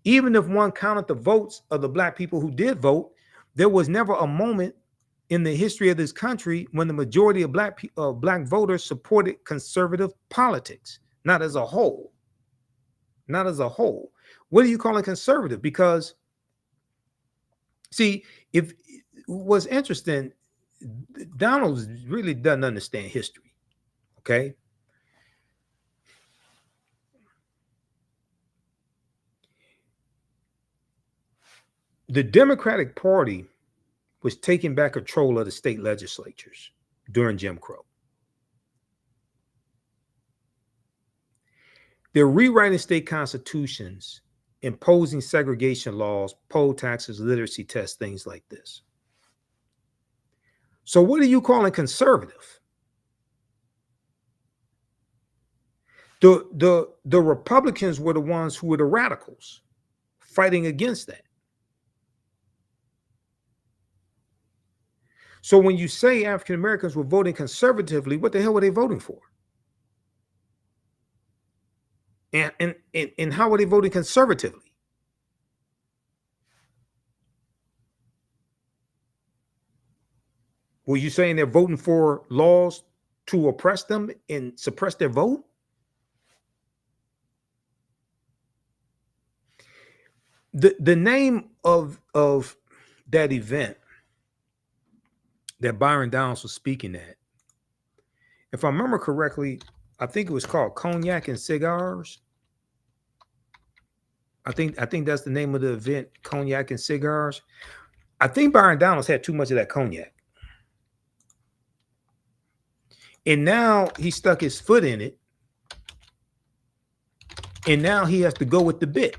Even if one counted the votes of the black people who did vote, there was never a moment in the history of this country when the majority of black voters supported conservative politics, not as a whole. Not as a whole. What do you call it conservative? Because, see, if what's interesting, Donalds really doesn't understand history, okay? The Democratic Party was taking back control of the state legislatures during Jim Crow. They're rewriting state constitutions, imposing segregation laws, poll taxes, literacy tests, things like this. So what are you calling conservative? The Republicans were the ones who were the radicals fighting against that. So when you say African Americans were voting conservatively, what the hell were they voting for? And how were they voting conservatively? Were you saying they're voting for laws to oppress them and suppress their vote? The name of that event that Byron Donalds was speaking at, if I remember correctly, I think it was called Cognac and Cigars. I think that's the name of the event, Cognac and Cigars. I think Byron Donalds had too much of that cognac. And now he stuck his foot in it And now he has to go with the bit.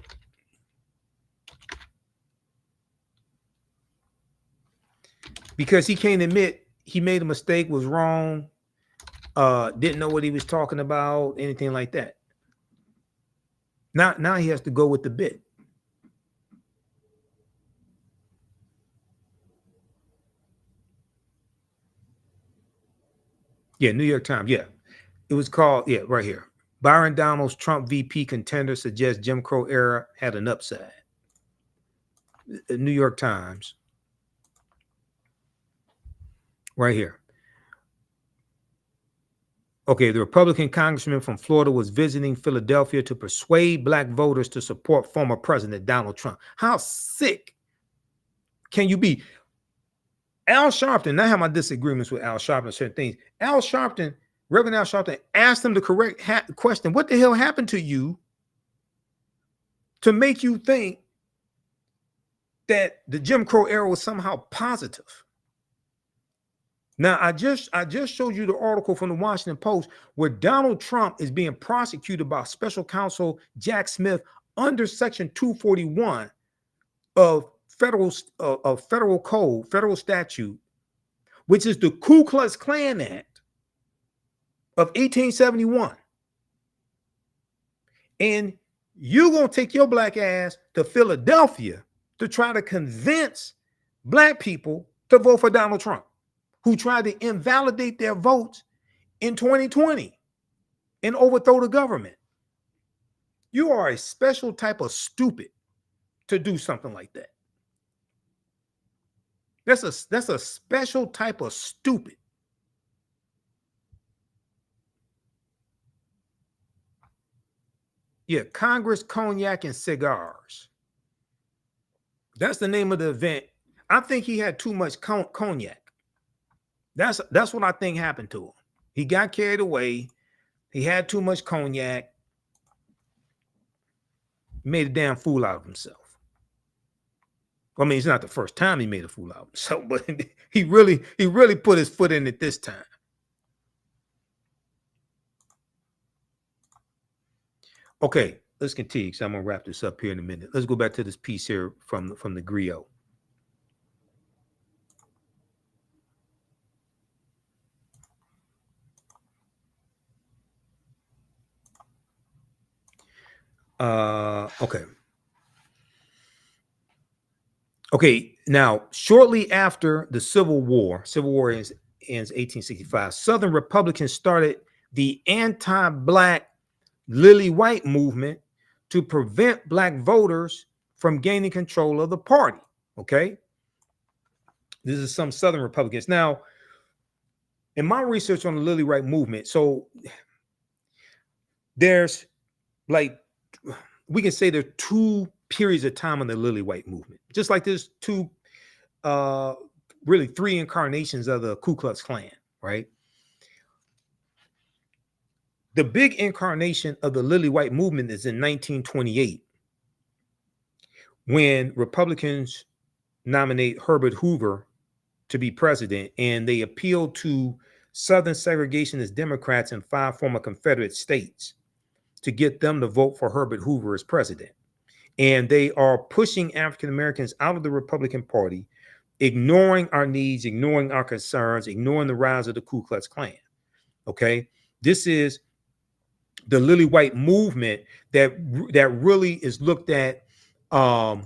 Because he can't admit he made a mistake, was wrong, didn't know what he was talking about, anything like that. Now he has to go with the bit. Yeah, New York Times. Yeah, it was called. Yeah, right here. Byron Donalds, Trump VP contender, suggests Jim Crow era had an upside. The New York Times. Right here. Okay, the Republican congressman from Florida was visiting Philadelphia to persuade black voters to support former President Donald Trump. How sick can you be? Al Sharpton, I have my disagreements with Al Sharpton on certain things. Al Sharpton, Reverend Al Sharpton, asked him the correct question. What the hell happened to you to make you think that the Jim Crow era was somehow positive? Now, I just showed you the article from the Washington Post where Donald Trump is being prosecuted by Special Counsel Jack Smith under Section 241 of federal code, federal statute, which is the Ku Klux Klan Act of 1871. And you're going to take your black ass to Philadelphia to try to convince black people to vote for Donald Trump, who tried to invalidate their votes in 2020 and overthrow the government. You are a special type of stupid to do something like that. That's a special type of stupid. Yeah, Congress, Cognac, and Cigars. That's the name of the event. I think he had too much cognac. That's what I think happened to him. He got carried away. He had too much cognac. Made a damn fool out of himself. I mean, it's not the first time he made a fool out of himself, but he really put his foot in it this time. Okay, let's continue. So I'm gonna wrap this up here in a minute. Let's go back to this piece here from the griot. Okay, now, shortly after the Civil War ends 1865, Southern Republicans started the anti-black Lily White movement to prevent black voters from gaining control of the party, okay? This is some Southern Republicans. Now, in my research on the Lily White movement, so there's like, we can say there are two periods of time in the Lily White movement, just like there's two, really three incarnations of the Ku Klux Klan, right? The big incarnation of the Lily White movement is in 1928, when Republicans nominate Herbert Hoover to be president, and they appeal to Southern segregationist Democrats in 5 former Confederate states to get them to vote for Herbert Hoover as president. And they are pushing African Americans out of the Republican Party, ignoring our needs, ignoring our concerns, ignoring the rise of the Ku Klux Klan. Okay, this is the Lily White movement that really is looked at. That's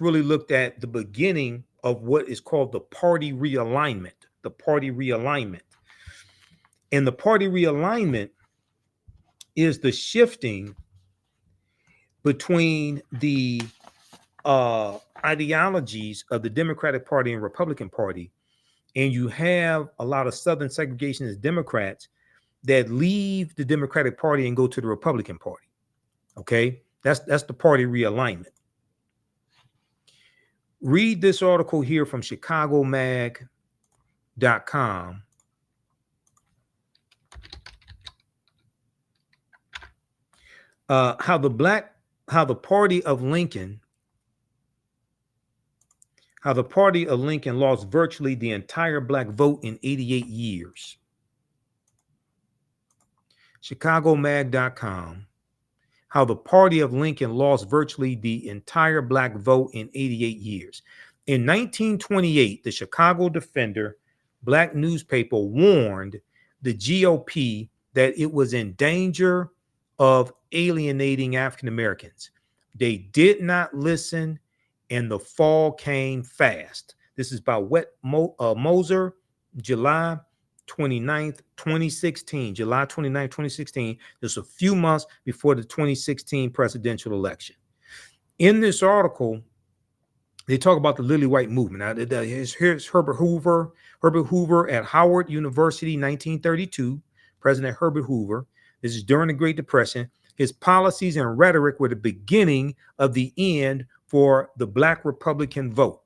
really looked at the beginning of what is called the party realignment. The party realignment, and the party realignment is the shifting between the ideologies of the Democratic Party and Republican Party, and you have a lot of Southern segregationist Democrats that leave the Democratic Party and go to the Republican Party. Okay, that's the party realignment. Read this article here from ChicagoMag.com. How the party of Lincoln lost virtually the entire black vote in 88 years. ChicagoMag.com. how the party of Lincoln lost virtually the entire black vote in 88 years. In 1928, the Chicago Defender, black newspaper, warned the GOP that it was in danger of alienating African Americans. They did not listen, and the fall came fast. This is by Moser, July 29th, 2016. July 29th, 2016. Just a few months before the 2016 presidential election. In this article, they talk about the Lily White movement. Now, here's Herbert Hoover. Herbert Hoover at Howard University, 1932. President Herbert Hoover. This is during the Great Depression. His policies and rhetoric were the beginning of the end for the Black Republican vote.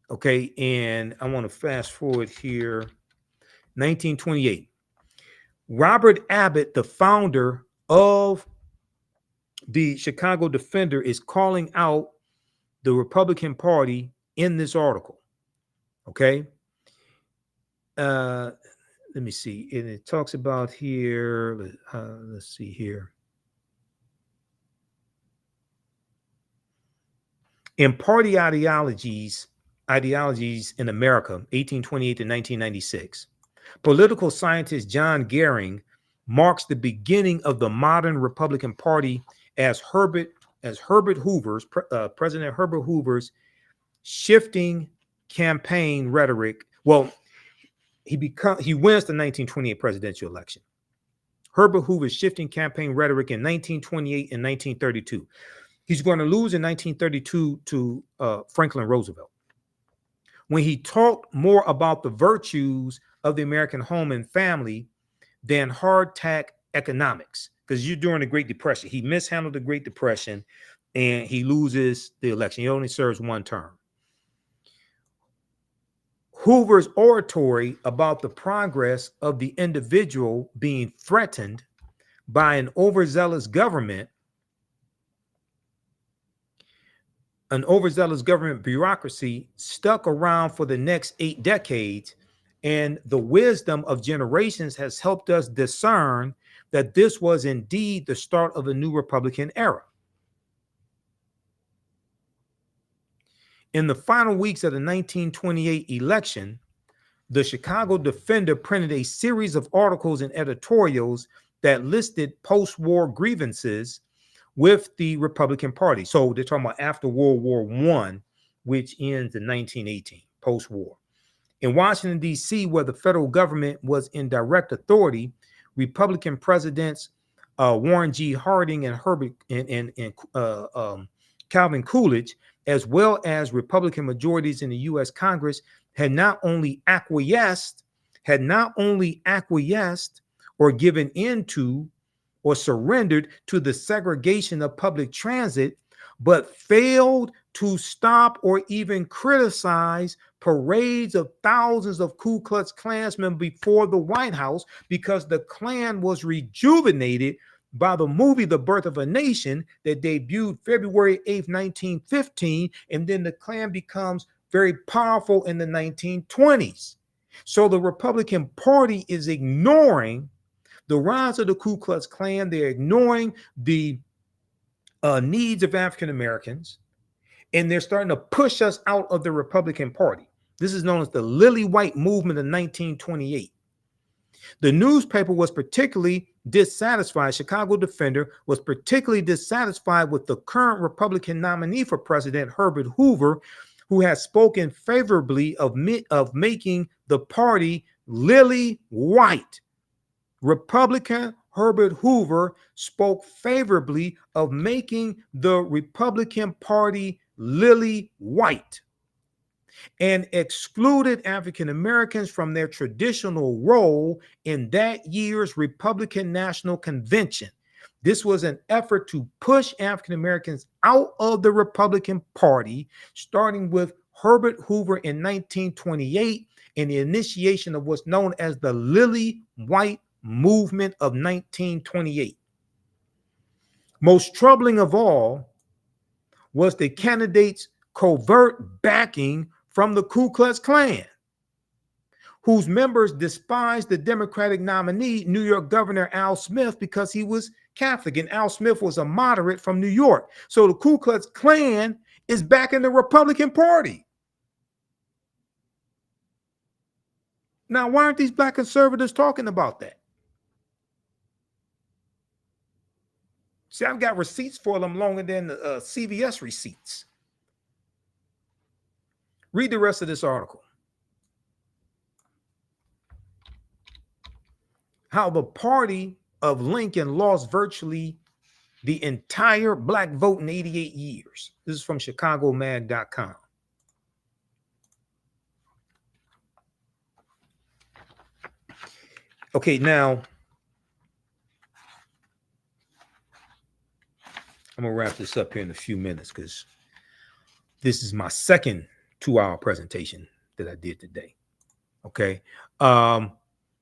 Okay, and I want to fast forward here. 1928. Robert Abbott, the founder of the Chicago Defender, is calling out the Republican Party in this article. Okay. Let me see. And it talks about here. Let's see here. In party ideologies in America, 1828 to 1996, political scientist John Gehring marks the beginning of the modern Republican Party as President Herbert Hoover's shifting campaign rhetoric. Well, he wins the 1928 presidential election. Herbert Hoover's shifting campaign rhetoric in 1928 and 1932. He's going to lose in 1932 to Franklin Roosevelt, when he talked more about the virtues of the American home and family than hardtack economics. Because you're during the Great Depression. He mishandled the Great Depression and he loses the election. He only serves one term. Hoover's oratory about the progress of the individual being threatened by an overzealous government bureaucracy stuck around for the next 8 decades, and the wisdom of generations has helped us discern that this was indeed the start of a new Republican era. In the final weeks of the 1928 election, the Chicago Defender printed a series of articles and editorials that listed post-war grievances with the Republican Party. So they're talking about after World War I, which ends in 1918, post-war. In Washington, D.C., where the federal government was in direct authority, Republican presidents Warren G. Harding and Calvin Coolidge, as well as Republican majorities in the U.S. Congress, had not only acquiesced or given into or surrendered to the segregation of public transit, but failed to stop or even criticize parades of thousands of Ku Klux Klansmen before the White House, because the Klan was rejuvenated by the movie The Birth of a Nation that debuted February 8th, 1915, and then the Klan becomes very powerful in the 1920s. So the Republican Party is ignoring the rise of the Ku Klux Klan. They're ignoring the needs of African Americans, and they're starting to push us out of the Republican Party. This is known as the Lily White movement of 1928. The newspaper was particularly dissatisfied. Chicago Defender was particularly dissatisfied with the current Republican nominee for president, Herbert Hoover, who has spoken favorably of making the party lily white. Republican Herbert Hoover spoke favorably of making the Republican Party lily white and excluded African Americans from their traditional role in that year's Republican National Convention. This was an effort to push African Americans out of the Republican Party, starting with Herbert Hoover in 1928 and the initiation of what's known as the Lily White movement of 1928. Most troubling of all was the candidate's covert backing from the Ku Klux Klan, whose members despised the Democratic nominee, New York Governor Al Smith, because he was Catholic, and Al Smith was a moderate from New York. So the Ku Klux Klan is back in the Republican Party. Now, why aren't these black conservatives talking about that? See, I've got receipts for them longer than CVS receipts. Read the rest of this article. How the party of Lincoln lost virtually the entire black vote in 88 years. This is from ChicagoMag.com. Okay, now I'm going to wrap this up here in a few minutes because this is my second 2-hour presentation that I did today. Okay.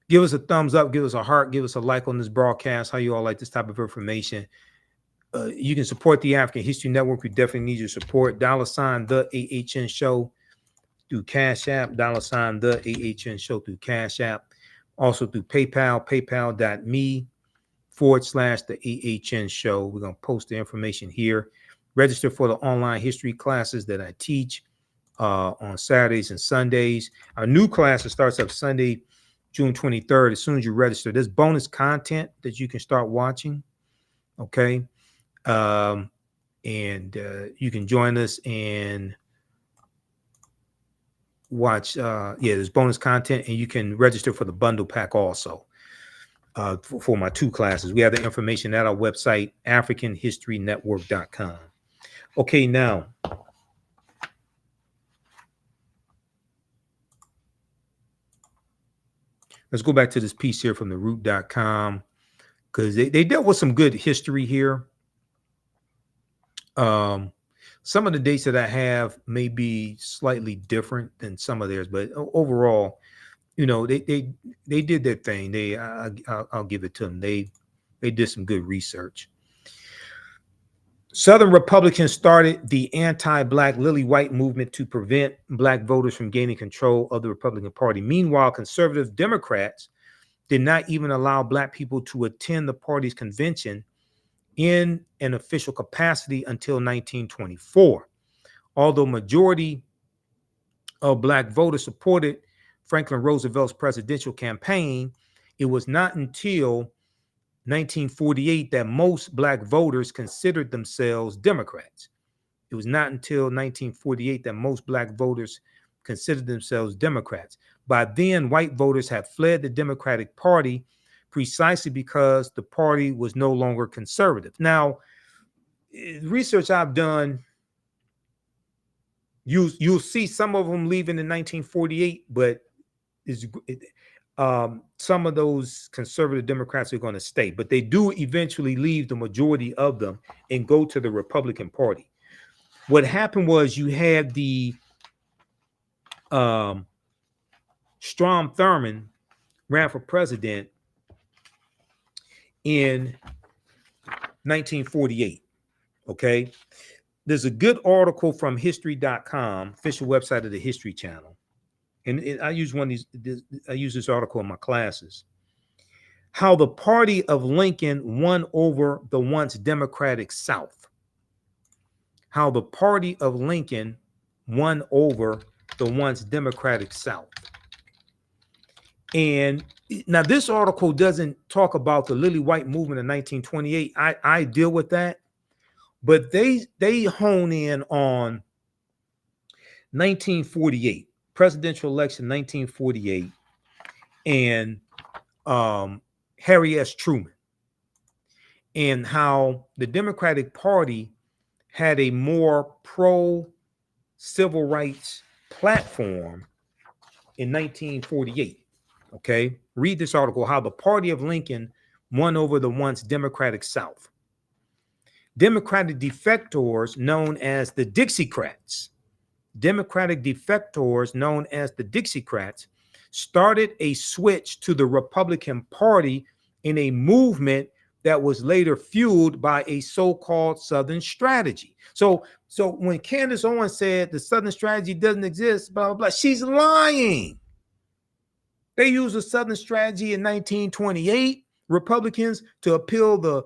Give us a thumbs up, give us a heart, give us a like on this broadcast. How you all like this type of information? You can support the African History Network. We definitely need your support. $ the AHN Show through Cash App. $ the AHN Show through Cash App. Also through PayPal, paypal.me/the Show. We're going to post the information here. Register for the online history classes that I teach on Saturdays and Sundays. Our new class starts up Sunday, June 23rd. As soon as you register, there's bonus content that you can start watching. Okay. And you can join us and watch. There's bonus content, and you can register for the bundle pack also for my 2 classes. We have the information at our website, AfricanHistoryNetwork.com. Okay, now let's go back to this piece here from theroot.com because they dealt with some good history here. Some of the dates that I have may be slightly different than some of theirs, but overall, you know, they did their thing. I'll give it to them. They did some good research. Southern Republicans started the anti-black Lily White movement to prevent black voters from gaining control of the Republican Party. Meanwhile, conservative Democrats did not even allow black people to attend the party's convention in an official capacity until 1924. Although majority of black voters supported Franklin Roosevelt's presidential campaign, it was not until 1948 that most black voters considered themselves Democrats. It was not until 1948 that most black voters considered themselves Democrats. By then, white voters had fled the Democratic Party precisely because the party was no longer conservative. Now, research I've done, you'll see some of them leaving in 1948, but some of those conservative Democrats are going to stay, but they do eventually leave, the majority of them, and go to the Republican Party. What happened was you had the Strom Thurmond ran for president in 1948. Okay. There's a good article from history.com, official website of the History Channel. And I use I use this article in my classes. How the party of Lincoln won over the once Democratic South. How the party of Lincoln won over the once Democratic South. And now this article doesn't talk about the Lily White movement in 1928. I deal with that, but they hone in on 1948. Presidential election 1948 and Harry S. Truman, and how the Democratic Party had a more pro-civil rights platform in 1948. Okay, read this article, how the party of Lincoln won over the once Democratic South. Democratic defectors known as the Dixiecrats started a switch to the Republican Party in a movement that was later fueled by a so-called Southern strategy. So when Candace Owens said the Southern strategy doesn't exist, blah, blah, blah, she's lying. They used a Southern strategy in 1928, Republicans, to appeal the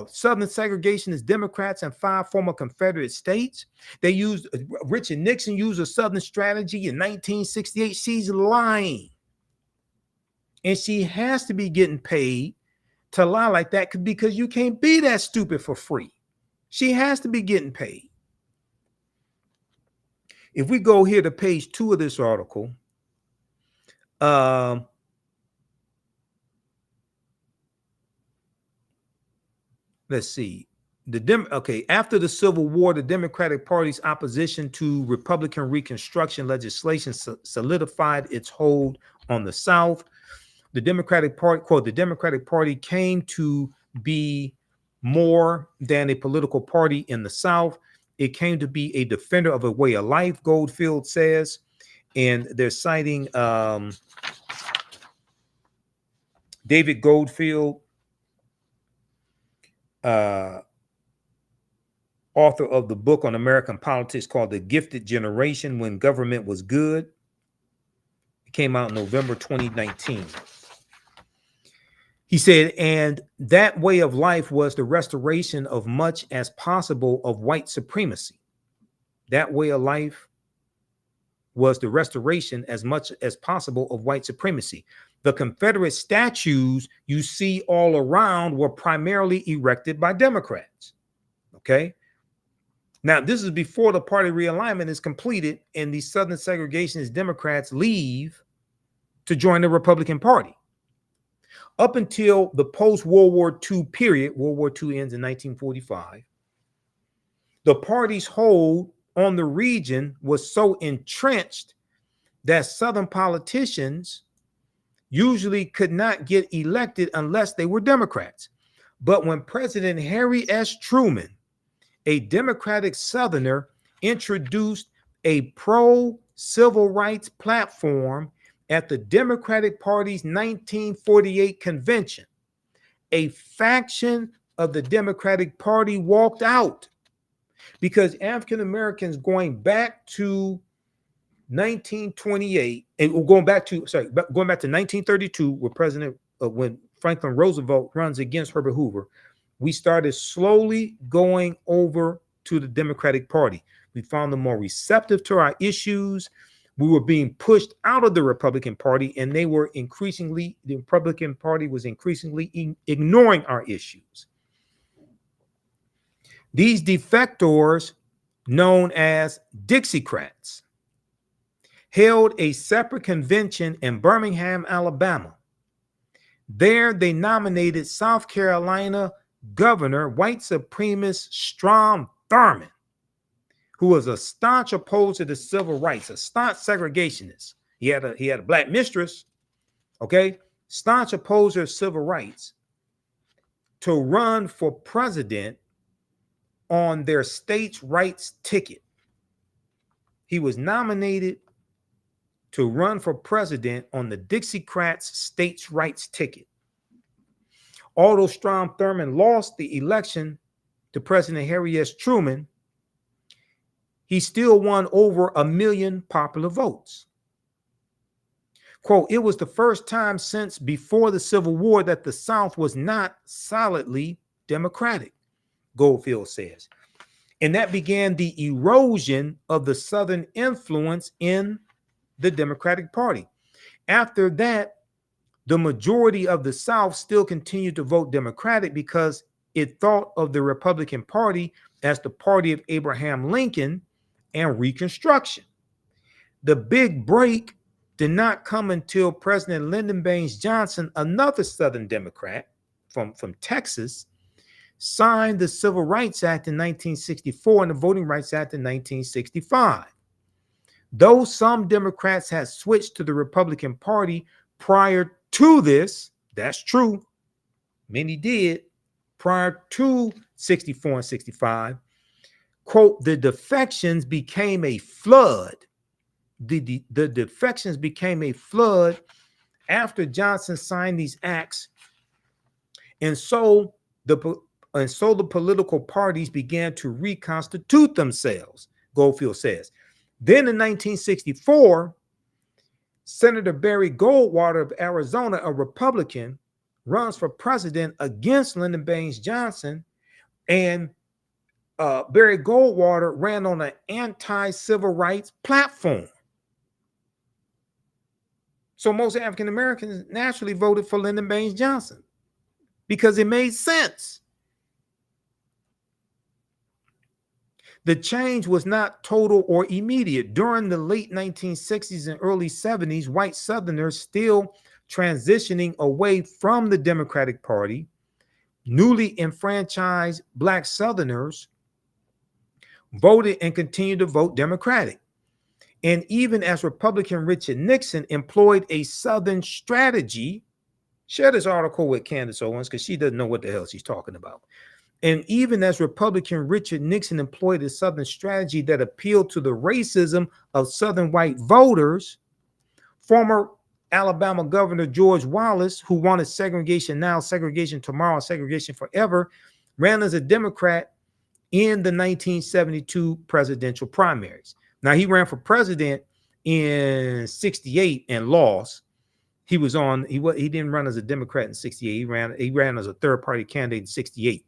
Southern segregationist Democrats and 5 former Confederate states. They used, Richard Nixon used a Southern strategy in 1968. She's lying. And she has to be getting paid to lie like that because you can't be that stupid for free. She has to be getting paid. If we go here to page 2 of this article, let's see. After the Civil War, the Democratic Party's opposition to Republican Reconstruction legislation solidified its hold on the South. The Democratic Party, quote, the Democratic Party came to be more than a political party in the South. It came to be a defender of a way of life, Goldfield says. And they're citing David Goldfield, author of the book on American politics called The Gifted Generation When Government Was Good. It came out in November 2019. He said, and that way of life was the restoration of much as possible of white supremacy. That way of life was the restoration as much as possible of white supremacy. The Confederate statues you see all around were primarily erected by Democrats. Okay. Now, this is before the party realignment is completed and the Southern segregationist Democrats leave to join the Republican Party. Up until the post-World War II period, World War II ends in 1945, the party's hold on the region was so entrenched that Southern politicians usually could not get elected unless they were Democrats. But when President Harry S. Truman, a Democratic Southerner, introduced a pro-civil rights platform at the Democratic Party's 1948 convention, a faction of the Democratic Party walked out because African Americans going back to 1928 and going back to 1932, when Franklin Roosevelt runs against Herbert Hoover, we started slowly going over to the Democratic Party. We found them more receptive to our issues. We were being pushed out of the Republican Party, and the Republican Party was increasingly ignoring our issues. These defectors, known as Dixiecrats, held a separate convention in Birmingham, Alabama. There, they nominated South Carolina Governor, white supremacist Strom Thurmond, who was a staunch opposer to civil rights, a staunch segregationist. He had a black mistress, okay, staunch opposer of civil rights, to run for president on their states' rights ticket. He was nominated to run for president on the Dixiecrats states' rights ticket. Although Strom Thurmond lost the election to President Harry S. Truman, he still won over 1 million popular votes. Quote, it was the first time since before the Civil War that the South was not solidly Democratic, Goldfield says. And that began the erosion of the Southern influence in the Democratic Party. After that, the majority of the South still continued to vote Democratic because it thought of the Republican Party as the party of Abraham Lincoln and Reconstruction. The big break did not come until President Lyndon Baines Johnson, another Southern Democrat from Texas, signed the Civil Rights Act in 1964 and the Voting Rights Act in 1965. Though some Democrats had switched to the Republican Party prior to this, that's true, many did, prior to 64 and 65, quote, the defections became a flood. The defections became a flood after Johnson signed these acts. And so the political parties began to reconstitute themselves, Goldfield says. Then in 1964, Senator Barry Goldwater of Arizona, a Republican, runs for president against Lyndon Baines Johnson, and Barry Goldwater ran on an anti-civil rights platform. So most African Americans naturally voted for Lyndon Baines Johnson because it made sense. The change was not total or immediate. During the late 1960s and early 70s, white Southerners still transitioning away from the Democratic Party, newly enfranchised Black Southerners voted and continued to vote Democratic. And even as Republican Richard Nixon employed a Southern strategy, share this article with Candace Owens because she doesn't know what the hell she's talking about. And even as Republican Richard Nixon employed a Southern strategy that appealed to the racism of Southern white voters, former Alabama Governor George Wallace, who wanted segregation now, segregation tomorrow, segregation forever, ran as a Democrat in the 1972 presidential primaries. Now, he ran for president in 68 and lost. He didn't run as a Democrat in 68. He ran as a third party candidate in 68.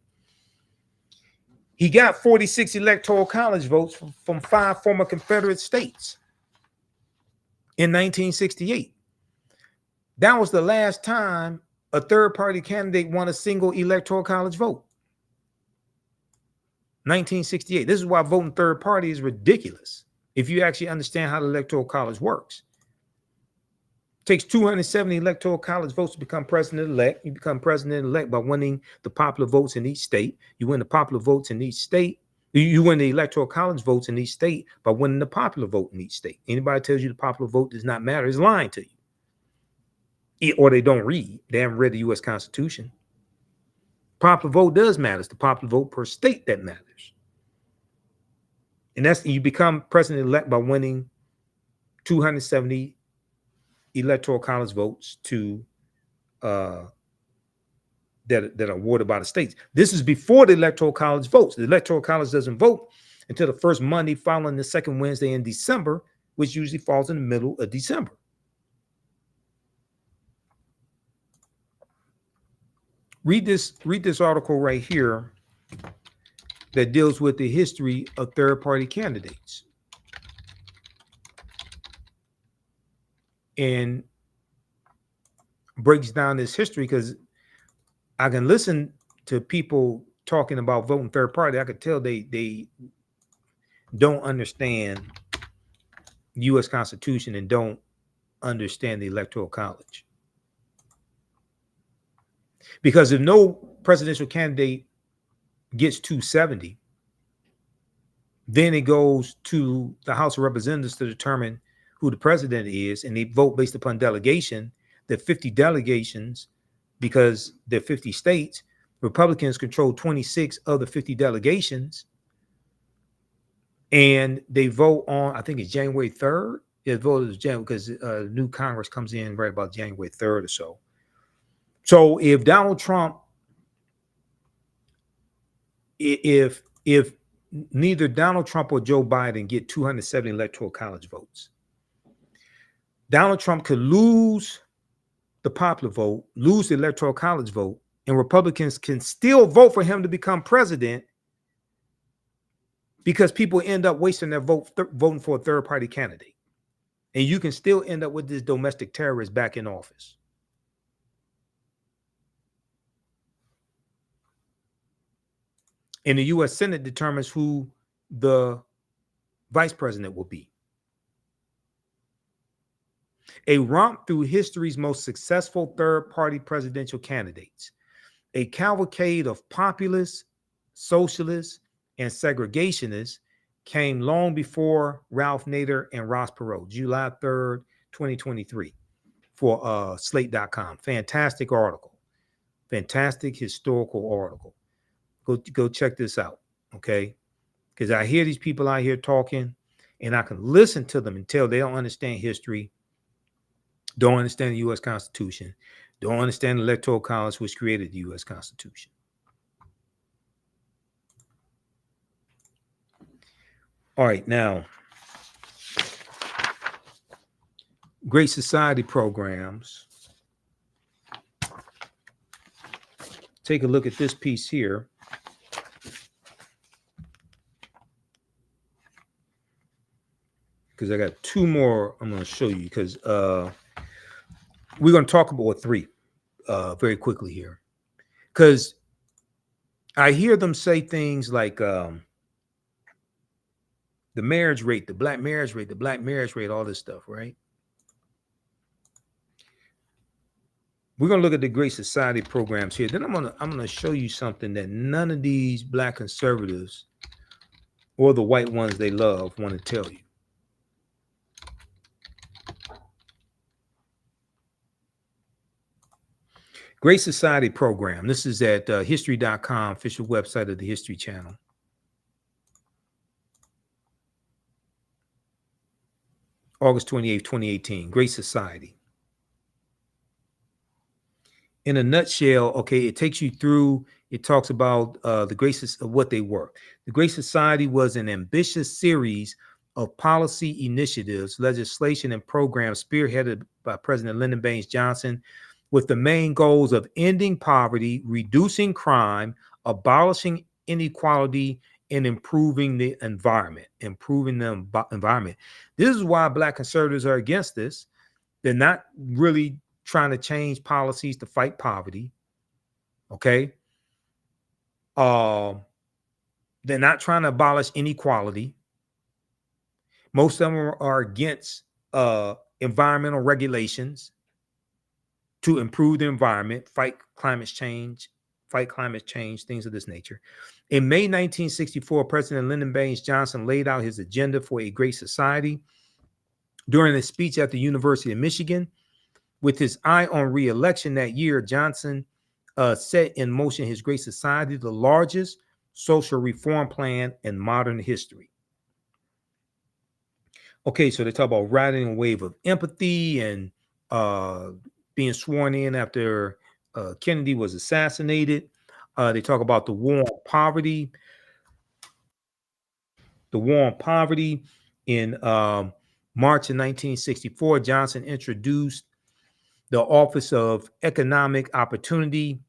He got 46 electoral college votes from 5 former Confederate states in 1968. That was the last time a third party candidate won a single electoral college vote. 1968. This is why voting third party is ridiculous if you actually understand how the electoral college works. It takes 270 electoral college votes to become president-elect. You become president-elect by winning the popular votes in each state. You win the popular votes in each state. You win the electoral college votes in each state by winning the popular vote in each state. Anybody tells you the popular vote does not matter is lying to you. Or they don't read. They haven't read the U.S. Constitution. Popular vote does matter. It's the popular vote per state that matters. And that's, you become president-elect by winning 270 electoral college votes to that are awarded by the states. This is before the electoral college votes. The electoral college doesn't vote until the first Monday following the second Wednesday in December, which usually falls in the middle of December. Read this article right here that deals with the history of third-party candidates. And breaks down this history, because I can listen to people talking about voting third party. I could tell they don't understand the U.S. Constitution and don't understand the Electoral College. Because if no presidential candidate gets 270, then it goes to the House of Representatives to determine who the president is, and they vote based upon delegation. There are 50 delegations because there are 50 states. Republicans control 26 of the 50 delegations, and they vote on, I think it's January 3rd. They voted as January because new Congress comes in right about January 3rd or so. So if Donald Trump, if neither Donald Trump or Joe Biden get 270 electoral college votes, Donald Trump could lose the popular vote, lose the electoral college vote, and Republicans can still vote for him to become president because people end up wasting their vote voting for a third-party candidate. And you can still end up with this domestic terrorist back in office. And the U.S. Senate determines who the vice president will be. A romp through history's most successful third-party presidential candidates. A cavalcade of populists, socialists, and segregationists came long before Ralph Nader and Ross Perot, July 3rd, 2023, for Slate.com. Fantastic article. Fantastic historical article. Go check this out, okay? Because I hear these people out here talking, and I can listen to them and tell they don't understand history, don't understand the U.S. Constitution, don't understand the Electoral College, which created the U.S. Constitution. All right, now, Great Society programs take a look at this piece here. Because I got two more I'm going to show you, because we're going to talk about three very quickly here. Because I hear them say things like the marriage rate, the black marriage rate, all this stuff, right? We're going to look at the Great Society programs here. Then I'm going to show you something that none of these black conservatives or the white ones they love want to tell you. Great Society program. This is at history.com, official website of the History Channel. August 28th, 2018. Great Society. In a nutshell, okay, it takes you through, it talks about the Great of what they were. The Great Society was an ambitious series of policy initiatives, legislation, and programs spearheaded by President Lyndon Baines Johnson, with the main goals of ending poverty, reducing crime, abolishing inequality, and improving the environment. This is why black conservatives are against this. They're not really trying to change policies to fight poverty. Okay. They're not trying to abolish inequality. Most of them are against environmental regulations to improve the environment, fight climate change, things of this nature. In May 1964, President Lyndon Baines Johnson laid out his agenda for a great society during a speech at the University of Michigan. With his eye on re-election that year, Johnson set in motion his Great Society, the largest social reform plan in modern history. Okay, so they talk about riding a wave of empathy and being sworn in after Kennedy was assassinated. They talk about the war on poverty. The war on poverty. In March of 1964, Johnson introduced the Office of Economic Opportunity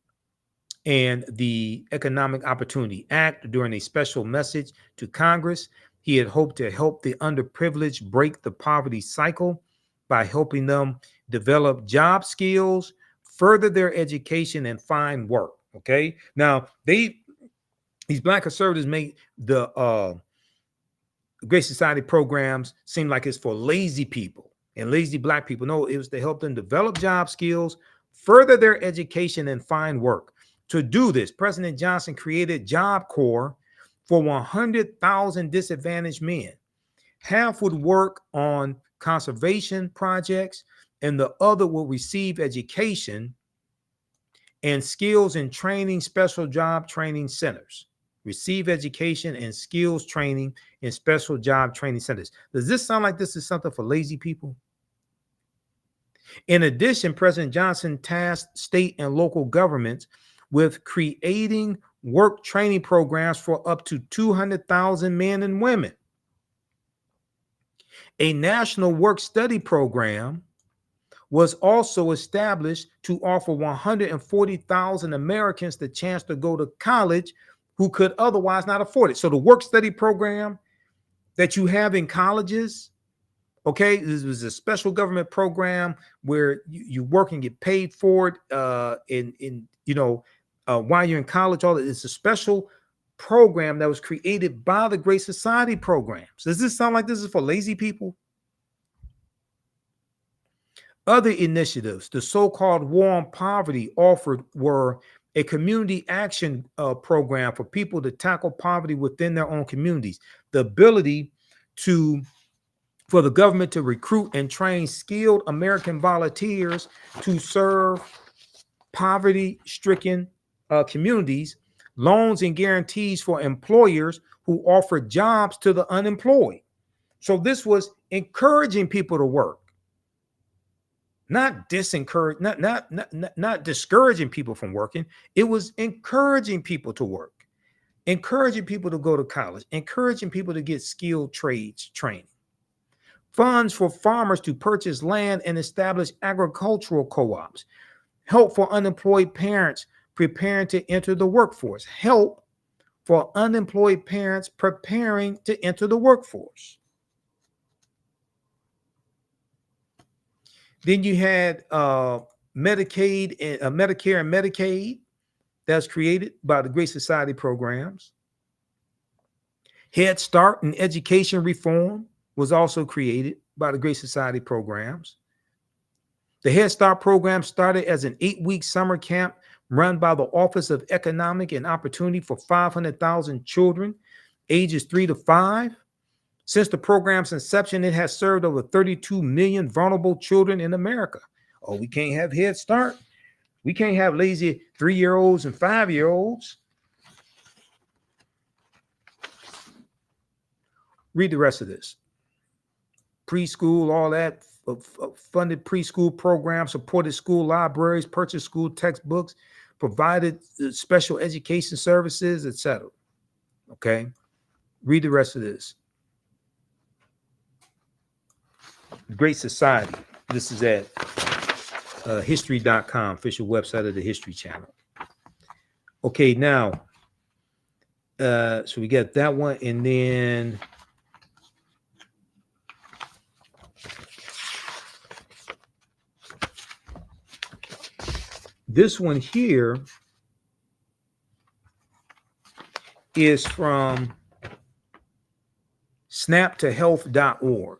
and the Economic Opportunity Act during a special message to Congress. He had hoped to help the underprivileged break the poverty cycle by helping them develop job skills, further their education, and find work. Okay. Now these black conservatives make the Great Society programs seem like it's for lazy people and lazy black people. No, it was to help them develop job skills, further their education, and find work. To do this, President Johnson created Job Corps for 100,000 disadvantaged men. Half would work on conservation projects, and the other will receive education and skills and training, special job training centers. Receive education and skills training in special job training centers. Does this sound like this is something for lazy people? In addition, President Johnson tasked state and local governments with creating work training programs for up to 200,000 men and women. A national work study program was also established to offer 140,000 Americans the chance to go to college who could otherwise not afford it. So the work study program that you have in colleges, okay, this was a special government program where you work and get paid for it while you're in college. All it's a special program that was created by the Great Society programs. Does this sound like this is for lazy people? Other initiatives, the so-called war on poverty offered were a community action program for people to tackle poverty within their own communities, the ability for the government to recruit and train skilled American volunteers to serve poverty-stricken communities, loans and guarantees for employers who offer jobs to the unemployed. So this was encouraging people to work, not discouraging people from working. It was encouraging people to work, encouraging people to go to college, encouraging people to get skilled trades training. Funds for farmers to purchase land and establish agricultural co-ops, help for unemployed parents preparing to enter the workforce. Help for unemployed parents preparing to enter the workforce. Then you had Medicaid, Medicare and Medicaid that's created by the Great Society programs. Head Start and education reform was also created by the Great Society programs. The Head Start program started as an 8-week summer camp run by the Office of Economic and Opportunity for 500,000 children ages 3 to 5. Since the program's inception, it has served over 32 million vulnerable children in America. Oh, we can't have Head Start. We can't have lazy 3-year-olds and 5-year-olds. Read the rest of this. Preschool, all that, funded preschool programs, supported school libraries, purchased school textbooks, provided special education services, etc. Okay? Read the rest of this. Great Society. This is at history.com, official website of the History Channel. Okay, now, so we got that one, and then this one here is from snaptohealth.org.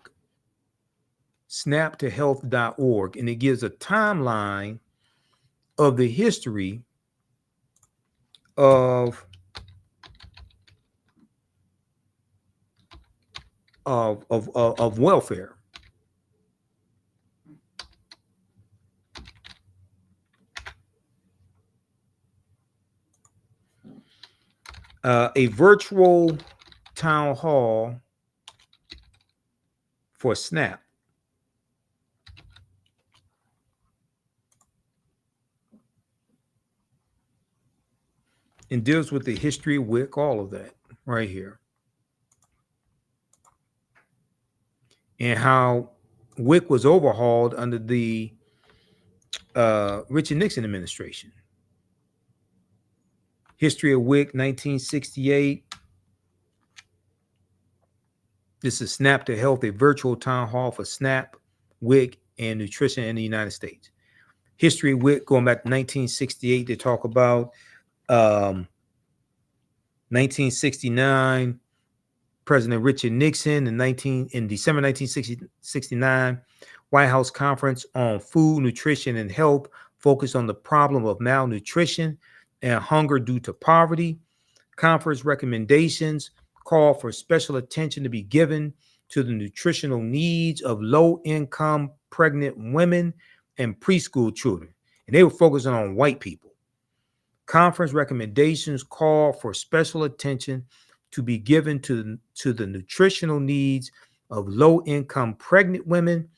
Snaptohealth.org, and it gives a timeline of the history of welfare. A virtual town hall for SNAP. And deals with the history of WIC, all of that right here. And how WIC was overhauled under the Richard Nixon administration. History of WIC, 1968. This is SNAP to Health, a virtual town hall for SNAP, WIC, and nutrition in the United States. History of WIC, going back to 1968, they talk about 1969, President Richard Nixon in December 1969, White House Conference on Food, Nutrition, and Health focused on the problem of malnutrition and hunger due to poverty. Conference recommendations call for special attention to be given to the nutritional needs of low-income pregnant women and preschool children. And they were focusing on white people. Conference recommendations call for special attention to be given to the nutritional needs of low-income pregnant women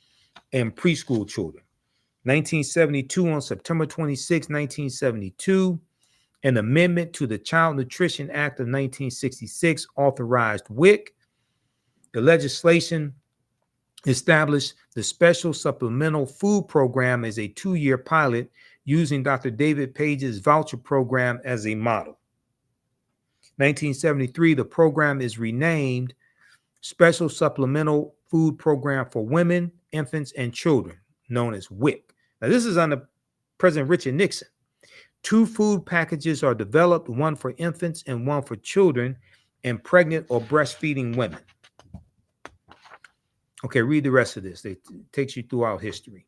and preschool children. 1972, on September 26, 1972, an amendment to the Child Nutrition Act of 1966 authorized WIC. The legislation established the Special Supplemental Food Program as a 2-year pilot using Dr. David Page's voucher program as a model. 1973, the program is renamed Special Supplemental Food Program for Women, Infants, and Children, known as WIC. Now, this is under President Richard Nixon. 2 food packages are developed, one for infants and one for children and pregnant or breastfeeding women. Okay, read the rest of this. It takes you throughout history.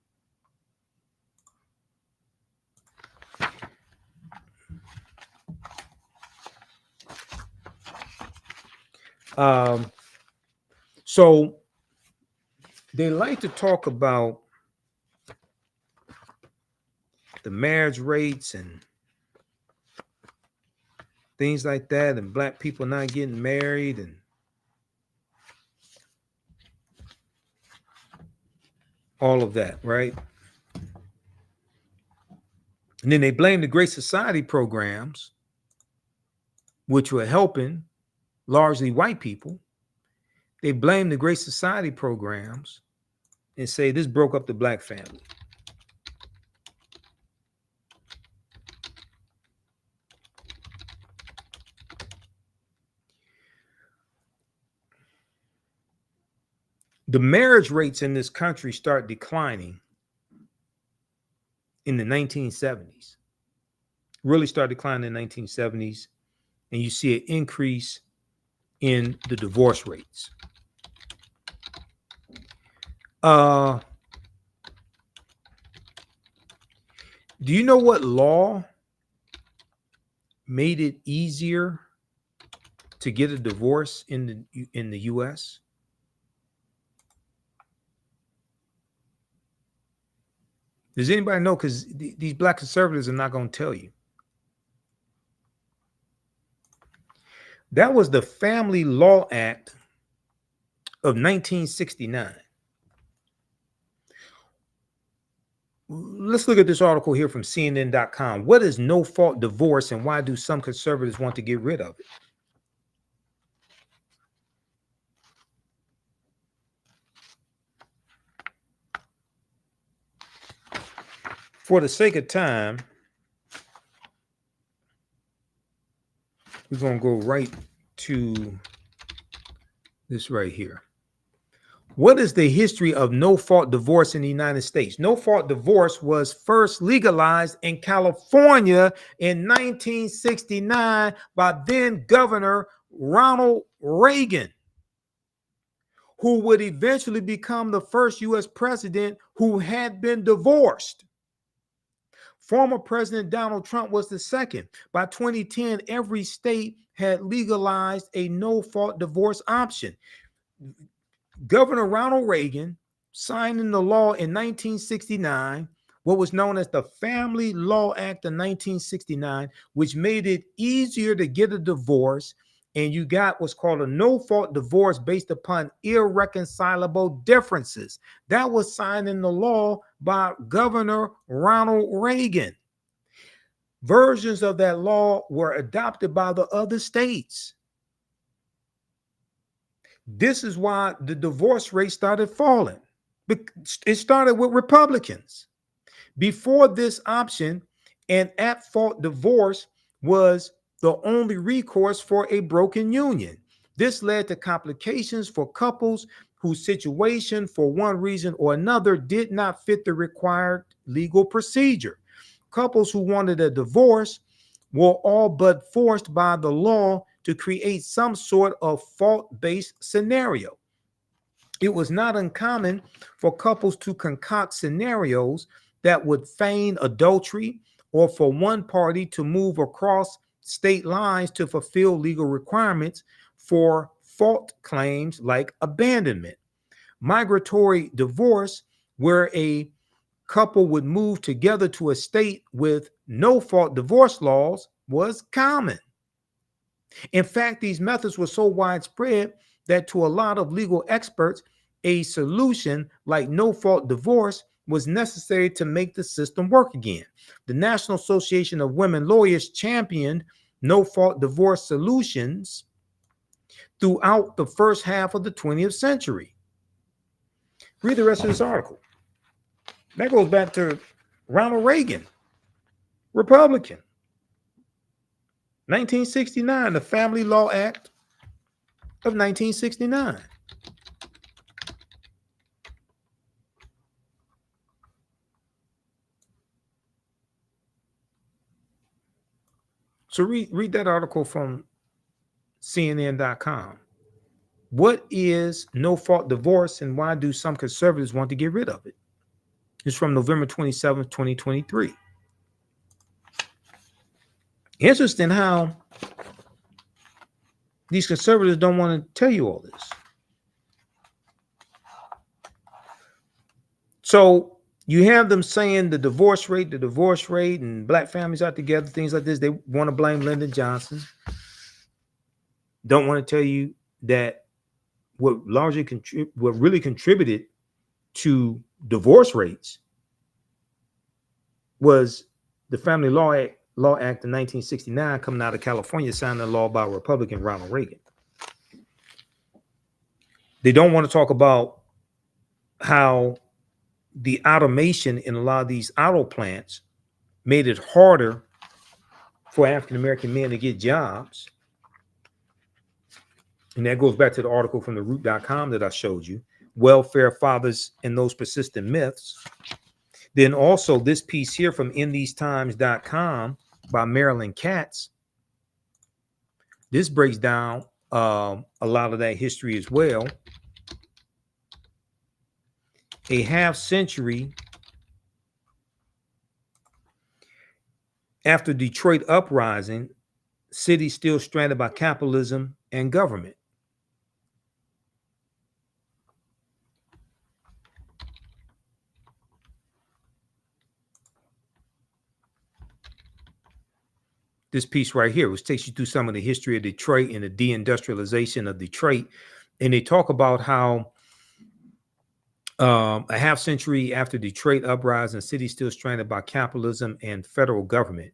So they like to talk about the marriage rates and things like that, and black people not getting married and all of that, right? And then they blame the Great Society programs, which were helping largely white people. They blame the Great Society programs and say this broke up the black family. The marriage rates in this country start declining in the 1970s. Really start declining in the 1970s, and you see an increase in the divorce rates. Do you know what law made it easier to get a divorce in the U.S.? Does anybody know? Because these black conservatives are not going to tell you. That was the Family Law Act of 1969. Let's look at this article here from CNN.com. What is no-fault divorce, and why do some conservatives want to get rid of it? For the sake of time, we're going to go right to this right here. What is the history of no-fault divorce in the United States? No-fault divorce was first legalized in California in 1969 by then Governor Ronald Reagan, who would eventually become the first U.S. president who had been divorced. Former President Donald Trump was the second. By 2010, every state had legalized a no-fault divorce option. Governor Ronald Reagan signed into law in 1969 what was known as the Family Law Act of 1969, which made it easier to get a divorce, and you got what's called a no-fault divorce based upon irreconcilable differences. That was signed into law by Governor Ronald Reagan. Versions of that law were adopted by the other states. This is why the divorce rate started falling. It started with Republicans. Before this option, an at-fault divorce was the only recourse for a broken union. This led to complications for couples whose situation, for one reason or another, did not fit the required legal procedure. Couples who wanted a divorce were all but forced by the law to create some sort of fault-based scenario. It was not uncommon for couples to concoct scenarios that would feign adultery, or for one party to move across state lines to fulfill legal requirements for fault claims like abandonment. Migratory divorce, where a couple would move together to a state with no fault divorce laws, was common. In fact, these methods were so widespread that to a lot of legal experts, a solution like no-fault divorce was necessary to make the system work again. The National Association of Women Lawyers championed no-fault divorce solutions throughout the first half of the 20th century. Read the rest of this article. That goes back to Ronald Reagan, Republican. 1969, the Family Law Act of 1969. So read that article from CNN.com. What is no-fault divorce, and why do some conservatives want to get rid of it? It's from November 27th, 2023. Interesting how these conservatives don't want to tell you all this. So you have them saying the divorce rate, and black families are together, things like this. They want to blame Lyndon Johnson. Don't want to tell you that what really contributed to divorce rates was the Family Law Act of 1969 coming out of California, signed into law by Republican Ronald Reagan. They don't want to talk about how the automation in a lot of these auto plants made it harder for African-American men to get jobs. And that goes back to the article from theroot.com that I showed you. welfare fathers and those persistent myths. Then also this piece here from InTheseTimes.com by Marilyn Katz. This breaks down a lot of that history as well. A half century after Detroit uprising, city still stranded by capitalism and government. This piece right here, which takes you through some of the history of Detroit and the deindustrialization of Detroit. And they talk about how a half century after Detroit uprising, city still stranded by capitalism and federal government.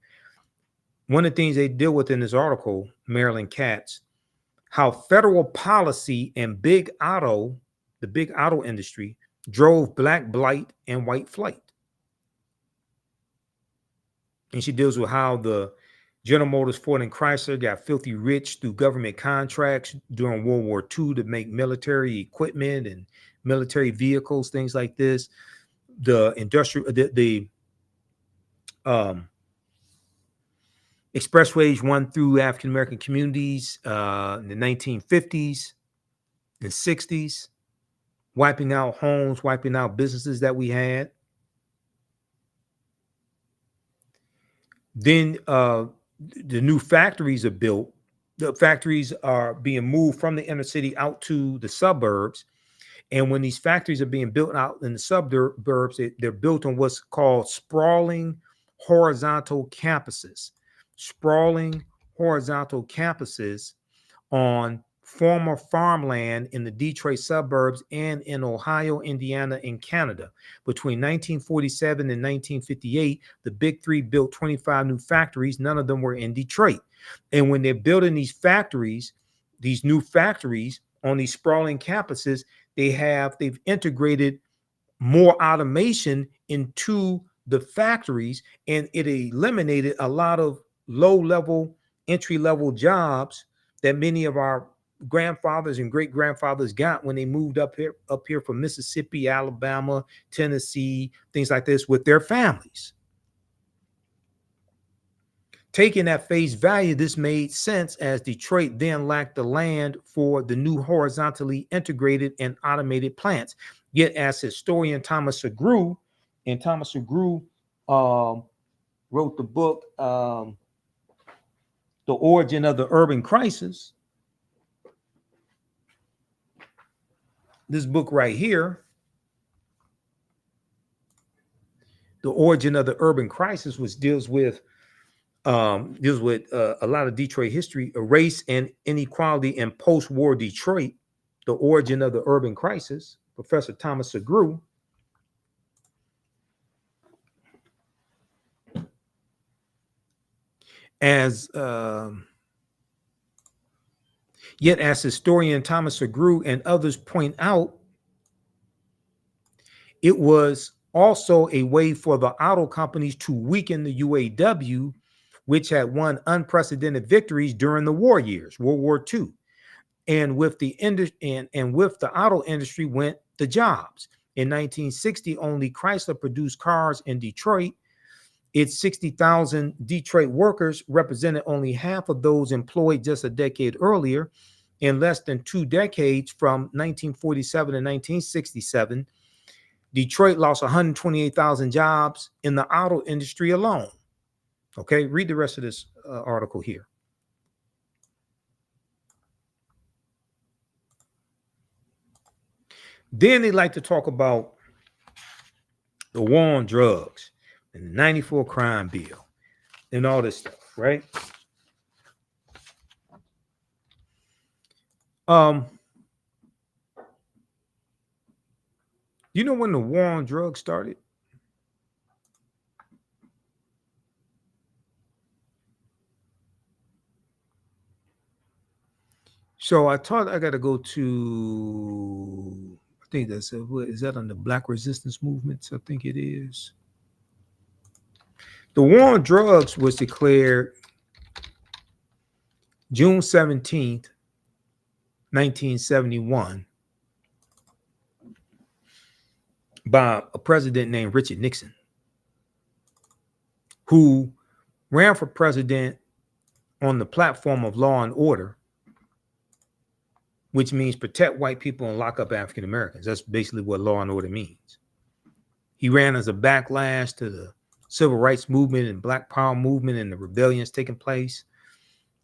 One of the things they deal with in this article, Marilyn Katz, how federal policy and the big auto industry drove black blight and white flight. And she deals with how the General Motors, Ford, and Chrysler got filthy rich through government contracts during World War II to make military equipment and military vehicles, things like this. The expressways run through African American communities in the 1950s and 60s, wiping out homes, wiping out businesses that we had. Then the new factories are built. The factories are being moved from the inner city out to the suburbs. And when these factories are being built out in the suburbs, they're built on what's called sprawling horizontal campuses. Sprawling horizontal campuses on former farmland in the Detroit suburbs and in Ohio, Indiana, and Canada. Between 1947 and 1958, the Big Three built 25 new factories. None of them were in Detroit. And when they're building these factories, these new factories on these sprawling campuses, they've integrated more automation into the factories, and it eliminated a lot of low-level, entry-level jobs that many of our grandfathers and great-grandfathers got when they moved up here from Mississippi, Alabama, Tennessee, things like this with their families. Taking at face value, this made sense as Detroit then lacked the land for the new horizontally integrated and automated plants. Yet, as historian Thomas Segru, and Thomas Segru wrote the book, The Origin of the Urban Crisis. This book right here, The Origin of the Urban Crisis, which deals with a lot of Detroit history, race and inequality in post-war Detroit, The Origin of the Urban Crisis, Professor Thomas Segru. Yet, as historian Thomas Segru and others point out, it was also a way for the auto companies to weaken the UAW, which had won unprecedented victories during the war years, World War II. And with the auto industry went the jobs. In 1960, only Chrysler produced cars in Detroit. Its 60,000 Detroit workers represented only half of those employed just a decade earlier. In less than 2 decades, from 1947 to 1967, Detroit lost 128,000 jobs in the auto industry alone. Okay, read the rest of this article here. Then they like to talk about the war on drugs and the 94 crime bill and all this stuff, right? You know when the war on drugs started? So I thought I got to go to, I think that's, is that on the Black resistance movements? I think it is. The war on drugs was declared June 17th, 1971. by a president named Richard Nixon, who ran for president on the platform of law and order, which means protect white people and lock up African Americans. That's basically what law and order means. He ran as a backlash to the civil rights movement and Black Power movement and the rebellions taking place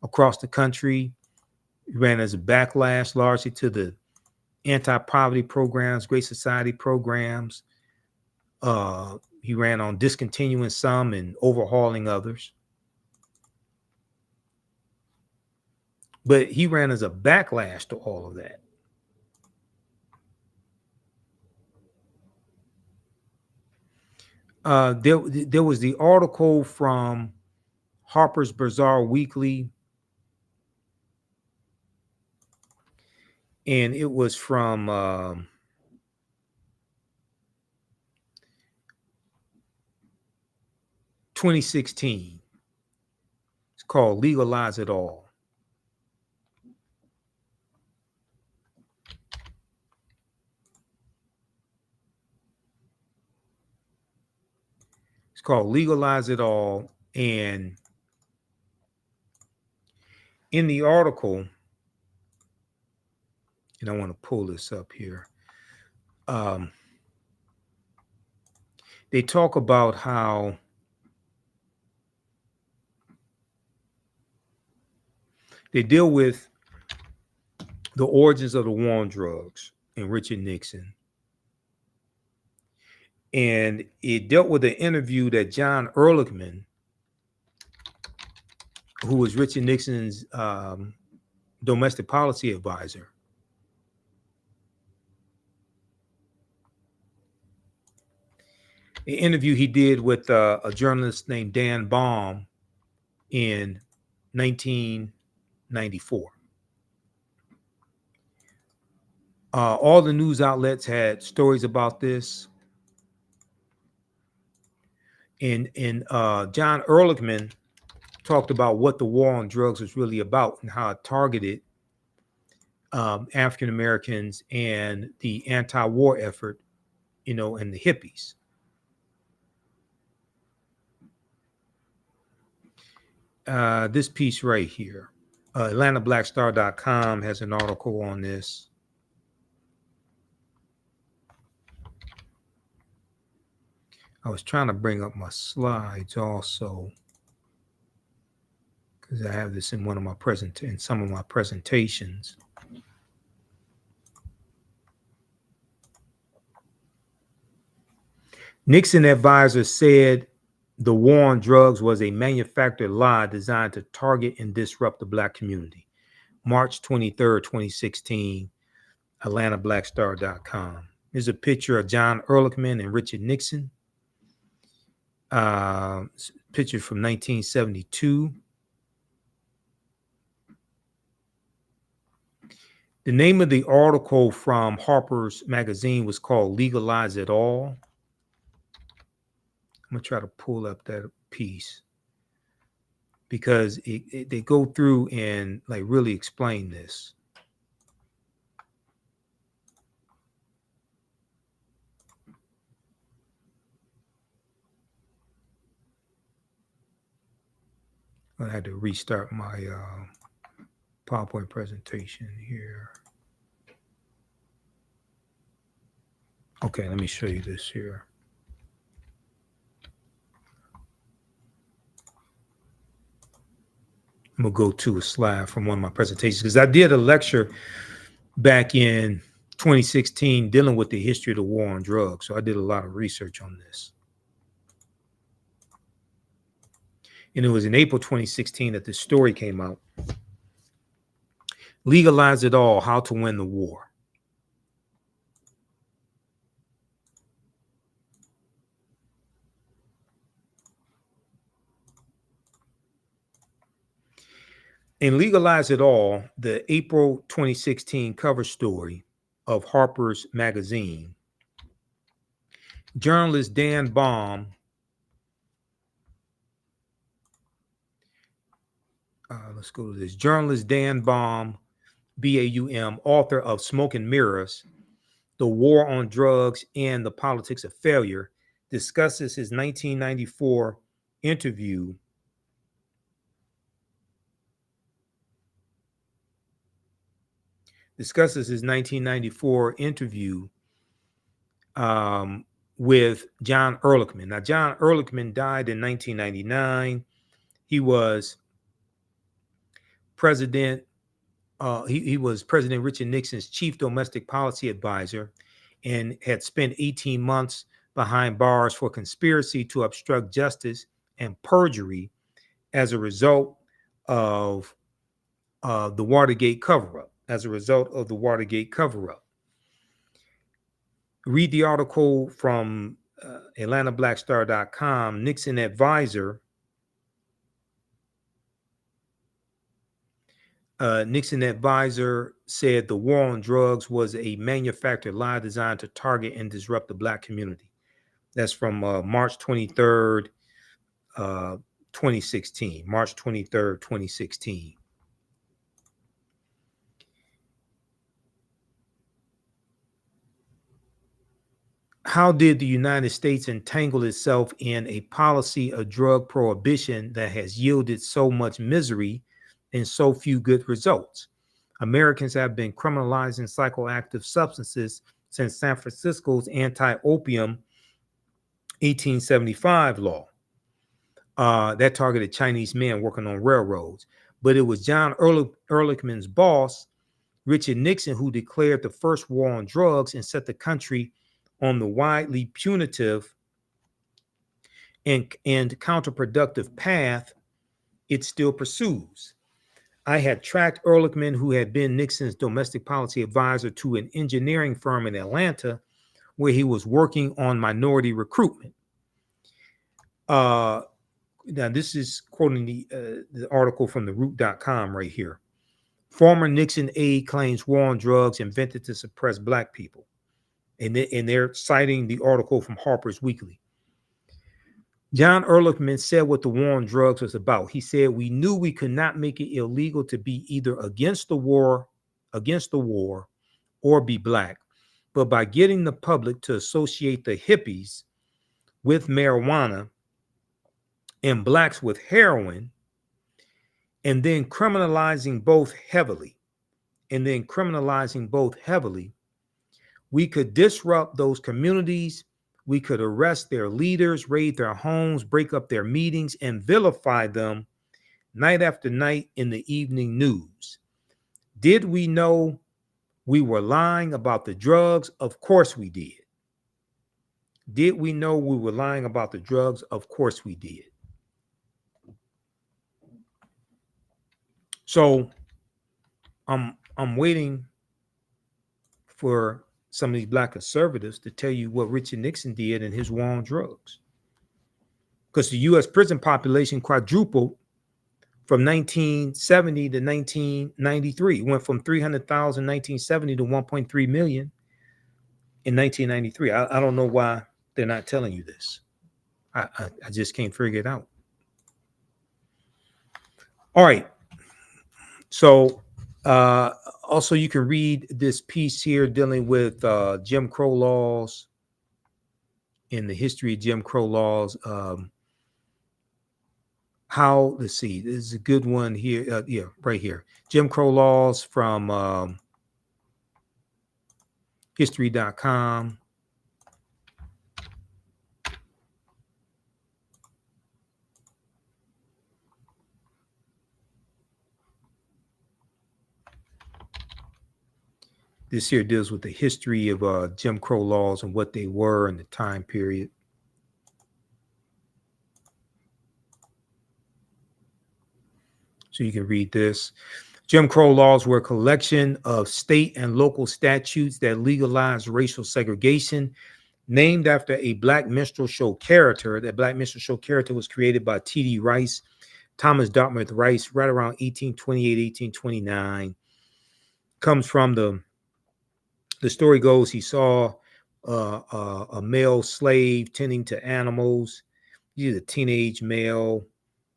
across the country. He ran as a backlash largely to the anti-poverty programs, Great Society programs. He ran on discontinuing some and overhauling others. But he ran as a backlash to all of that. There was the article from Harper's Bazaar Weekly, and it was from 2016. It's called Legalize It All. It's called Legalize It All. And in the article, and I want to pull this up here, they talk about how they deal with the origins of the war on drugs and Richard Nixon. And it dealt with an interview that John Ehrlichman, who was Richard Nixon's domestic policy advisor, an interview he did with a journalist named Dan Baum in 1994. All the news outlets had stories about this. And John Ehrlichman talked about what the war on drugs was really about and how it targeted African Americans and the anti-war effort, and the hippies. This piece right here, AtlantaBlackStar.com has an article on this. I was trying to bring up my slides also, because I have this in some of my presentations. Nixon advisors said the war on drugs was a manufactured lie designed to target and disrupt the Black community. March 23rd, 2016, AtlantaBlackStar.com. Here's a picture of John Ehrlichman and Richard Nixon. Picture from 1972. The name of the article from Harper's Magazine was called Legalize It All. I'm going to try to pull up that piece because they go through and really explain this. I had to restart my PowerPoint presentation here. Okay, let me show you this here. I'm going to go to a slide from one of my presentations because I did a lecture back in 2016 dealing with the history of the war on drugs. So I did a lot of research on this. And it was in April 2016 that this story came out. Legalize It All, How to Win the War. In Legalize It All, the April 2016 cover story of Harper's Magazine, journalist Dan Baum let's go to this. Journalist Dan Baum, B-A-U-M, author of Smoke and Mirrors, The War on Drugs and the Politics of Failure, discusses his 1994 interview with John Ehrlichman. Now, John Ehrlichman died in 1999. He was President he was President Richard Nixon's chief domestic policy advisor and had spent 18 months behind bars for conspiracy to obstruct justice and perjury as a result of the Watergate cover-up. Read the article from AtlantaBlackStar.com. Nixon advisor said the war on drugs was a manufactured lie designed to target and disrupt the Black community. That's from March 23rd, 2016. March 23rd, 2016. How did the United States entangle itself in a policy of drug prohibition that has yielded so much misery and so few good results? Americans have been criminalizing psychoactive substances since San Francisco's anti-opium 1875 law that targeted Chinese men working on railroads. But it was John Ehrlichman's boss, Richard Nixon, who declared the first war on drugs and set the country on the widely punitive and counterproductive path it still pursues. I had tracked Ehrlichman, who had been Nixon's domestic policy advisor, to an engineering firm in Atlanta where he was working on minority recruitment. Now, this is quoting the article from theroot.com right here. Former Nixon aide claims war on drugs invented to suppress Black people. And they're citing the article from Harper's Weekly. John Ehrlichman said what the war on drugs was about. He said, "We knew we could not make it illegal to be either against the war, or be Black. But by getting the public to associate the hippies with marijuana and Blacks with heroin, and then criminalizing both heavily, we could disrupt those communities. We could arrest their leaders, raid their homes, break up their meetings, and vilify them night after night in the evening news. Did we know we were lying about the drugs? Of course we did. Did we know we were lying about the drugs? Of course we did." So I'm waiting for some of these Black conservatives to tell you what Richard Nixon did in his war on drugs. Because the U.S. prison population quadrupled from 1970 to 1993. It went from 300,000 in 1970 to 1.3 million in 1993. I don't know why they're not telling you this. I just can't figure it out. All right. So, also, you can read this piece here dealing with Jim Crow laws and the history of Jim Crow laws. Let's see, this is a good one here. Yeah, right here. Jim Crow laws from history.com. This here deals with the history of Jim Crow laws and what they were in the time period. So you can read this. Jim Crow laws were a collection of state and local statutes that legalized racial segregation, named after a Black minstrel show character. That Black minstrel show character was created by T.D. Rice, Thomas Dartmouth Rice, right around 1828, 1829. Comes from the story goes, he saw a male slave tending to animals. He's a teenage male,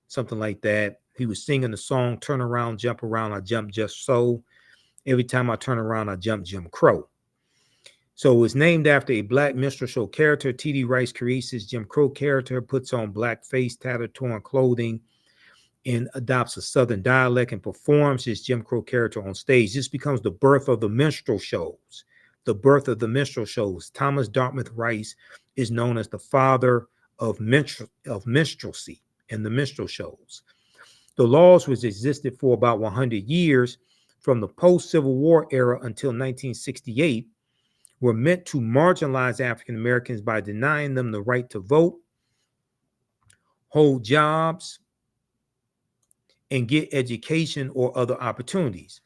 something like that. He was singing the song, "Turn around, jump around, I jump just so. Every time I turn around, I jump Jim Crow." So it was named after a black minstrel show character. T.D. Rice creates his Jim Crow character, puts on black face, tattered, torn clothing, and adopts a Southern dialect and performs his Jim Crow character on stage. This becomes the birth of the minstrel shows. The birth of the minstrel shows. Thomas Dartmouth Rice is known as the father of minstrelsy and the minstrel shows. The laws, which existed for about 100 years from the post-Civil War era until 1968, were meant to marginalize African Americans by denying them the right to vote, hold jobs, and get education or other opportunities.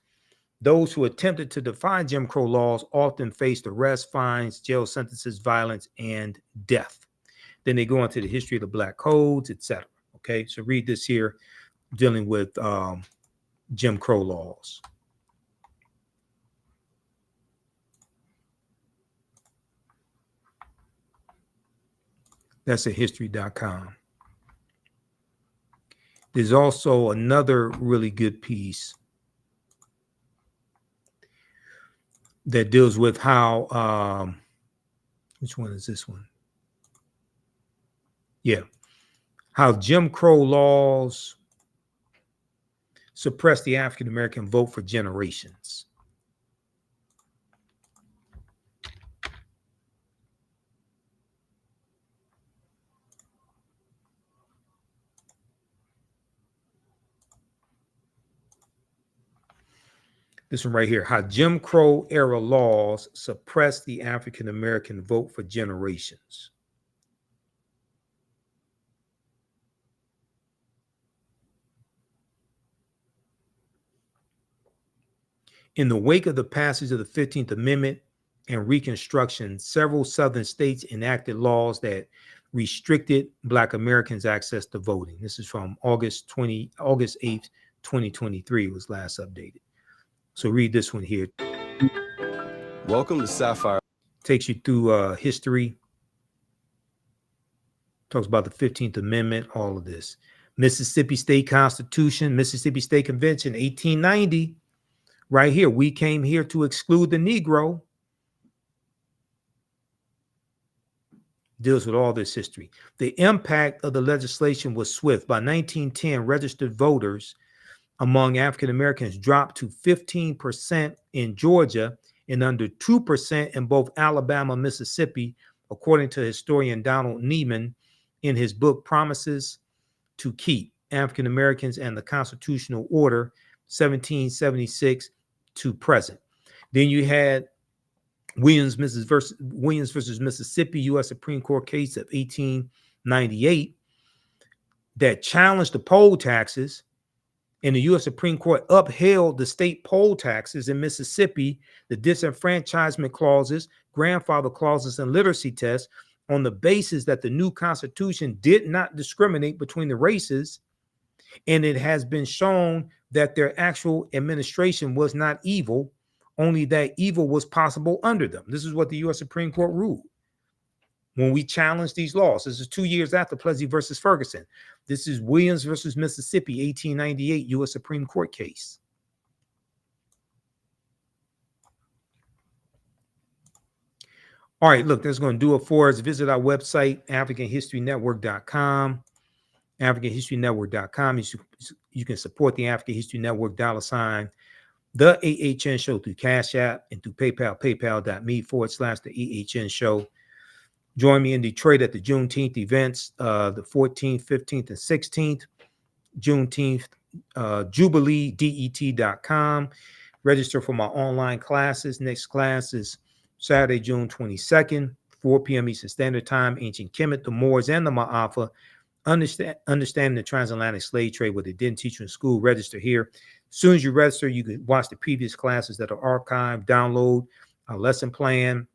Those who attempted to defy Jim Crow laws often faced arrest, fines, jail sentences, violence, and death. Then they go into the history of the black codes, etc. Okay, so read this here, dealing with Jim Crow laws. That's at history.com. There's also another really good piece that deals with how, which one is this one? Yeah. How Jim Crow laws suppressed the African American vote for generations. This one right here, how Jim Crow era laws suppressed the African American vote for generations. In the wake of the passage of the 15th Amendment and Reconstruction, several Southern states enacted laws that restricted Black Americans' access to voting. This is from August 8th, 2023. It was last updated. So read this one here. Welcome to Sapphire. Takes you through history. Talks about the 15th Amendment, all of this. Mississippi State Constitution, Mississippi State Convention, 1890. Right here, we came here to exclude the Negro. Deals with all this history. The impact of the legislation was swift. By 1910, registered voters among African Americans dropped to 15% in Georgia and under 2% in both Alabama and Mississippi, according to historian Donald Neiman in his book Promises to Keep: African Americans and the Constitutional Order, 1776 to present. Then you had Williams versus Mississippi, U.S. Supreme Court case of 1898 that challenged the poll taxes, and the U.S. Supreme Court upheld the state poll taxes in Mississippi, the disenfranchisement clauses, grandfather clauses, and literacy tests on the basis that the new Constitution did not discriminate between the races, and it has been shown that their actual administration was not evil, only that evil was possible under them. This is what the U.S. Supreme Court ruled when we challenged these laws. This is 2 years after Plessy versus Ferguson. This is Williams versus Mississippi, 1898 U.S. Supreme Court case. All right, look, that's going to do it for us. Visit our website, AfricanHistoryNetwork.com. AfricanHistoryNetwork.com. You can support the African History Network $, the AHN Show through Cash App and through PayPal, paypal.me/the AHN Show. Join me in Detroit at the Juneteenth events, the 14th, 15th, and 16th. Juneteenth, JubileeDET.com. Register for my online classes. Next class is Saturday, June 22nd, 4 p.m. Eastern Standard Time. Ancient Kemet, the Moors, and the Ma'afa. Understanding the transatlantic slave trade, what they didn't teach you in school. Register here. As soon as you register, you can watch the previous classes that are archived, download a lesson plan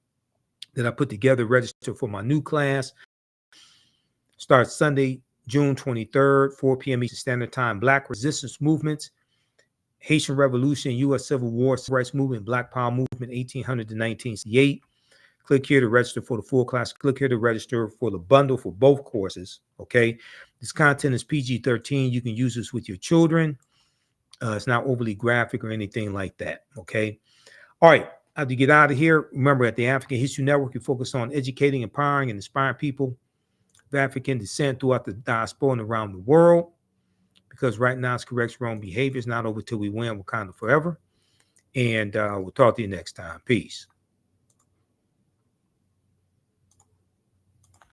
that I put together, register for my new class. Starts Sunday, June 23rd, 4 p.m. Eastern Standard Time. Black resistance movements, Haitian Revolution, U.S. Civil War, Civil Rights Movement, Black Power Movement, 1800 to 1968. Click here to register for the full class. Click here to register for the bundle for both courses, okay? This content is PG-13. You can use this with your children. It's not overly graphic or anything like that, okay? All right. As you get out of here, remember at the African History Network, we focus on educating, empowering, and inspiring people of African descent throughout the diaspora and around the world. Because right now it's correct wrong behavior. It's not over till we win. Wakanda forever. And we'll talk to you next time. Peace.